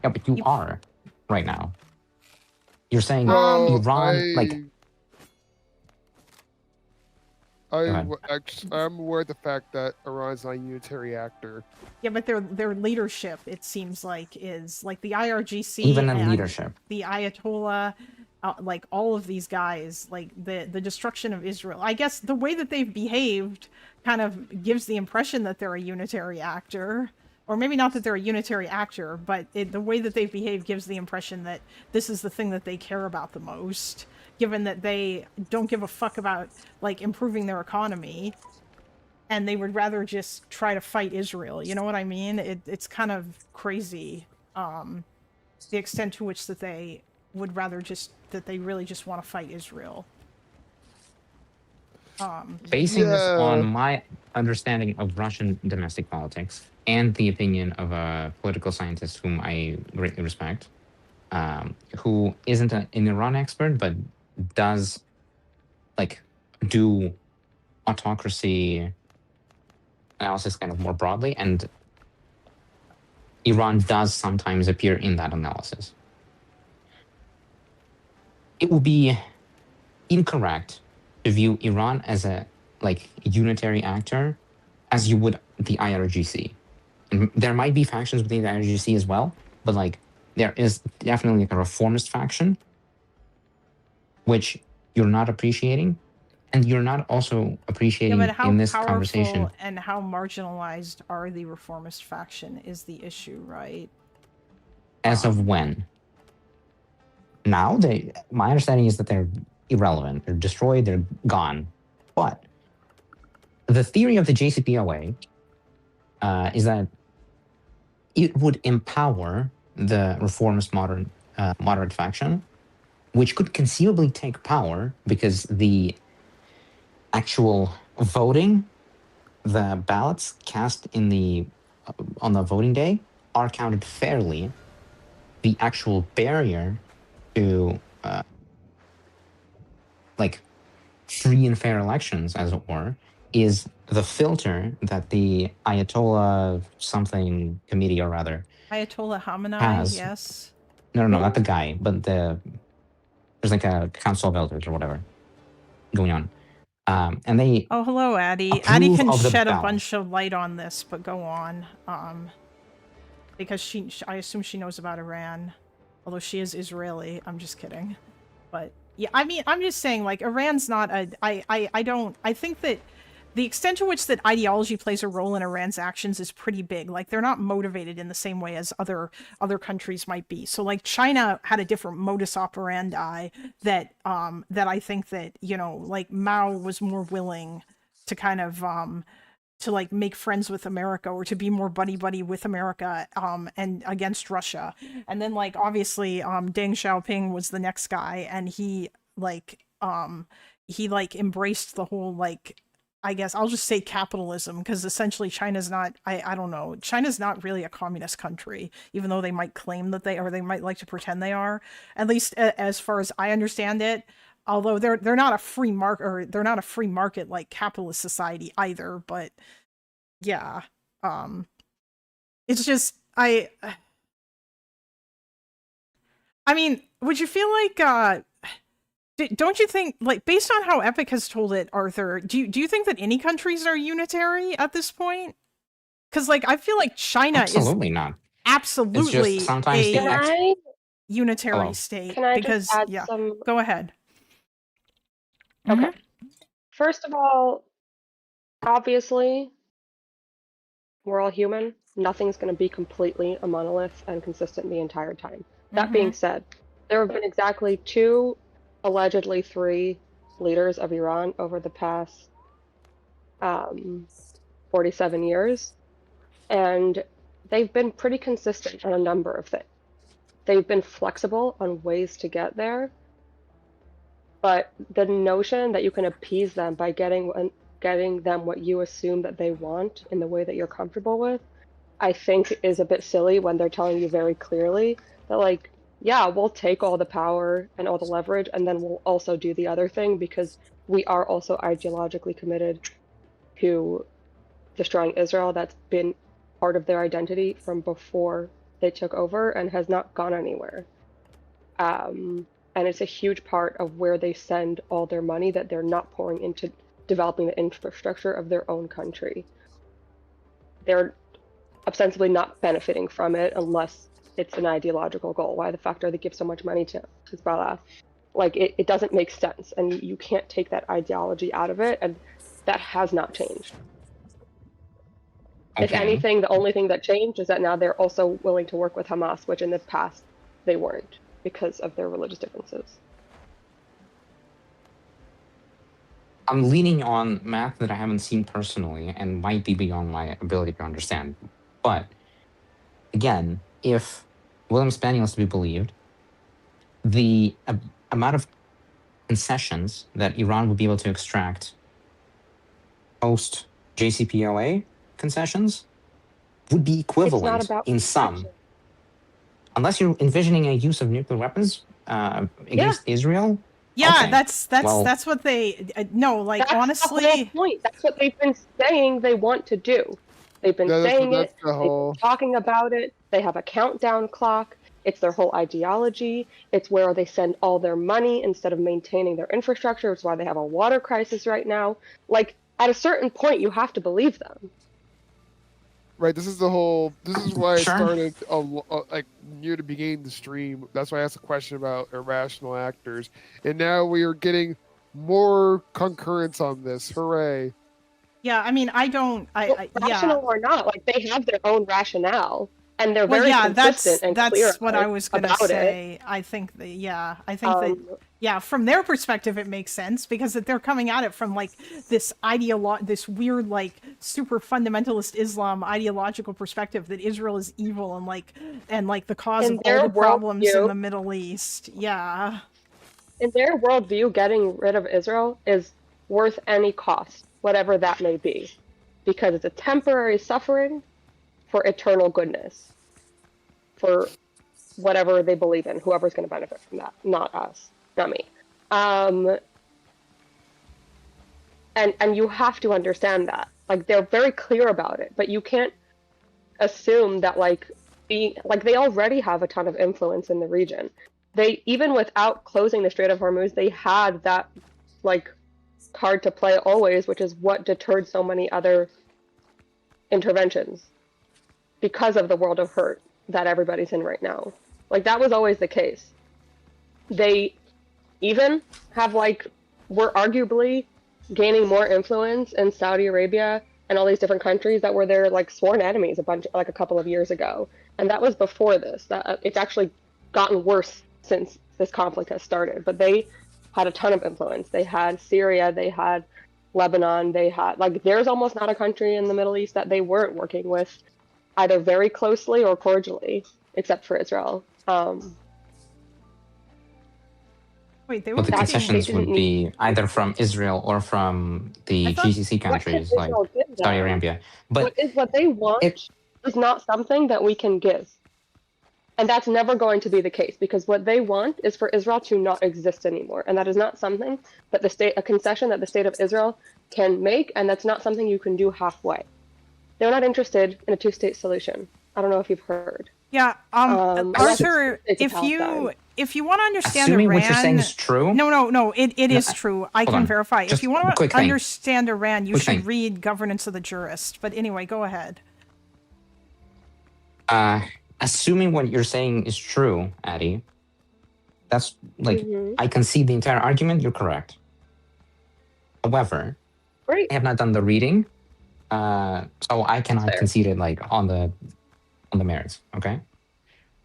Yeah, but you are right now. You're saying Well, Iran, like. I'm aware of the fact that Iran's not a unitary actor. Yeah, but their leadership, it seems like, is like the IRGC, Even in and leadership, the Ayatollah, like all of these guys, like the destruction of Israel. I guess the way that they've behaved kind of gives the impression that they're a unitary actor. Or maybe not that they're a unitary actor, but the way that they've behaved gives the impression that this is the thing that they care about the most, given that they don't give a fuck about, like, improving their economy, and they would rather just try to fight Israel. You know what I mean? It's kind of crazy, the extent to which that they would rather they really just want to fight Israel. Basing this on my understanding of Russian domestic politics and the opinion of a political scientist whom I greatly respect, who isn't an Iran expert, but does like do autocracy analysis kind of more broadly, and Iran does sometimes appear in that analysis. It would be incorrect to view Iran as a unitary actor as you would the IRGC. And there might be factions within the IRGC as well, but like there is definitely like a reformist faction which you're not appreciating, and you're not also appreciating in this conversation. And how marginalized are the reformist faction is the issue, right? As of when? Now, my understanding is that they're irrelevant, they're destroyed, they're gone. But the theory of the JCPOA is that it would empower the reformist moderate faction, which could conceivably take power because the actual voting, the ballots cast in on the voting day are counted fairly. The actual barrier to free and fair elections, as it were, is the filter that the Ayatollah something committee, or rather Ayatollah Khamenei, has. yes. No, not the guy, but there's like a council of elders or whatever going on. And they Oh, hello, Addie. approve Addie can of the shed a ballot. bunch of light on this, but go on. Because I assume she knows about Iran, although she is Israeli. I'm just kidding. But yeah, I mean, I'm just saying, like, Iran's not a. I think that the extent to which that ideology plays a role in Iran's actions is pretty big. Like, they're not motivated in the same way as other countries might be. So, like, China had a different modus operandi that I think that, you know, like, Mao was more willing to kind of to like make friends with America, or to be more buddy with America and against Russia. And then, like, obviously Deng Xiaoping was the next guy, and he embraced the whole, like, I guess I'll just say capitalism, because essentially China's not, I don't know, China's not really a communist country, even though they might claim that they are, they might like to pretend they are, at least as far as I understand it. Although they're not a free market, or they're not a free market like capitalist society either, but yeah. it's just I mean, would you feel like don't you think, like, based on how Epic has told it, Arthur, do you think that any countries are unitary at this point? Because, like, I feel like China Absolutely is not. It's absolutely just sometimes the a unitary Hello. state. Can I because, just add yeah, some? go ahead. Okay. Mhm. First of all, obviously, we're all human. Nothing's going to be completely a monolith and consistent the entire time. That being said, there have been exactly 2, allegedly 3 leaders of Iran over the past 47 years, and they've been pretty consistent on a number of things. They've been flexible on ways to get there, but the notion that you can appease them by getting them what you assume that they want in the way that you're comfortable with, I think is a bit silly when they're telling you very clearly that, like, yeah, we'll take all the power and all the leverage, and then we'll also do the other thing because we are also ideologically committed to destroying Israel. That's been part of their identity from before they took over and has not gone anywhere. And it's a huge part of where they send all their money that they're not pouring into developing the infrastructure of their own country. They're ostensibly not benefiting from it unless it's an ideological goal. Why the fuck do they give so much money to Hezbollah? Like, it doesn't make sense, and you can't take that ideology out of it, and that has not changed. If Okay. anything, the only thing that changed is that now they're also willing to work with Hamas, which in the past they weren't because of their religious differences. I'm leaning on math that I haven't seen personally and might be beyond my ability to understand. But again, if William Spaniel is to be believed, the amount of concessions that Iran would be able to extract post JCPOA concessions would be It's not equivalent about in some, protection. unless you're envisioning a use of nuclear weapons against Israel. Yeah, Okay. that's Well- what they no, like, That's honestly. the whole point. That's what they've been saying they want to do. They've been saying that's it. the whole. They've been talking about it. They have a countdown clock. It's their whole ideology. It's where they send all their money instead of maintaining their infrastructure. It's why they have a water crisis right now. Like, at a certain point, you have to believe them. Right, this is the whole. This is why Sure. I started like near the beginning of the stream. That's why I asked a question about irrational actors, and now we are getting more concurrence on this. Hooray! Yeah, I mean, I don't. Well, Yeah. rational or not, like, they have their own rationale, and they're Well, very yeah, consistent and clear that's what I was gonna about it. say. I think that, yeah, I think that, yeah, from their perspective, it makes sense because that they're coming at it from, like, this this weird, like, super fundamentalist Islam ideological perspective that Israel is evil and like the cause In of all their the problems in worldview- the Middle East. Yeah. In their worldview, getting rid of Israel is worth any cost, whatever that may be, because it's a temporary suffering for eternal goodness, for whatever they believe in, whoever's going to benefit from that, not us, not me. And you have to understand that. Like, they're very clear about it, but you can't assume that, like, they already have a ton of influence in the region. They, even without closing the Strait of Hormuz, they had that, like, card to play always, which is what deterred so many other interventions because of the world of hurt that everybody's in right now. Like, that was always the case. They even have, like, were arguably gaining more influence in Saudi Arabia and all these different countries that were their, like, sworn enemies a couple of years ago. And that was before this. It's actually gotten worse since this conflict has started. But they had a ton of influence. They had Syria, they had Lebanon, they had, like, there's almost not a country in the Middle East that they weren't working with either very closely or cordially, except for Israel. Wait, they were But the That's- concessions they would didn't be either from Israel or from the I thought- GCC countries like Israel give them? Saudi Arabia. But What they want is not something that we can give. And that's never going to be the case, because what they want is for Israel to not exist anymore. And that is not something that a concession that the state of Israel can make, and that's not something you can do halfway. They're not interested in a two-state solution. I don't know if you've heard. Yeah, Unless Arthur, it's if you want to understand Assuming Iran, what you're saying is true. no, it is No, true. I hold can on. verify. If Just you want quick to thing. understand Iran, you Quick should thing. read Governance of the Jurist. But anyway, go ahead. Assuming what you're saying is true, Addie, that's like, I concede the entire argument. You're correct. However, Great. I have not done the reading, so I cannot fair. concede it like on the merits. Okay.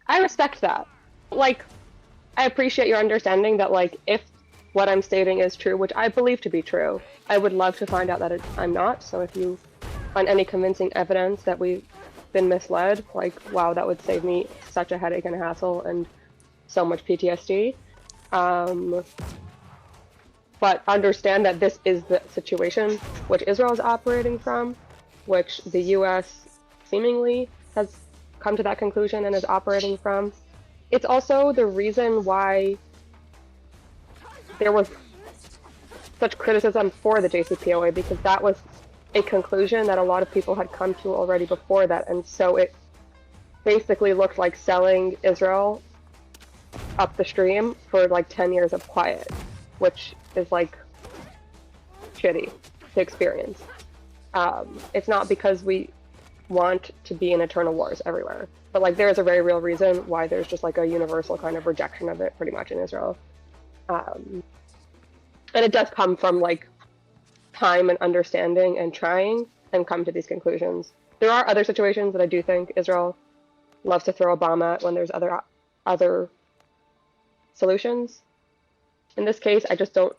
I respect that. Like, I appreciate your understanding that, like, if what I'm stating is true, which I believe to be true, I would love to find out that I'm not. So if you find any convincing evidence that we've been misled, like, wow, that would save me such a headache and a hassle and so much PTSD. But understand that this is the situation which Israel is operating from, which the US seemingly has come to that conclusion and is operating from. It's also the reason why there was such criticism for the JCPOA, because that was a conclusion that a lot of people had come to already before that, and so it basically looked like selling Israel up the stream for like 10 years of quiet, which is like shitty to experience. It's not because we want to be in eternal wars everywhere, but like there is a very real reason why there's just like a universal kind of rejection of it pretty much in Israel. And it does come from like time and understanding and trying and come to these conclusions. There are other situations that I do think Israel loves to throw a bomb at when there's other solutions. In this case, I don't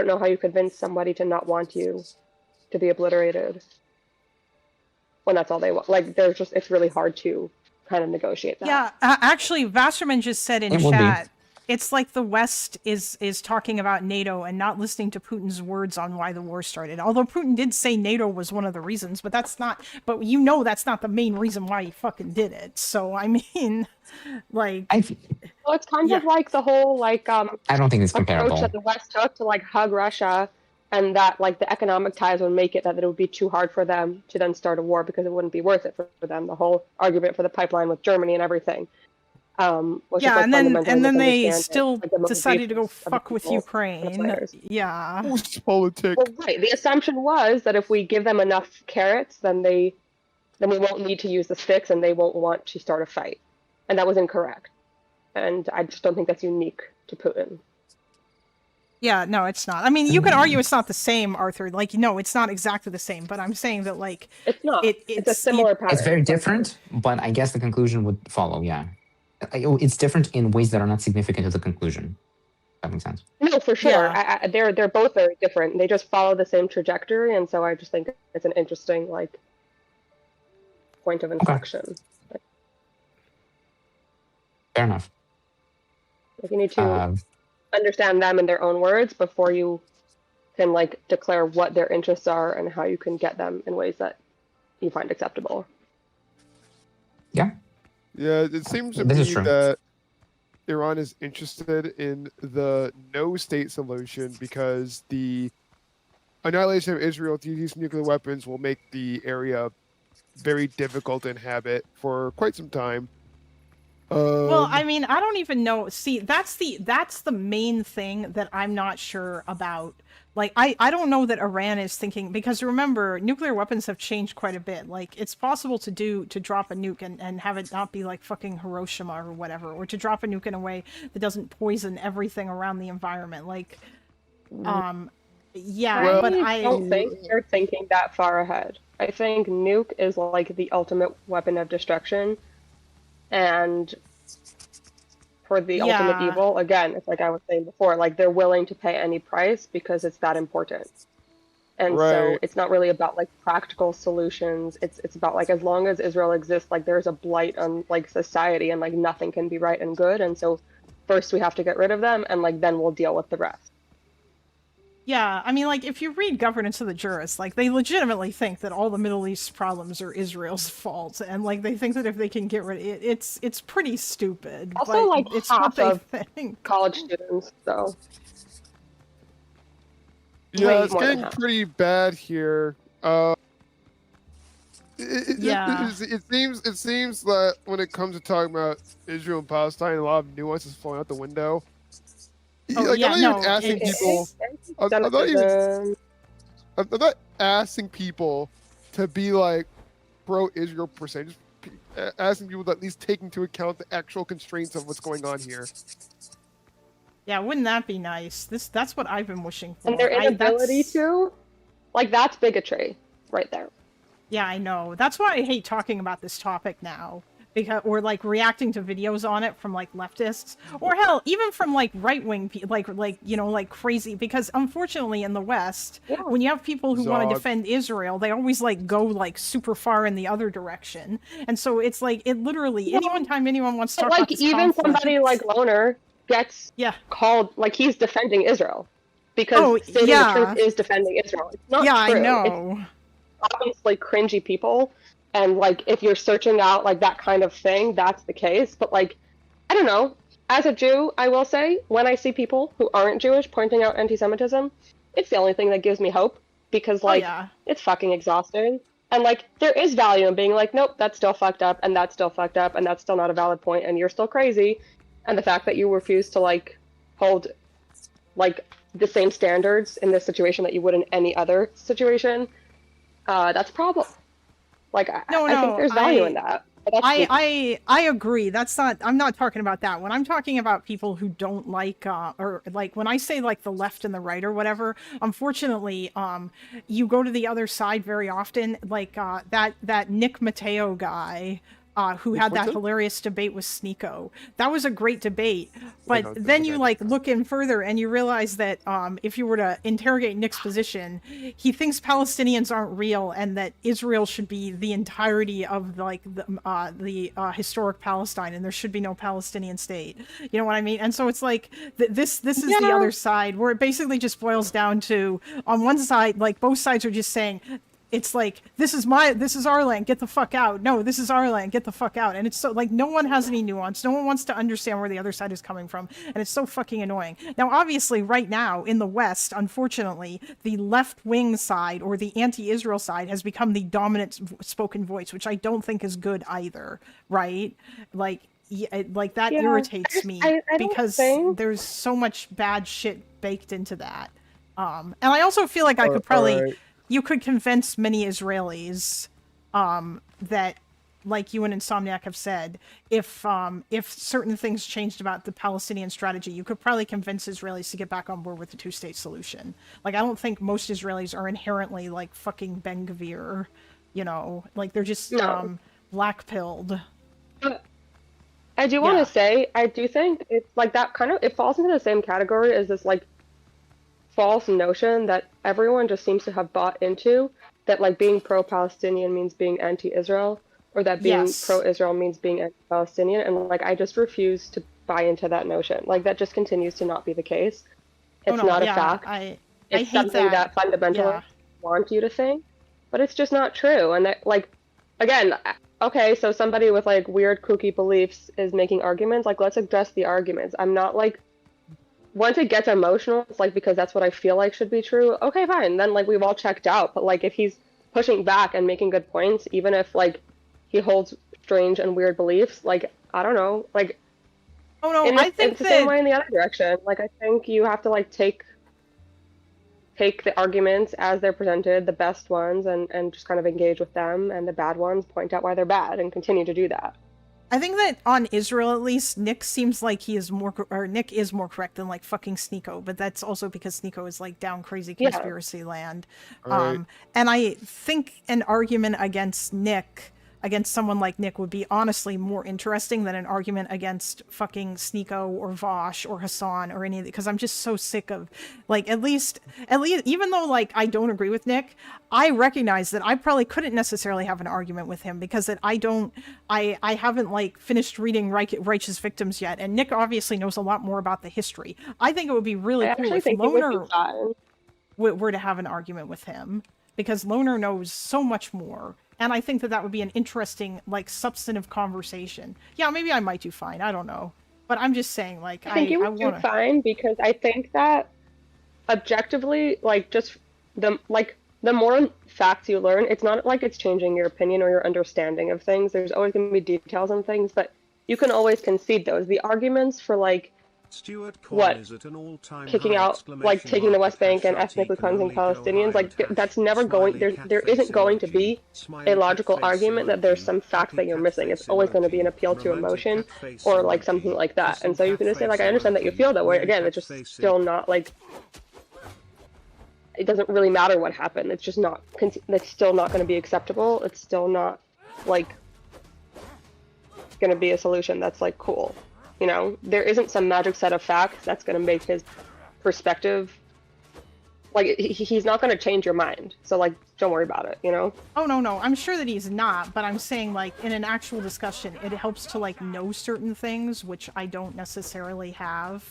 know how you convince somebody to not want you to be obliterated when that's all they want. Like, it's really hard to kind of negotiate that. Yeah, actually, Wasserman just said in It will be. chat, it's like the West is talking about NATO and not listening to Putin's words on why the war started. Although Putin did say NATO was one of the reasons, but that's not the main reason why he fucking did it. So, I mean, like... Well, it's kind of like the whole, like, I don't think it's approach comparable. that the West took to, like, hug Russia, and that, like, the economic ties would make it that it would be too hard for them to then start a war because it wouldn't be worth it for them. The whole argument for the pipeline with Germany and everything. Was just, Yeah, like, and then they misunderstanding, still like, the decided to go motivations of the fuck with people and the Ukraine. players. Yeah. Politics. Well, right. The assumption was that if we give them enough carrots, then we won't need to use the sticks and they won't want to start a fight. And that was incorrect. And I just don't think that's unique to Putin. Yeah, no, it's not. I mean, you could argue it's not the same, Arthur. Like, no, it's not exactly the same, but I'm saying that, like... It's not. It's a similar pattern. It's very different, but I guess the conclusion would follow, yeah. It's different in ways that are not significant to the conclusion. That makes sense. No, for sure. Yeah. They're both very different. They just follow the same trajectory, and so I just think it's an interesting, like, point of inflection. Fair enough. Like, you need to understand them in their own words before you can, like, declare what their interests are and how you can get them in ways that you find acceptable. Yeah. Yeah, it seems to This me is true. that Iran is interested in the no-state solution because the annihilation of Israel to use nuclear weapons will make the area very difficult to inhabit for quite some time. Well, I mean, I don't even know. See, that's the main thing that I'm not sure about. Like, I don't know that Iran is thinking, because remember, nuclear weapons have changed quite a bit. Like, it's possible to drop a nuke and have it not be like fucking Hiroshima or whatever, or to drop a nuke in a way that doesn't poison everything around the environment. Like, yeah, Well, but I don't think you're thinking that far ahead. I think nuke is like the ultimate weapon of destruction. And for the ultimate evil, again, it's like I was saying before, like they're willing to pay any price because it's that important. And so it's not really about like practical solutions. It's about like as long as Israel exists, like there's a blight on like society and like nothing can be right and good. And so first we have to get rid of them and like then we'll deal with the rest. Yeah, I mean, like, if you read Governance of the Jurist, like, they legitimately think that all the Middle East problems are Israel's fault, and, like, they think that if they can get rid of it, it's pretty stupid. Also, but like, it's half what they of think. college students, so... Yeah, Way it's more than getting half. pretty bad here. Yeah. It seems that when it comes to talking about Israel and Palestine, a lot of nuance is falling out the window. Oh, Like, yeah, I'm not no, even asking it's- people. I'm not asking people to be like pro-Israel per se. Just asking people to at least take into account the actual constraints of what's going on here. Yeah, wouldn't that be nice? That's what I've been wishing for. And their inability to, like, that's bigotry right there. Yeah, I know. That's why I hate talking about this topic now. Because, or like reacting to videos on it from like leftists, or hell, even from like right-wing people, like you know, like crazy. Because unfortunately, in the West, when you have people who want to defend Israel, they always like go like super far in the other direction, and so it's like it literally anytime anyone wants to talk about this even conflict, somebody like Loner gets called like he's defending Israel because stating the truth is defending Israel. It's not true. I know. It's obviously cringy people. And, like, if you're searching out, like, that kind of thing, that's the case. But, like, I don't know. As a Jew, I will say, when I see people who aren't Jewish pointing out anti-Semitism, it's the only thing that gives me hope. Because, like, it's fucking exhausting. And, like, there is value in being like, nope, that's still fucked up, and that's still fucked up, and that's still not a valid point, and you're still crazy. And the fact that you refuse to, like, hold, like, the same standards in this situation that you would in any other situation, that's a problem. Like, I think there's value in that. I agree. That's not. I'm not talking about that. When I'm talking about people who don't like, or like when I say like the left and the right or whatever. Unfortunately, you go to the other side very often. Like that Nick Mateo guy. Who had that hilarious debate with Sneeko. That was a great debate. But then you like look in further and you realize that if you were to interrogate Nick's position, he thinks Palestinians aren't real and that Israel should be the entirety of like the historic Palestine and there should be no Palestinian state. You know what I mean? And so it's like this is the other side where it basically just boils down to on one side, like both sides are just saying, it's like, this is our land, get the fuck out. No, this is our land, get the fuck out. And it's so, like, no one has any nuance. No one wants to understand where the other side is coming from. And it's so fucking annoying. Now, obviously, right now, in the West, unfortunately, the left-wing side, or the anti-Israel side, has become the dominant spoken voice, which I don't think is good either, right? Like that irritates me, because there's so much bad shit baked into that. And I also feel like I could probably... You could convince many Israelis that, like you and Insomniac have said, if certain things changed about the Palestinian strategy, you could probably convince Israelis to get back on board with the two-state solution. Like, I don't think most Israelis are inherently, like, fucking Ben-Gvir, you know? Like, they're just black-pilled. I do want to say, I do think it's, like, that kind of, it falls into the same category as this, like, false notion that everyone just seems to have bought into, that like being pro-Palestinian means being anti-Israel, or that being pro-Israel means being anti-Palestinian, and like I just refuse to buy into that notion. Like that just continues to not be the case. It's not a fact. It's something that fundamentally want you to think, but it's just not true. And that, like, again, okay, so somebody with like weird kooky beliefs is making arguments. Like, let's address the arguments. I'm not like, once it gets emotional, it's like because that's what I feel like should be true. Okay, fine. Then like we've all checked out. But like if he's pushing back and making good points, even if like he holds strange and weird beliefs, like I don't know, like I think it's the same way in the other direction. Like I think you have to like take the arguments as they're presented, the best ones, and just kind of engage with them, and the bad ones point out why they're bad and continue to do that. I think that on Israel, at least, Nick seems like Nick is more correct than like fucking Sneeko, but that's also because Sneeko is like down crazy conspiracy land. And I think an argument against someone like Nick would be honestly more interesting than an argument against fucking Sneeko or Vosh or Hassan or any of it, because I'm just so sick of, like, at least, even though, like, I don't agree with Nick, I recognize that I probably couldn't necessarily have an argument with him because that I haven't, like, finished reading Righteous Victims yet, and Nick obviously knows a lot more about the history. I think it would be really cool if Loner were to have an argument with him, because Loner knows so much more. And I think that would be an interesting, like, substantive conversation. Yeah, maybe I might do fine. I don't know. But I'm just saying, like, I think you would do fine, because I think that objectively, like, just the, like, the more facts you learn, it's not like it's changing your opinion or your understanding of things. There's always going to be details on things, but you can always concede those. The arguments for like what kicking out, like taking the West Bank and ethnically cleansing Palestinians, like that's never going. There isn't going to be a logical argument that there's some fact that you're missing. It's always going to be an appeal to emotion or like something like that. And so you can just say like, I understand that you feel that way. Again, it's just still not like. It doesn't really matter what happened. It's just not. It's still not going to be acceptable. It's still not like going to be a solution that's like cool. You know, there isn't some magic set of facts that's going to make his perspective. Like he's not going to change your mind. So like, don't worry about it. You know. Oh no, I'm sure that he's not. But I'm saying like in an actual discussion, it helps to like know certain things which I don't necessarily have.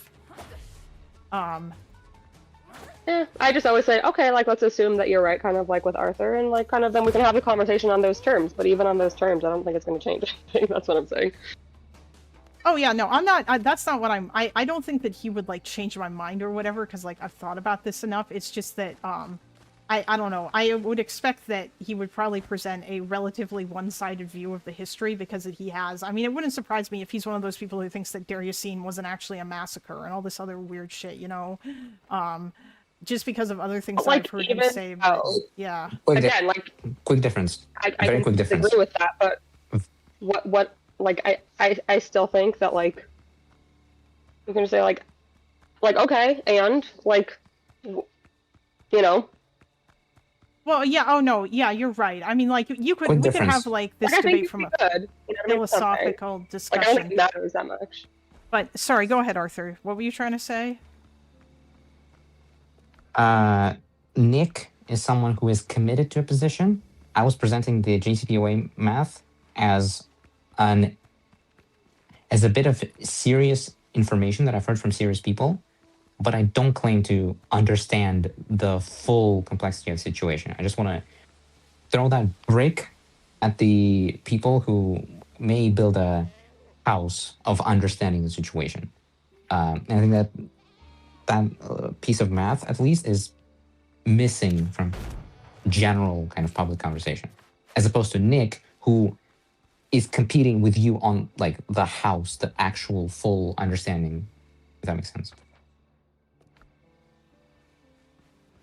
I just always say, okay, like, let's assume that you're right, kind of like with Arthur, and like, kind of then we can have a conversation on those terms. But even on those terms, I don't think it's going to change anything. That's what I'm saying. Oh yeah, no, I'm not. That's not what I'm. I don't think that he would like change my mind or whatever, because like I've thought about this enough. It's just that I don't know. I would expect that he would probably present a relatively one-sided view of the history because he has. I mean, it wouldn't surprise me if he's one of those people who thinks that Dariusine wasn't actually a massacre and all this other weird shit, you know. Just because of other things like, that I've heard him say, but yeah. Again, like quick difference. I Very quick difference. Agree with that, but what like I still think that like you can say like okay, and like you know. Well, yeah. Oh no, yeah, you're right. I mean, like we could have like this debate from a philosophical discussion. Like, I don't think it matters that much. But sorry, go ahead, Arthur. What were you trying to say? Nick is someone who is committed to a position. I was presenting the JCPOA math as a bit of serious information that I've heard from serious people, but I don't claim to understand the full complexity of the situation. I just want to throw that brick at the people who may build a house of understanding the situation. And I think that piece of math, at least, is missing from general kind of public conversation, as opposed to Nick, who is competing with you on like the house, the actual full understanding, if that makes sense.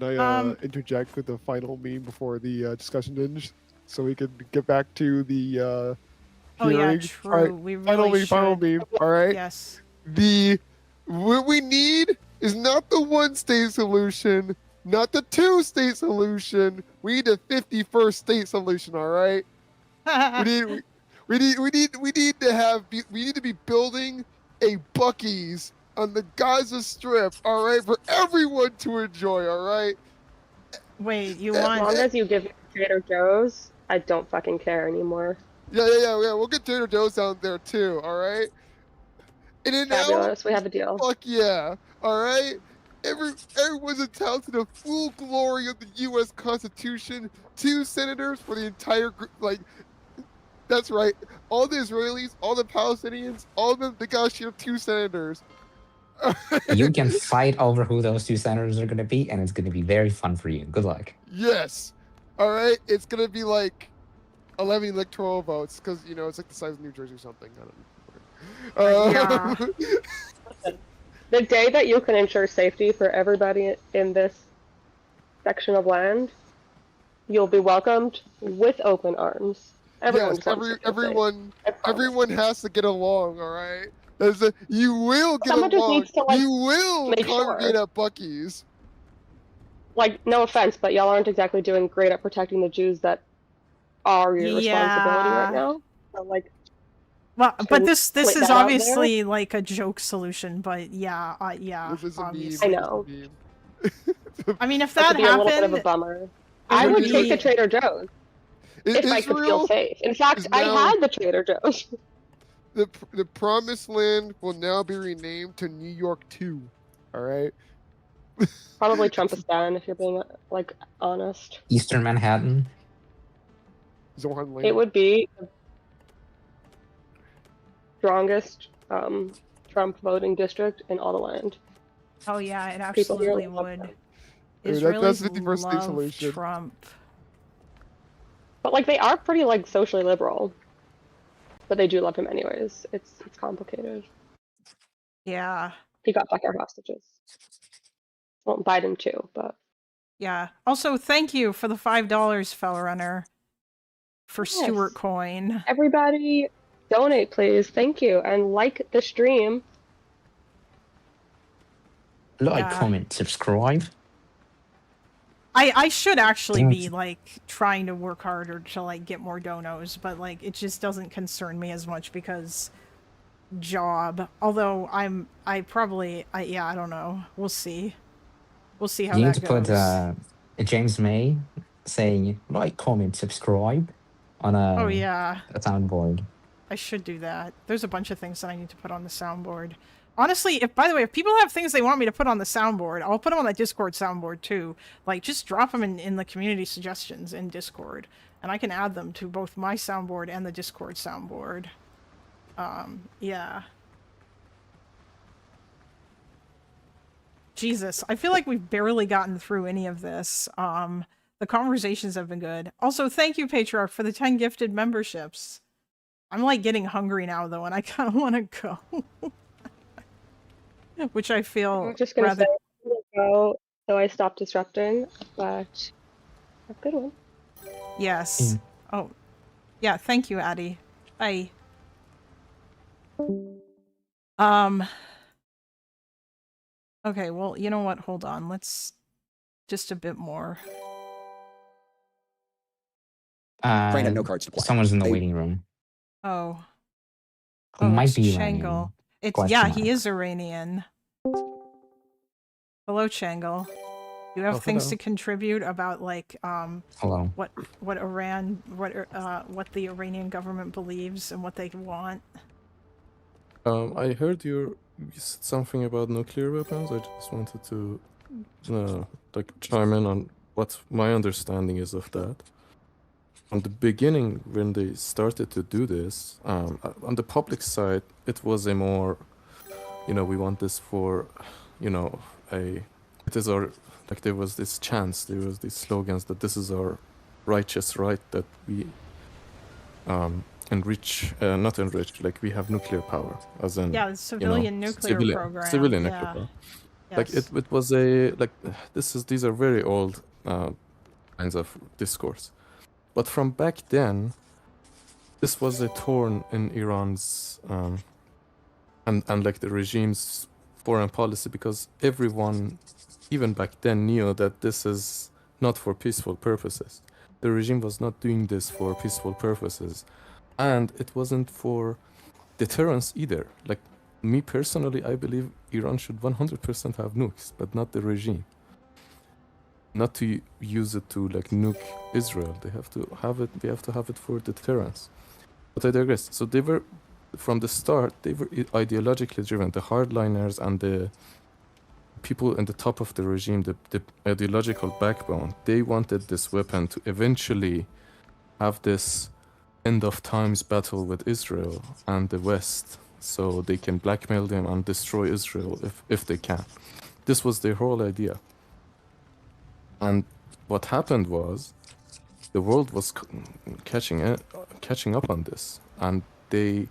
Can I interject with the final meme before the discussion ends, so we can get back to the oh yeah, hearing? true. All right, We really final meme. All right. Yes. What we need is not the one-state solution, not the two-state solution. We need a 51st state solution. All right. We need to be building a Buc-ee's on the Gaza Strip, all right, for everyone to enjoy, all right? Wait, you as want... As long as you give me Trader Joe's, I don't fucking care anymore. Yeah, we'll get Trader Joe's down there too, all right? And then fabulous, we have a deal. Fuck yeah, all right? Everyone's entitled to the full glory of the U.S. Constitution. 2 senators for the entire group, like... That's right. All the Israelis, all the Palestinians, all of them, they gotta share 2 senators. You can fight over who those 2 senators are going to be, and it's going to be very fun for you. Good luck. Yes. All right. It's going to be like 11 electoral votes because, you know, it's like the size of New Jersey or something. I don't know. Listen, the day that you can ensure safety for everybody in this section of land, you'll be welcomed with open arms. Everyone has to get along, all right? You will get Someone along. Just needs to, like, you will congregate at Buc-ee's. Like, no offense, but y'all aren't exactly doing great at protecting the Jews that are your responsibility right now. So, like, well, but this is obviously like a joke solution, but yeah, obviously. I know. I mean, if that happened, a little bit of a bummer. I would take the Trader Joe's if I could feel safe. In fact, I had the Trader Joe's. The Promised Land will now be renamed to New York 2. All right. Probably Trumpistan, if you're being like honest. Eastern Manhattan. Zohan Lane. It would be the strongest Trump voting district in all the land. Oh yeah, it absolutely would. Israelis that's the diversity love solution. Trump. But like they are pretty like socially liberal. But they do love him anyways. It's complicated. Yeah. He got back our hostages. Well, Biden too, but Yeah. Also, thank you for the $5, Fell Runner, for Yes. Stewart Coin. Everybody donate, please. Thank you. And like the stream. Like, Yeah. comment, subscribe. I should actually Don't- be like trying to work harder to like get more donos, but like it just doesn't concern me as much because job. Although I don't know. We'll see. We'll see how You need that to goes. put James May saying like, comment, subscribe on a, Oh yeah. a soundboard. I should do that. There's a bunch of things that I need to put on the soundboard. Honestly, by the way, if people have things they want me to put on the soundboard, I'll put them on the Discord soundboard too. Like, just drop them in the community suggestions in Discord, and I can add them to both my soundboard and the Discord soundboard. Yeah. Jesus, I feel like we've barely gotten through any of this. The conversations have been good. Also, thank you, Patriarch, for the 10 gifted memberships. I'm like getting hungry now though, and I kind of want to go. Which I feel I'm just gonna rather... say I'm gonna go, so I stop disrupting, but a good one. Yes. Oh. Yeah, thank you, Addie. Bye. Okay, well, you know what? Hold on. Let's just a bit more. Ukraine had no cards to play. Someone's in the They- waiting room. Oh. Who might it's be Changle. Iranian. It's Question yeah, mark. he is Iranian. Hello, Changle. You have things hello. to contribute about like Hello. what the Iranian government believes and what they want. I heard you said something about nuclear weapons. I just wanted to like chime in on what my understanding is of that. From the beginning, when they started to do this, on the public side, it was a more, we want this for, it is our, like there was this chance, there was these slogans that this is our righteous right that we not enrich, like we have nuclear power, as in Yeah, the civilian nuclear program. Civilian yeah. nuclear power. Yes. Like it was a like these are very old kinds of discourse, but from back then, this was a thorn in Iran's and like the regime's foreign policy, because everyone, even back then, knew that this is not for peaceful purposes. The regime was not doing this for peaceful purposes, and it wasn't for deterrence either. Like me personally, I believe Iran should 100% have nukes, but not the regime. Not to use it to like nuke Israel. They have to have it. They have to have it for deterrence. But I digress. So they were, from the start, they were ideologically driven. The hardliners and the people in the top of the regime, the ideological backbone, they wanted this weapon to eventually have this end of times battle with Israel and the West, so they can blackmail them and destroy Israel if they can. This was their whole idea. And what happened was, the world was catching up on this, and they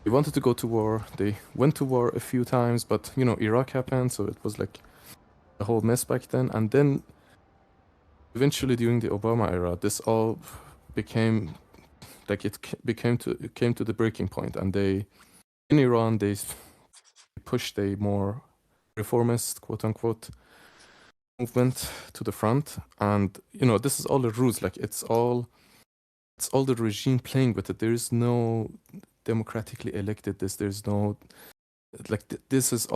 wanted to go to war. They went to war a few times, but Iraq happened, so it was like a whole mess back then. And then eventually, during the Obama era, this all became like it came to the breaking point, and in Iran they pushed a more reformist, quote unquote, movement to the front. And this is all the rules. Like it's all the regime playing with it. There is no democratically elected there's no like this was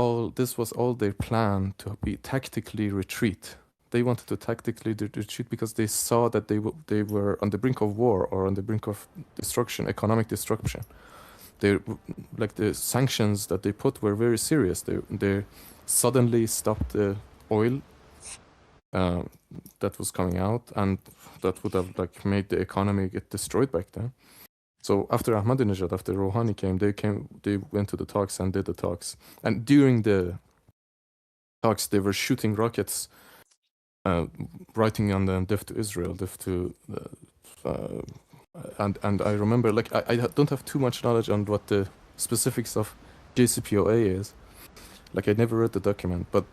all their plan to be tactically retreat. They wanted to tactically retreat because they saw that they were on the brink of war or on the brink of destruction, economic destruction. They like the sanctions that they put were very serious. They suddenly stopped the oil that was coming out, and that would have like made the economy get destroyed back then. So after Ahmadinejad, after Rouhani came, they went to the talks and did the talks. And during the talks, they were shooting rockets writing on them, diff to Israel, diff to, and I remember, like, I don't have too much knowledge on what the specifics of JCPOA is. Like, I never read the document, but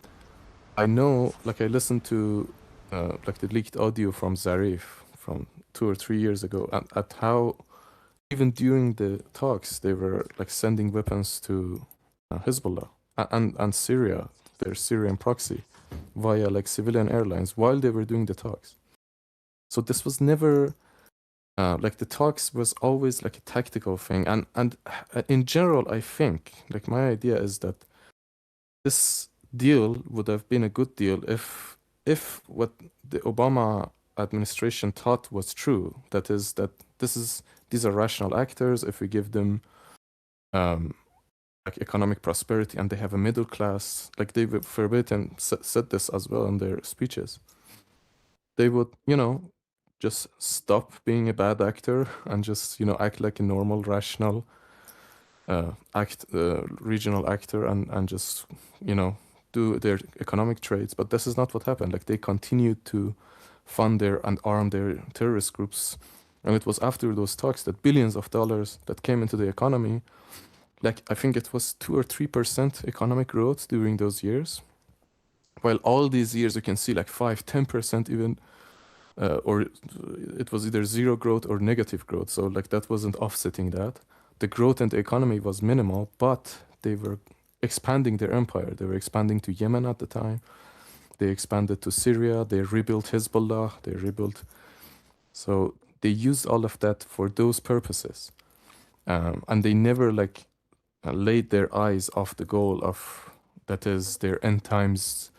I know, like, I listened to, like, the leaked audio from Zarif from 2 or 3 years ago, and at how even during the talks they were like sending weapons to Hezbollah and Syria, their Syrian proxy, via like civilian airlines while they were doing the talks. So this was never like the talks was always like a tactical thing, and in general, I think like my idea is that this deal would have been a good deal if what the Obama administration thought was true. That is that these are rational actors. If we give them like economic prosperity and they have a middle class, like they verbatim said this as well in their speeches, they would, you know, just stop being a bad actor and just, you know, act like a normal, rational regional actor and just, you know, do their economic trades. But this is not what happened. Like they continued to fund their and arm their terrorist groups. And it was after those talks that billions of dollars that came into the economy, like I think it was 2 or 3% economic growth during those years. While all these years you can see like 5-10% even, or it was either zero growth or negative growth. So like that wasn't offsetting that. The growth in the economy was minimal, but they were expanding their empire. They were expanding to Yemen at the time. They expanded to Syria. They rebuilt Hezbollah. They rebuilt. So they used all of that for those purposes. And they never like laid their eyes off the goal of, that is their end times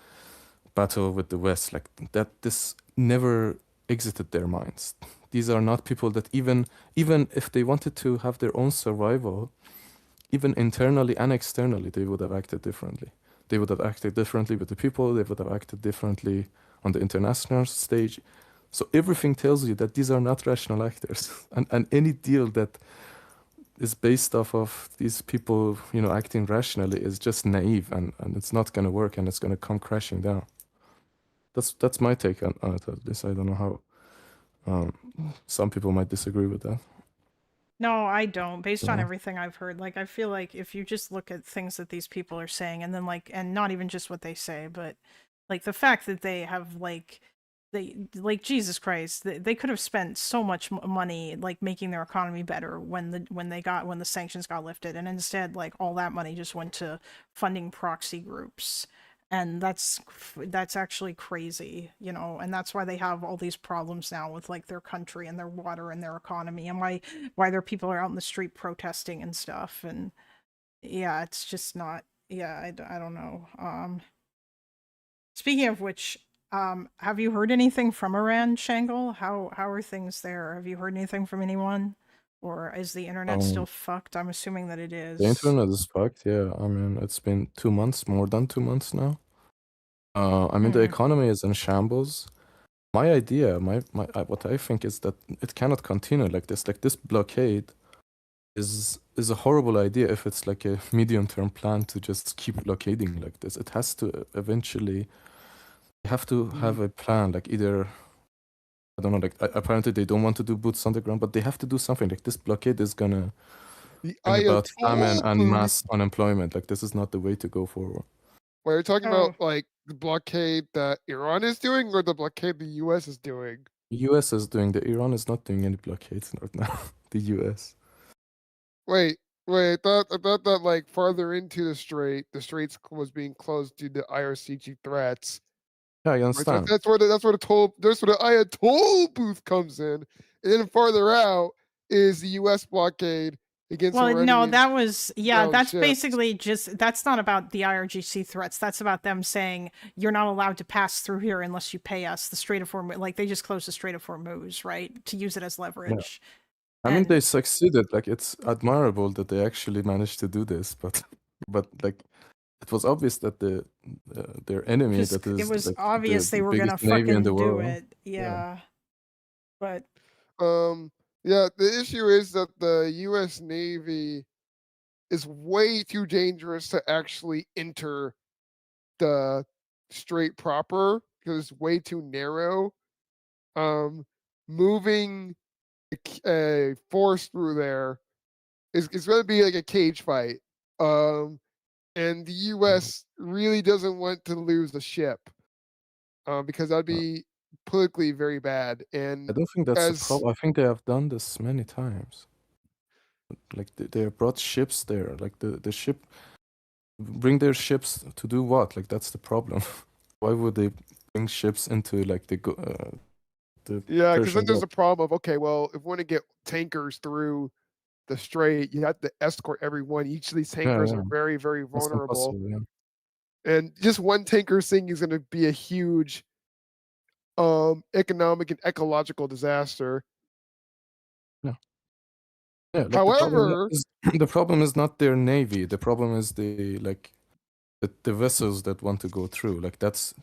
battle with the West. Like that, this never exited their minds. These are not people that even if they wanted to have their own survival, even internally and externally, they would have acted differently. They would have acted differently with the people. They would have acted differently on the international stage. So everything tells you that these are not rational actors. And any deal that is based off of these people, you know, acting rationally is just naive, and it's not going to work, and it's going to come crashing down. That's my take on it, at least. I don't know how some people might disagree with that. No, I don't. Based on Yeah. everything I've heard, like I feel like if you just look at things that these people are saying, and then like, and not even just what they say, but like the fact that they have like, they like Jesus Christ, they could have spent so much money like making their economy better when the sanctions got lifted, and instead like all that money just went to funding proxy groups. And that's actually crazy, you know, and that's why they have all these problems now with like their country and their water and their economy, and why their people are out in the street protesting and stuff. And yeah, it's just not, yeah, I don't know. Speaking of which, have you heard anything from Iran, Shangle? How are things there? Have you heard anything from anyone? Or is the internet still fucked? I'm assuming that it is. The internet is fucked, yeah. I mean, it's been 2 months, more than 2 months now. I mean, the economy is in shambles. My idea, what I think is that it cannot continue like this. Like this blockade is a horrible idea if it's like a medium-term plan to just keep blockading like this. It has to eventually, you have to have a plan, like either, I don't know, like apparently they don't want to do boots on the ground, but they have to do something. Like this blockade is gonna bring about famine and mass unemployment. Like this is not the way to go forward. Wait, you're talking about like the blockade that Iran is doing, or the blockade the U.S. is doing? The U.S. is doing, the Iran is not doing any blockades right now. The U.S. Wait, I thought that like farther into the straits was being closed due to IRCG threats. Yeah, I Right, understand. that's where the Ayatollah booth comes in, and then farther out is the U.S. blockade against Well, no, Iranian that was, yeah, ground that's ships. basically just, that's not about the IRGC threats. That's about them saying you're not allowed to pass through here unless you pay us the Strait of Hormuz. Like they just closed the Strait of Hormuz, right, to use it as leverage. I mean, they succeeded. Like it's admirable that they actually managed to do this, but like it was obvious that their enemy, that is, it was like, obvious the they were gonna biggest navy in fucking the do world. it. Yeah. But yeah, the issue is that the U.S. Navy is way too dangerous to actually enter the strait proper. because it's way too narrow. Moving a force through there is it's going to be like a cage fight. And the U.S. really doesn't want to lose a ship because that'd be politically very bad. I And don't think that's the as problem. I think they have done this many times. Like they have brought ships there. Like the ship, bring their ships to do what? Like that's the problem. Why would they bring ships into like the yeah, because then Persian there's Gulf? a problem of okay, well, if we want to get tankers through the strait, you have to escort everyone. Each of these Yeah, tankers yeah, are very, very that's vulnerable. impossible. Yeah. And just one tanker thing is going to be a huge economic and ecological disaster. Yeah. Yeah, like However, the problem is not their navy. The problem is the vessels that want to go through. Like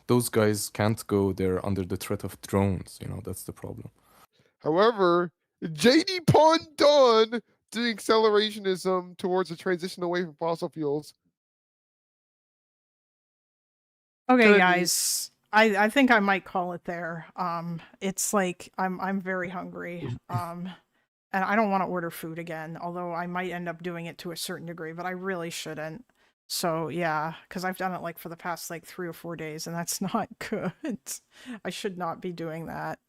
those guys can't go there under the threat of drones. You know, that's the problem. however, JD pawned done doing accelerationism towards a transition away from fossil fuels. Okay, Kinda neat. guys. I think I might call it there. It's like I'm very hungry. And I don't want to order food again, although I might end up doing it to a certain degree, but I really shouldn't. So yeah, because I've done it like for the past like 3 or 4 days, and that's not good. I should not be doing that.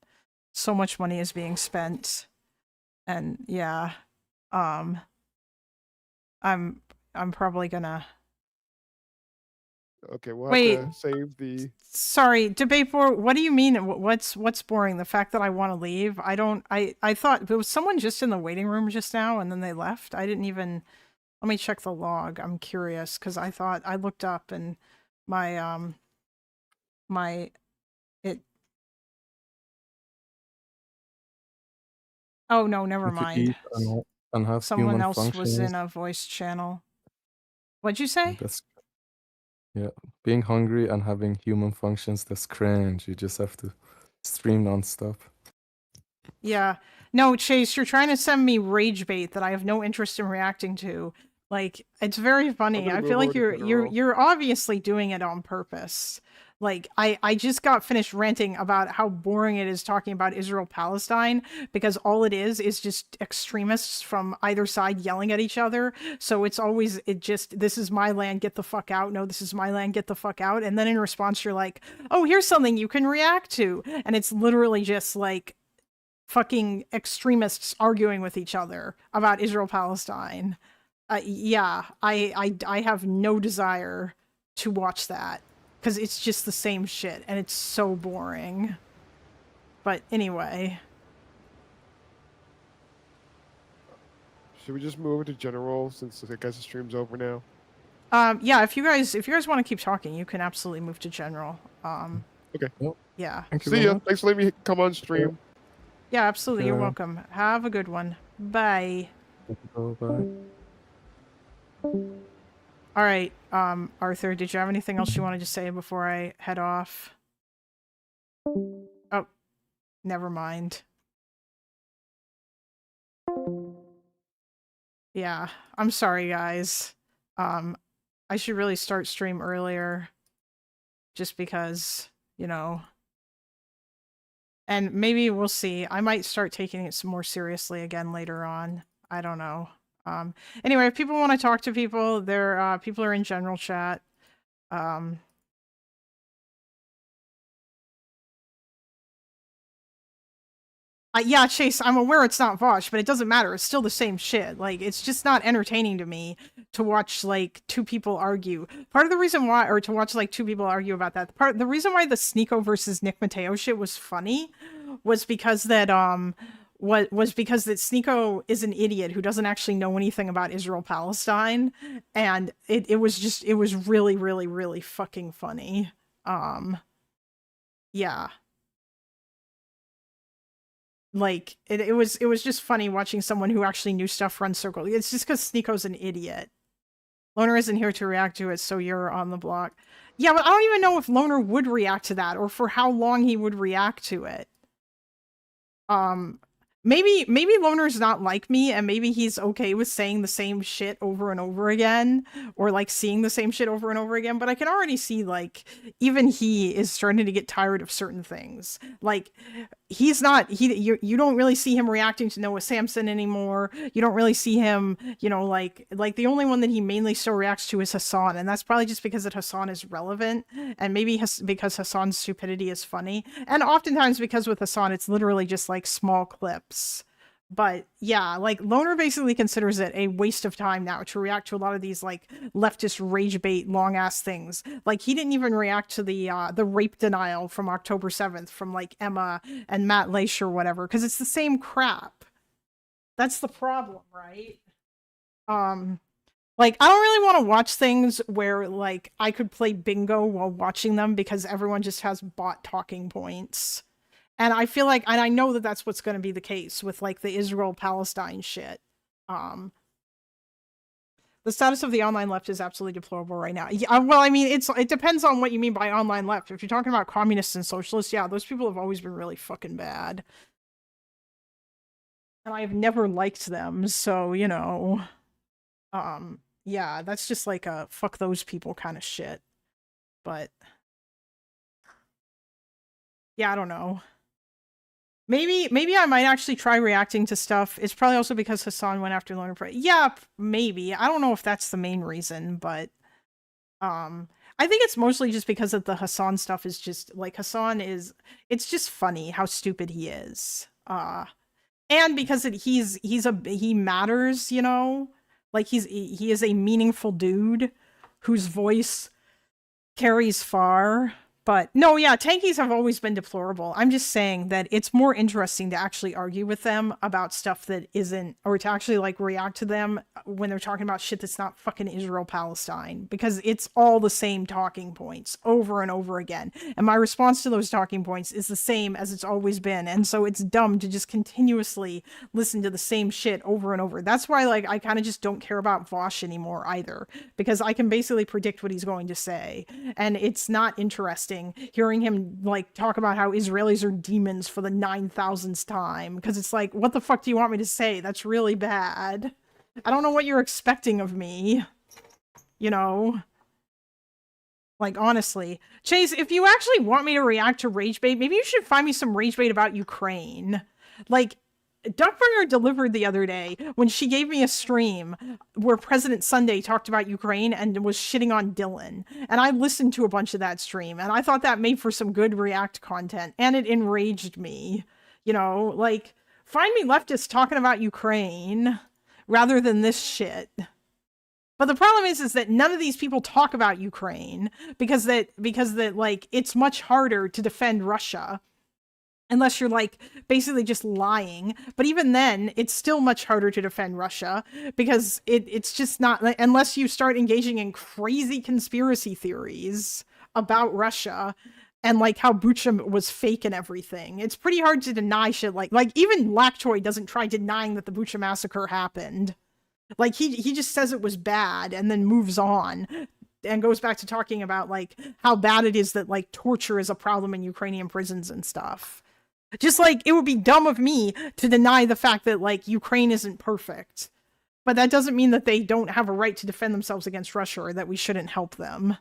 So much money is being spent. And yeah. I'm probably gonna Okay, we'll wait. have to save the. Sorry, debate board. What do you mean? What's boring? The fact that I want to leave? I don't. I thought there was someone just in the waiting room just now, and then they left. I didn't even. Let me check the log. I'm curious because I thought I looked up and my it. Oh no, never To mind. eat and have Someone human else was functions. in a voice channel. What'd you say? That's yeah, being hungry and having human functions. That's cringe. You just have to stream nonstop. Yeah. No, Chase, you're trying to send me rage bait that I have no interest in reacting to. Like, it's very funny. gonna I move feel like over to you're general. you're obviously doing it on purpose. Like, I just got finished ranting about how boring it is talking about Israel Palestine because all it is just extremists from either side yelling at each other. So it's always this is my land, get the fuck out. No, this is my land, get the fuck out. And then in response you're like, "Oh, here's something you can react to." And it's literally just like fucking extremists arguing with each other about Israel Palestine. Yeah, I have no desire to watch that because it's just the same shit and it's so boring. But anyway, Should we just move it to general since I guess the stream's over now? yeah, if you guys want to keep talking, you can absolutely move to general. Okay. Yeah. Thank you See very ya. much. Thanks for letting me come on stream. Yeah, absolutely. You're Sure. welcome. Have a good one. Bye. Bye. All right, Arthur, did you have anything else you wanted to say before I head off? Oh, never mind. Yeah, I'm sorry, guys. I should really start stream earlier just because, you know, and maybe we'll see. I might start taking it some more seriously again later on. I don't know. Anyway, if people want to talk to people, people are in general chat. Yeah, Chase, I'm aware it's not Vosh, but it doesn't matter. It's still the same shit. Like, it's just not entertaining to me to watch, like, two people argue. Part of the reason why, or to watch, like, two people argue about that, the reason why the Sneeko versus Nick Mateo shit was funny was because that, was because that Sneeko is an idiot who doesn't actually know anything about Israel-Palestine, and it was really, really, really fucking funny. Yeah. Like, it was just funny watching someone who actually knew stuff run circles. It's just because Sneeko's an idiot. Loner isn't here to react to it, so you're on the block. Yeah, but I don't even know if Loner would react to that, or for how long he would react to it. maybe Loner's not like me, and maybe he's okay with saying the same shit over and over again, or like seeing the same shit over and over again, but I can already see like even he is starting to get tired of certain things. Like he's not you don't really see him reacting to Noah Samson anymore. You don't really see him, you know, like the only one that he mainly still reacts to is Hassan, and that's probably just because that Hassan is relevant, and maybe because Hassan's stupidity is funny, and oftentimes because with Hassan it's literally just like small clips. But yeah, like Loner basically considers it a waste of time now to react to a lot of these like leftist rage bait long ass things. Like he didn't even react to the rape denial from October 7th from like Emma and Matt Leish or whatever, because it's the same crap. That's the problem, right? Like I don't really want to watch things where like I could play bingo while watching them because everyone just has bot talking points. And I feel like, and I know that that's what's going to be the case with like the Israel-Palestine shit. The status of the online left is absolutely deplorable right now. Yeah, well, I mean, it depends on what you mean by online left. If you're talking about communists and socialists, yeah, those people have always been really fucking bad. And I've never liked them, so, you know, yeah, that's just like a fuck those people kind of shit. But yeah, I don't know. Maybe I might actually try reacting to stuff. It's probably also because Hassan went after Loner. Yeah, maybe. I don't know if that's the main reason, but I think it's mostly just because of the Hassan stuff is just like Hassan is, it's just funny how stupid he is. And because he matters, you know? Like he is a meaningful dude whose voice carries far. But no, yeah, tankies have always been deplorable. I'm just saying that it's more interesting to actually argue with them about stuff that isn't, or to actually like react to them when they're talking about shit that's not fucking Israel-Palestine, because it's all the same talking points over and over again. And my response to those talking points is the same as it's always been. And so it's dumb to just continuously listen to the same shit over and over. That's why like I kind of just don't care about Vosh anymore either, because I can basically predict what he's going to say. And it's not interesting hearing him like talk about how Israelis are demons for the 9,000th time, because it's like, what the fuck do you want me to say? That's really bad. I don't know what you're expecting of me, you know? Like, honestly. Chase, if you actually want me to react to rage bait, maybe you should find me some rage bait about Ukraine. Like, Duckbringer delivered the other day when she gave me a stream where President Sunday talked about Ukraine and was shitting on Dylan. And I listened to a bunch of that stream, and I thought that made for some good React content, and it enraged me. You know, like, find me leftists talking about Ukraine rather than this shit. But the problem is that none of these people talk about Ukraine because that like, it's much harder to defend Russia. Unless you're like basically just lying. But even then, it's still much harder to defend Russia because it's just not, unless you start engaging in crazy conspiracy theories about Russia and like how Bucha was fake and everything. It's pretty hard to deny shit like even Lactoy doesn't try denying that the Bucha massacre happened. Like he just says it was bad and then moves on and goes back to talking about like how bad it is that like torture is a problem in Ukrainian prisons and stuff. Just like, it would be dumb of me to deny the fact that, like, Ukraine isn't perfect. But that doesn't mean that they don't have a right to defend themselves against Russia or that we shouldn't help them.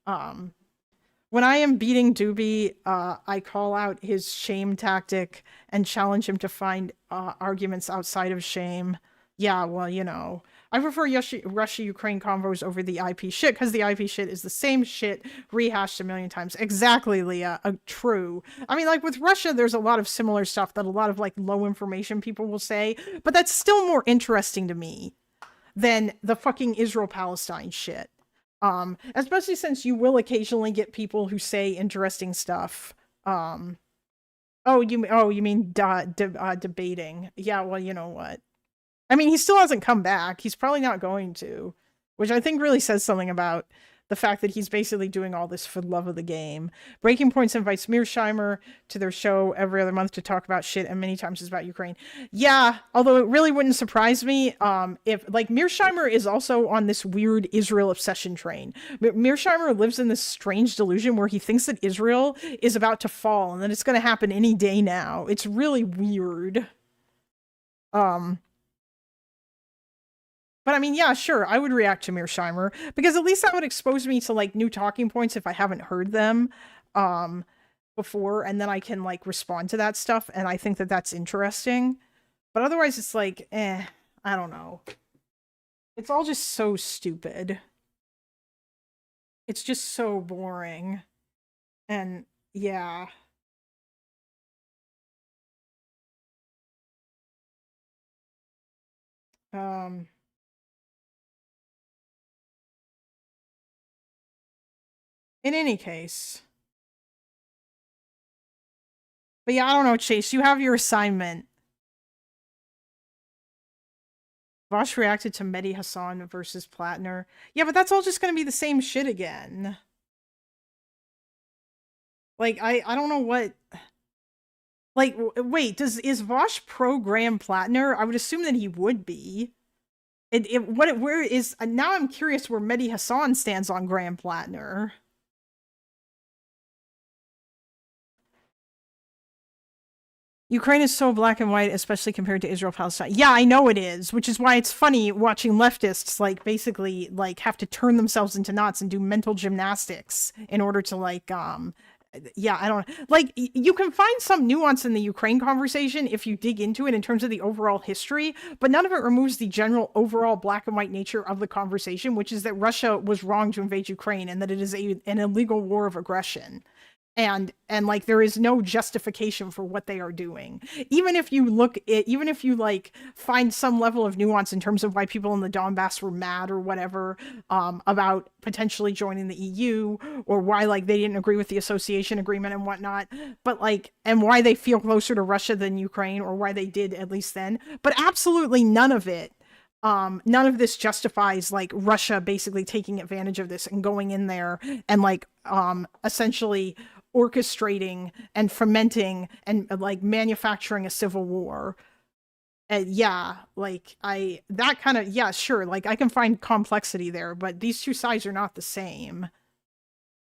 When I am beating Doobie, I call out his shame tactic and challenge him to find arguments outside of shame. Yeah, well, you know. I prefer Russia-Ukraine convos over the IP shit because the IP shit is the same shit rehashed a million times. Exactly, Leah. True. I mean, like with Russia, there's a lot of similar stuff that a lot of like low information people will say, but that's still more interesting to me than the fucking Israel-Palestine shit. Especially since you will occasionally get people who say interesting stuff. Oh, you mean debating? Yeah, well, you know what? I mean, he still hasn't come back. He's probably not going to, which I think really says something about the fact that he's basically doing all this for the love of the game. Breaking Points invites Mearsheimer to their show every other month to talk about shit, and many times it's about Ukraine. Yeah, although it really wouldn't surprise me if, like, Mearsheimer is also on this weird Israel obsession train. Mearsheimer lives in this strange delusion where he thinks that Israel is about to fall and that it's going to happen any day now. It's really weird. But I mean, yeah, sure, I would react to Mearsheimer, because at least that would expose me to, like, new talking points if I haven't heard them before, and then I can, like, respond to that stuff, and I think that that's interesting. But otherwise, it's like, I don't know. It's all just so stupid. It's just so boring. And, yeah. In any case. But yeah, I don't know, Chase, you have your assignment. Vosh reacted to Mehdi Hassan versus Plattner. Yeah, but that's all just gonna be the same shit again. Like, I don't know what... Like, wait, is Vosh pro Graham Plattner? I would assume that he would be. Where is... Now I'm curious where Mehdi Hassan stands on Graham Plattner. Ukraine is so black and white, especially compared to Israel-Palestine. Yeah, I know it is, which is why it's funny watching leftists, like, basically, like, have to turn themselves into knots and do mental gymnastics in order to, like, yeah, I don't... Like, you can find some nuance in the Ukraine conversation if you dig into it in terms of the overall history, but none of it removes the general overall black and white nature of the conversation, which is that Russia was wrong to invade Ukraine and that it is an illegal war of aggression. And like, there is no justification for what they are doing. Even if you like find some level of nuance in terms of why people in the Donbass were mad or whatever, about potentially joining the EU, or why, like, they didn't agree with the association agreement and whatnot, but like, and why they feel closer to Russia than Ukraine, or why they did at least then, but absolutely none of it. None of this justifies, like, Russia basically taking advantage of this and going in there and, like, essentially orchestrating and fomenting and, like, manufacturing a civil war. Yeah, like, that kind of, yeah, sure, like, I can find complexity there, but these two sides are not the same.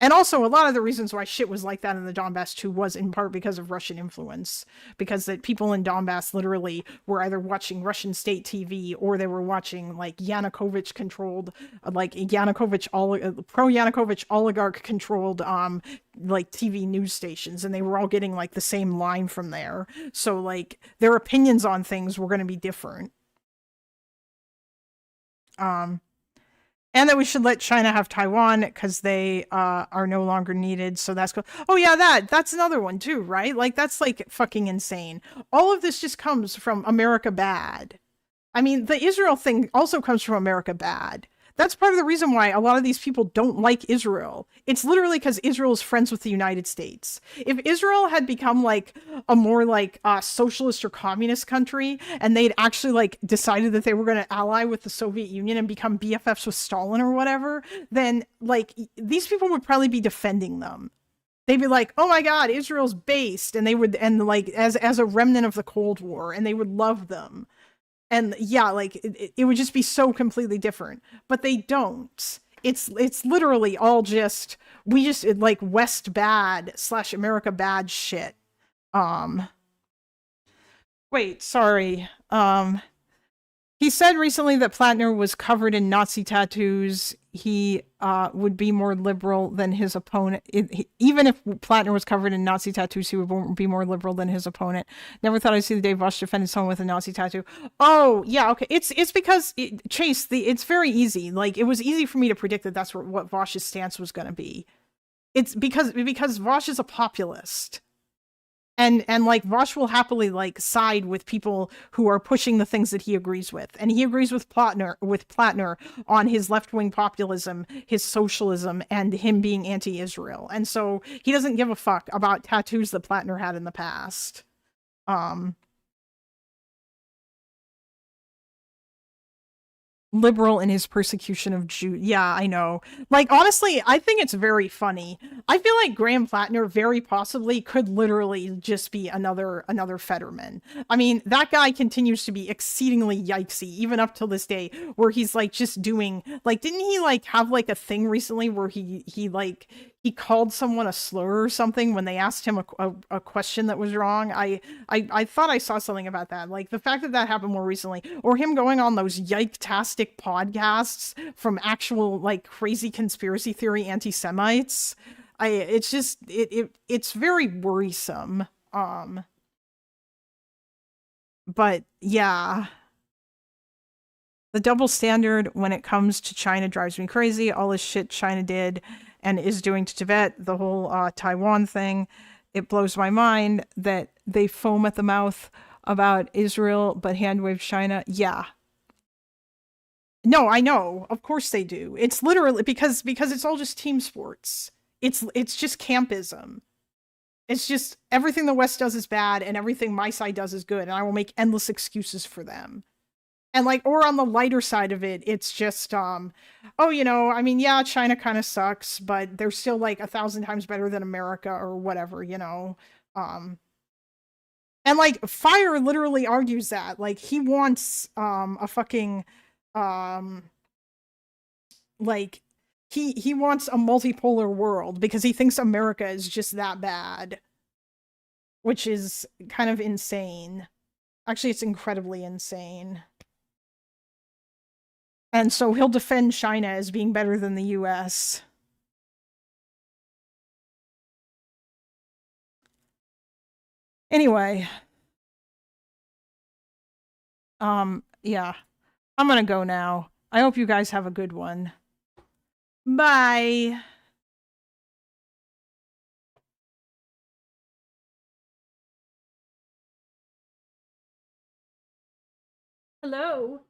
And also, a lot of the reasons why shit was like that in the Donbass too was in part because of Russian influence. Because that people in Donbass literally were either watching Russian state TV, or they were watching, like, Yanukovych controlled, like, pro-Yanukovych oligarch controlled, like, TV news stations. And they were all getting, like, the same line from there. So, like, their opinions on things were going to be different. And that we should let China have Taiwan because they are no longer needed. So that's cool. Oh yeah, that's another one too, right? Like, that's, like, fucking insane. All of this just comes from America bad. I mean, the Israel thing also comes from America bad. That's part of the reason why a lot of these people don't like Israel. It's literally because Israel is friends with the United States. If Israel had become, like, a more, like, socialist or communist country, and they'd actually, like, decided that they were going to ally with the Soviet Union and become BFFs with Stalin or whatever, then, like, these people would probably be defending them. They'd be like, oh my God, Israel's based, and they would, and, like, as a remnant of the Cold War, and they would love them. And yeah, like, it would just be so completely different, but they don't. It's literally all just, we just, like, West bad / America bad shit. Wait, sorry. He said recently that Plattner was covered in Nazi tattoos. He would be more liberal than his opponent. Even if Plattner was covered in Nazi tattoos, he would be more liberal than his opponent. Never thought I'd see the day Vosh defended someone with a Nazi tattoo. Oh, yeah, okay. It's because, Chase, it's very easy. Like, it was easy for me to predict that that's what Vosh's stance was going to be. It's because Vosh is a populist. And like, Vosh will happily, like, side with people who are pushing the things that he agrees with. And he agrees with Plattner on his left-wing populism, his socialism, and him being anti-Israel. And so he doesn't give a fuck about tattoos that Plattner had in the past. Liberal in his persecution of Jews. Yeah, I know. Like, honestly, I think it's very funny. I feel like Graham Plattner very possibly could literally just be another Fetterman. I mean, that guy continues to be exceedingly yikesy, even up till this day, where he's, like, just doing, like, didn't he, like, have, like, a thing recently where he he called someone a slur or something when they asked him a question that was wrong. I thought I saw something about that. Like the fact that that happened more recently, or him going on those yike-tastic podcasts from actual like crazy conspiracy theory anti-Semites. It's just it's very worrisome. But yeah. The double standard when it comes to China drives me crazy. All this shit China did and is doing to Tibet, the whole Taiwan thing, it blows my mind that they foam at the mouth about Israel but handwave China. Yeah. No, I know. Of course they do. It's literally because it's all just team sports. It's just campism. It's just everything the West does is bad and everything my side does is good, and I will make endless excuses for them. And like, or on the lighter side of it, it's just, oh, you know, I mean, yeah, China kind of sucks, but they're still like 1,000 times better than America or whatever, you know. And like, Fire literally argues that, like, he wants a fucking, like, he wants a multipolar world because he thinks America is just that bad, which is kind of insane. Actually, it's incredibly insane. And so he'll defend China as being better than the US. Anyway. Yeah. I'm gonna go now. I hope you guys have a good one. Bye. Hello.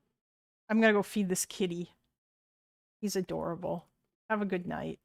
I'm gonna go feed this kitty. He's adorable. Have a good night.